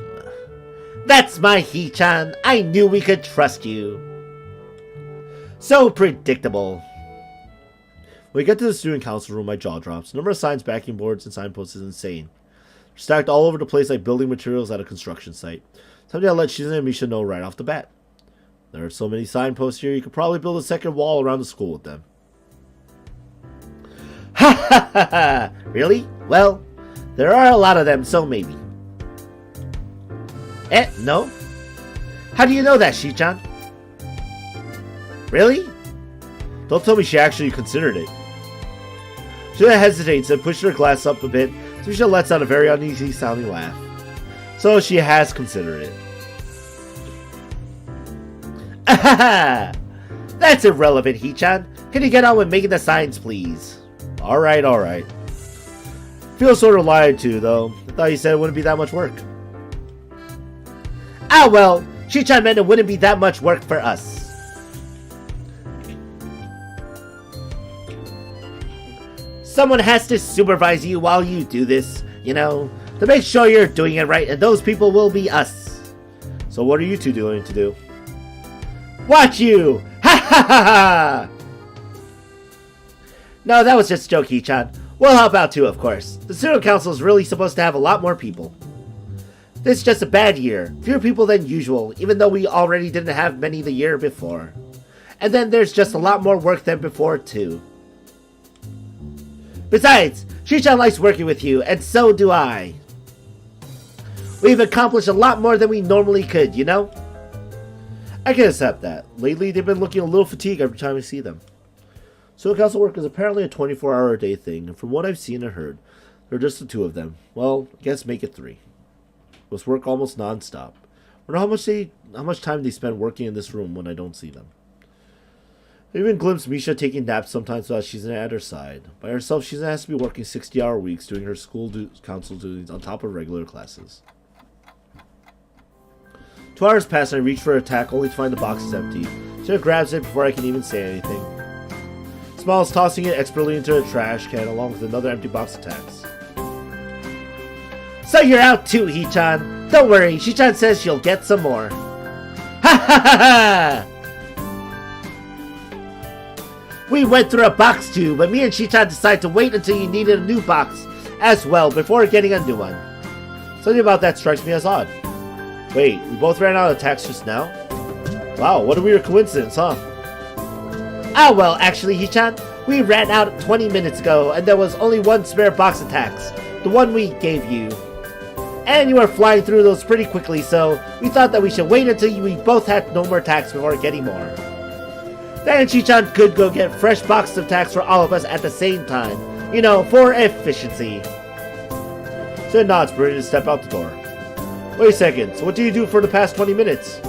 Speaker 2: That's my Hee-chan. I knew we could trust you. So predictable.
Speaker 1: When we get to the student council room, my jaw drops. The number of signs, backing boards, and signposts is insane. They're stacked all over the place like building materials at a construction site. Something I'll let Shizune and Misha know right off the bat. There are so many signposts here, you could probably build a second wall around the school with them.
Speaker 2: Ha ha ha ha! Really? Well, there are a lot of them, so maybe. No? How do you know that, Shi-chan?
Speaker 1: Really? Don't tell me she actually considered it. She hesitates and pushes her glass up a bit, so she lets out a very uneasy sounding laugh. So she has considered it.
Speaker 2: Ahaha! That's irrelevant, Hee-chan. Can you get on with making the signs, please?
Speaker 1: Alright, alright. Feel sort of lied to, though. I thought you said it wouldn't be that much work.
Speaker 2: Ah, well, Shi-chan meant it wouldn't be that much work for us. Someone has to supervise you while you do this, you know, to make sure you're doing it right, and those people will be us.
Speaker 1: So what are you two doing to do?
Speaker 2: Watch you! Ha ha ha ha! No, that was just a joke, Hee-chan. We'll help out too, of course. The student council is really supposed to have a lot more people. This is just a bad year. Fewer people than usual, even though we already didn't have many the year before. And then there's just a lot more work than before, too. Besides, Shi-chan likes working with you, and so do I. We've accomplished a lot more than we normally could, you know?
Speaker 1: I can accept that. Lately, they've been looking a little fatigued every time I see them. So council work is apparently a 24-hour-a-day thing, and from what I've seen and heard, there are just the two of them. Well, I guess make it 3. Must work almost non-stop. I wonder how much time they spend working in this room when I don't see them. I even glimpse Misha taking naps sometimes while she's at her side. By herself, she has to be working 60-hour weeks doing her school council duties on top of regular classes. 2 hours pass and I reach for a tack only to find the box is empty. She grabs it before I can even say anything. Smiles, tossing it expertly into a trash can along with another empty box of tacks.
Speaker 2: So you're out too, Hee-chan. Don't worry, Shi-chan says she'll get some more. Ha ha ha ha! We went through a box too, but me and Shi-chan decided to wait until you needed a new box as well before getting a new one.
Speaker 1: Something about that strikes me as odd. Wait, we both ran out of tacks just now? Wow, what a weird coincidence, huh?
Speaker 2: Ah, well, actually, Hee-chan, we ran out 20 minutes ago, and there was only one spare box of tacks, the one we gave you. And you were flying through those pretty quickly, so we thought that we should wait until we both had no more tacks before getting more. Then Shi-chan could go get fresh boxes of tacks for all of us at the same time, you know, for efficiency.
Speaker 1: Sid nods, ready to step out the door. Wait a second, so what do you do for the past 20 minutes?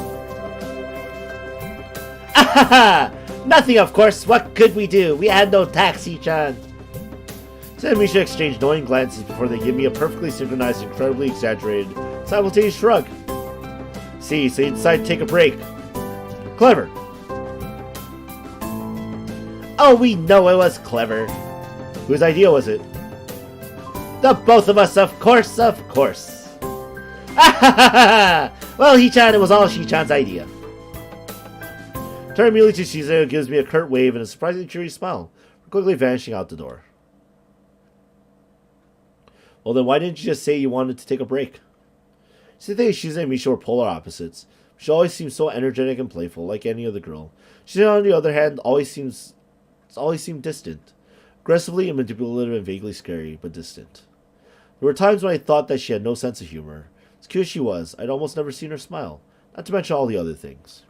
Speaker 2: Ahaha! Nothing, of course. What could we do? We had no tacks, Shi-chan.
Speaker 1: Sid and Misha exchange knowing glances before they give me a perfectly synchronized, incredibly exaggerated, simultaneous shrug. See, so you decide to take a break. Clever.
Speaker 2: Oh, we know it was clever.
Speaker 1: Whose idea was it?
Speaker 2: The both of us, of course, of course. Well, Hee-chan, it was all Shi-chan's idea.
Speaker 1: Turn immediately to Shizune, who gives me a curt wave and a surprisingly curious smile, quickly vanishing out the door. Well then, why didn't you just say you wanted to take a break? Shizune and Misha were polar opposites. She always seemed so energetic and playful, like any other girl. Shizune, on the other hand, always seemed distant. Aggressively and manipulative and vaguely scary, but distant. There were times when I thought that she had no sense of humor. As cute as she was, I'd almost never seen her smile, not to mention all the other things.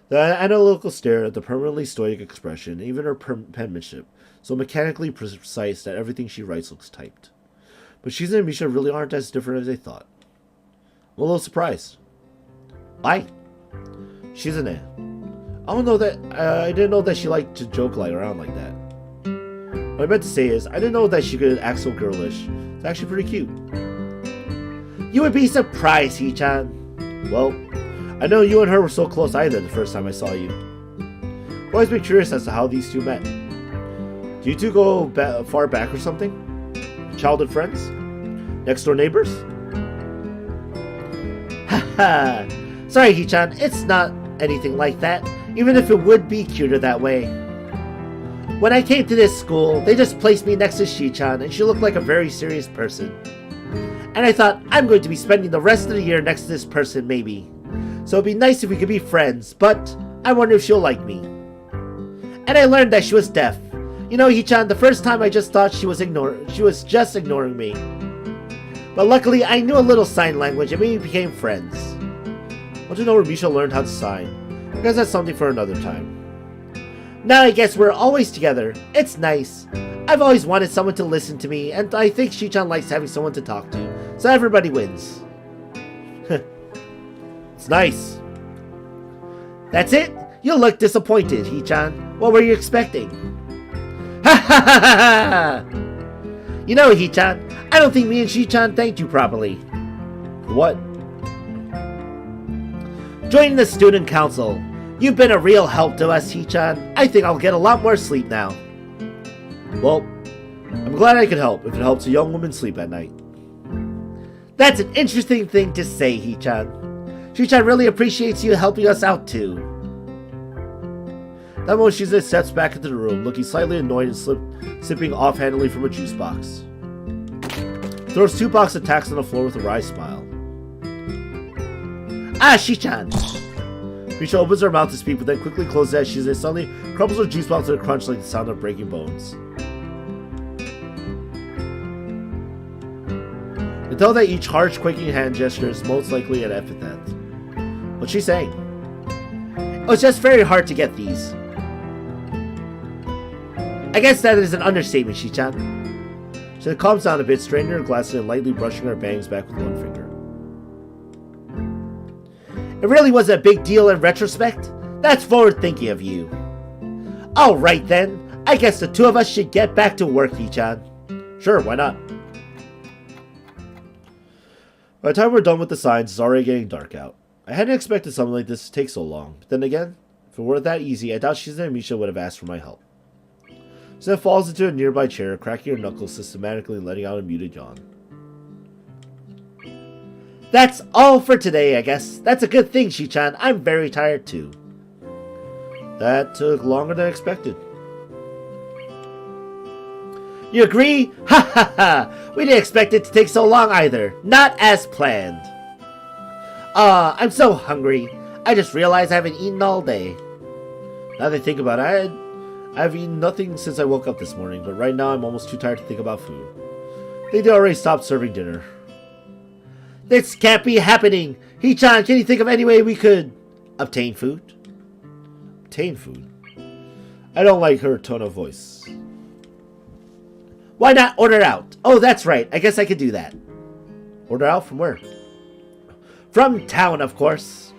Speaker 1: The analytical stare, the permanently stoic expression, even her penmanship, so mechanically precise that everything she writes looks typed. But Shizune and Misha really aren't as different as they thought. I'm a little surprised.
Speaker 2: Why?
Speaker 1: Shizune. I didn't know that she liked to joke around like that. What I meant to say is, I didn't know that she could act so girlish. It's actually pretty cute.
Speaker 2: You would be surprised, Hee-chan.
Speaker 1: Well, I know you and her were so close either the first time I saw you. I've always been curious as to how these two met. Do you two go far back or something? Childhood friends? Next door neighbors?
Speaker 2: Haha. Sorry, Hee-chan, it's not anything like that, even if it would be cuter that way. When I came to this school, they just placed me next to Shi-chan, and she looked like a very serious person. And I thought, I'm going to be spending the rest of the year next to this person, maybe. So it'd be nice if we could be friends, but I wonder if she'll like me. And I learned that she was deaf. You know, Hee-chan, the first time I just thought she was just ignoring me. But luckily, I knew a little sign language, and we became friends.
Speaker 1: I want to know where Misha learned how to sign. I guess that's something for another time.
Speaker 2: Now I guess we're always together. It's nice. I've always wanted someone to listen to me, and I think Shi-chan likes having someone to talk to, so everybody wins.
Speaker 1: It's nice.
Speaker 2: That's it? You look disappointed, Hee-chan. What were you expecting? Ha ha ha ha ha! You know, Hee-chan, I don't think me and Shi-chan thanked you properly.
Speaker 1: What?
Speaker 2: Joining the student council. You've been a real help to us, Hee-chan. I think I'll get a lot more sleep now.
Speaker 1: Well, I'm glad I could help if it helps a young woman sleep at night.
Speaker 2: That's an interesting thing to say, Hee-chan. Shi-chan really appreciates you helping us out too.
Speaker 1: That moment, Shizune steps back into the room, looking slightly annoyed and sipping offhandedly from a juice box. Throws 2 boxes of tacks on the floor with a wry smile.
Speaker 2: Ah, Shi-chan!
Speaker 1: Misha opens her mouth to speak, but then quickly closes it as Shizune suddenly crumbles her juice box to a crunch like the sound of breaking bones. You tell that each harsh, quaking hand gesture is most likely an epithet. What's she saying?
Speaker 2: It was just very hard to get these. I guess that is an understatement, Shi-chan.
Speaker 1: She calms down a bit, straightening her glasses and lightly brushing her bangs back with one finger.
Speaker 2: It really was a big deal in retrospect? That's forward thinking of you. Alright then, I guess the two of us should get back to work, Hee-chan.
Speaker 1: Sure, why not? By the time we're done with the signs, it's already getting dark out. I hadn't expected something like this to take so long, but then again, if it were that easy, I doubt Shizune and Misha would have asked for my help. Shizune falls into a nearby chair, cracking her knuckles systematically and letting out a muted yawn.
Speaker 2: That's all for today, I guess. That's a good thing, Shi-chan. I'm very tired too.
Speaker 1: That took longer than expected.
Speaker 2: You agree? Ha ha ha! We didn't expect it to take so long either. Not as planned. I'm so hungry. I just realized I haven't eaten all day.
Speaker 1: Now that I think about it, I've eaten nothing since I woke up this morning, but right now I'm almost too tired to think about food. I think they already stopped serving dinner.
Speaker 2: This can't be happening! Hee-chan, can you think of any way we could obtain food?
Speaker 1: Obtain food? I don't like her tone of voice.
Speaker 2: Why not order out? Oh, that's right. I guess I could do that.
Speaker 1: Order out from where?
Speaker 2: From town, of course.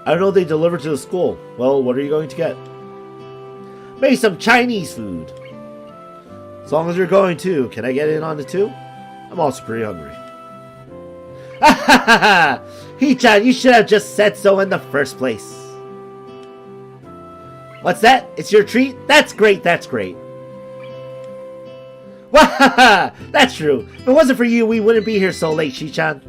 Speaker 1: I don't know they deliver to the school. Well, what are you going to get?
Speaker 2: Maybe some Chinese food.
Speaker 1: As long as you're going to, can I get in on it too? I'm also pretty hungry.
Speaker 2: Ha ha ha ha! Hee-chan, you should have just said so in the first place. What's that? It's your treat? That's great, that's great. Wahaha! That's true. If it wasn't for you, we wouldn't be here so late, Shi-chan.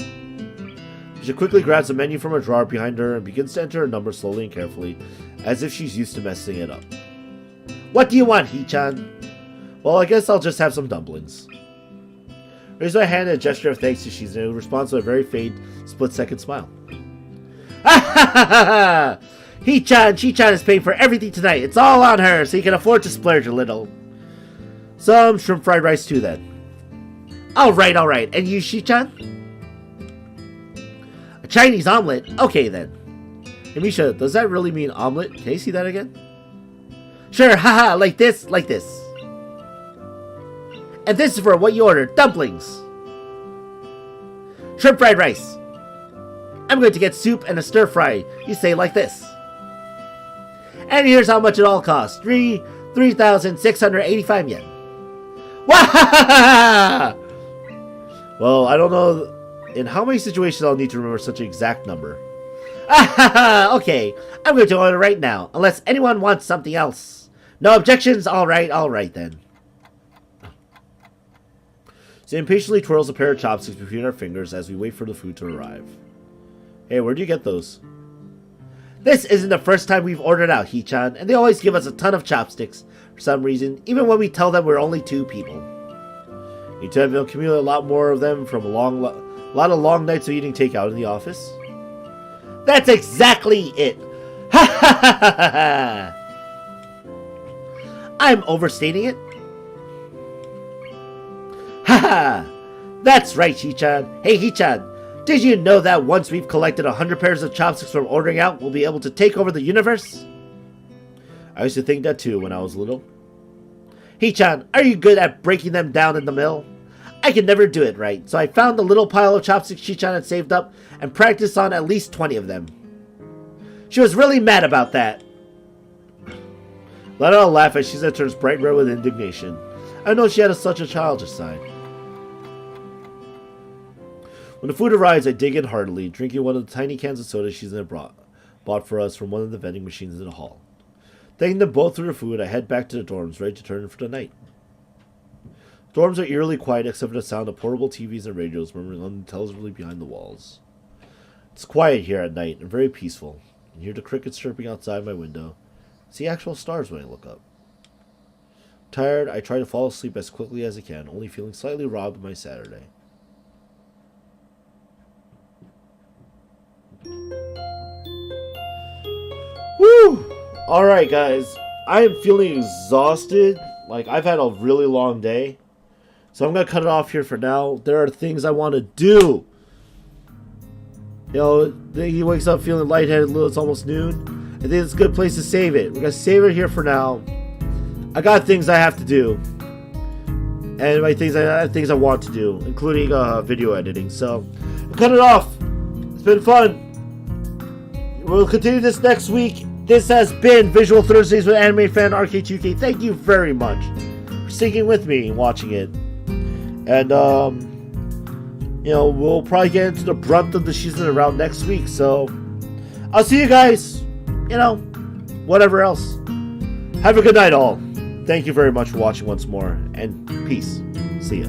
Speaker 1: She quickly grabs a menu from a drawer behind her and begins to enter her number slowly and carefully, as if she's used to messing it up.
Speaker 2: What do you want, Hee-chan?
Speaker 1: Well, I guess I'll just have some dumplings. Raise my hand in a gesture of thanks to Shizune, who responds with a very faint, split-second smile.
Speaker 2: Hee-chan, Shi-chan is paying for everything tonight. It's all on her, so you can afford to splurge a little.
Speaker 1: Some shrimp fried rice too, then.
Speaker 2: Alright, alright. And you, Shi-chan? A Chinese omelet? Okay, then.
Speaker 1: Hey, Misha, does that really mean omelet? Can you see that again?
Speaker 2: Sure, haha, like this, like this. And this is for what you ordered, dumplings. Shrimp fried rice. I'm going to get soup and a stir fry. You say like this. And here's how much it all costs. 3,685 yen. Wahahaha! Well, I don't know in how many situations I'll need to remember such an exact number. Okay, I'm going to order right now, unless anyone wants something else. No objections? Alright then. She impatiently twirls a pair of chopsticks between our fingers as we wait for the food to arrive. Hey, where'd you get those? This isn't the first time we've ordered out, Hee-chan, and they always give us a ton of chopsticks for some reason, even when we tell them we're only 2 people. You tell them they'll accumulate a lot more of them from a lot of long nights of eating takeout in the office? That's exactly it! Ha ha ha ha ha! I'm overstating it? Haha! That's right, Hee-chan. Hey, Hee-chan, did you know that once we've collected 100 pairs of chopsticks from ordering out, we'll be able to take over the universe? I used to think that too when I was little. Hee-chan, are you good at breaking them down in the mill? I can never do it right, so I found the little pile of chopsticks Hee-chan had saved up and practiced on at least 20 of them. She was really mad about that. Let out a laugh as Shizune turns bright red with indignation. I know she had such a childish side. When the food arrives, I dig in heartily, drinking one of the tiny cans of soda Shizune bought for us from one of the vending machines in the hall. Thanking them both for their food, I head back to the dorms, ready to turn in for the night. Dorms are eerily quiet except for the sound of portable TVs and radios murmuring unintelligibly behind the walls. It's quiet here at night and very peaceful. I hear the crickets chirping outside my window. See actual stars when I look up. Tired, I try to fall asleep as quickly as I can, only feeling slightly robbed of my Saturday. Woo! Alright guys, I am feeling exhausted. Like, I've had a really long day. So I'm going to cut it off here for now. There are things I want to do. You know, he wakes up feeling lightheaded, it's almost noon. I think it's a good place to save it. We're going to save it here for now. I got things I have to do. And my things I want to do, including video editing. So, I'll cut it off. It's been fun. We'll continue this next week. This has been Visual Thursdays with Anime Fan RK2K. Thank you very much for sticking with me and watching it. And, you know, we'll probably get into the brunt of the season around next week. So, I'll see you guys, you know, whatever else. Have a good night, all. Thank you very much for watching once more, and peace. See ya.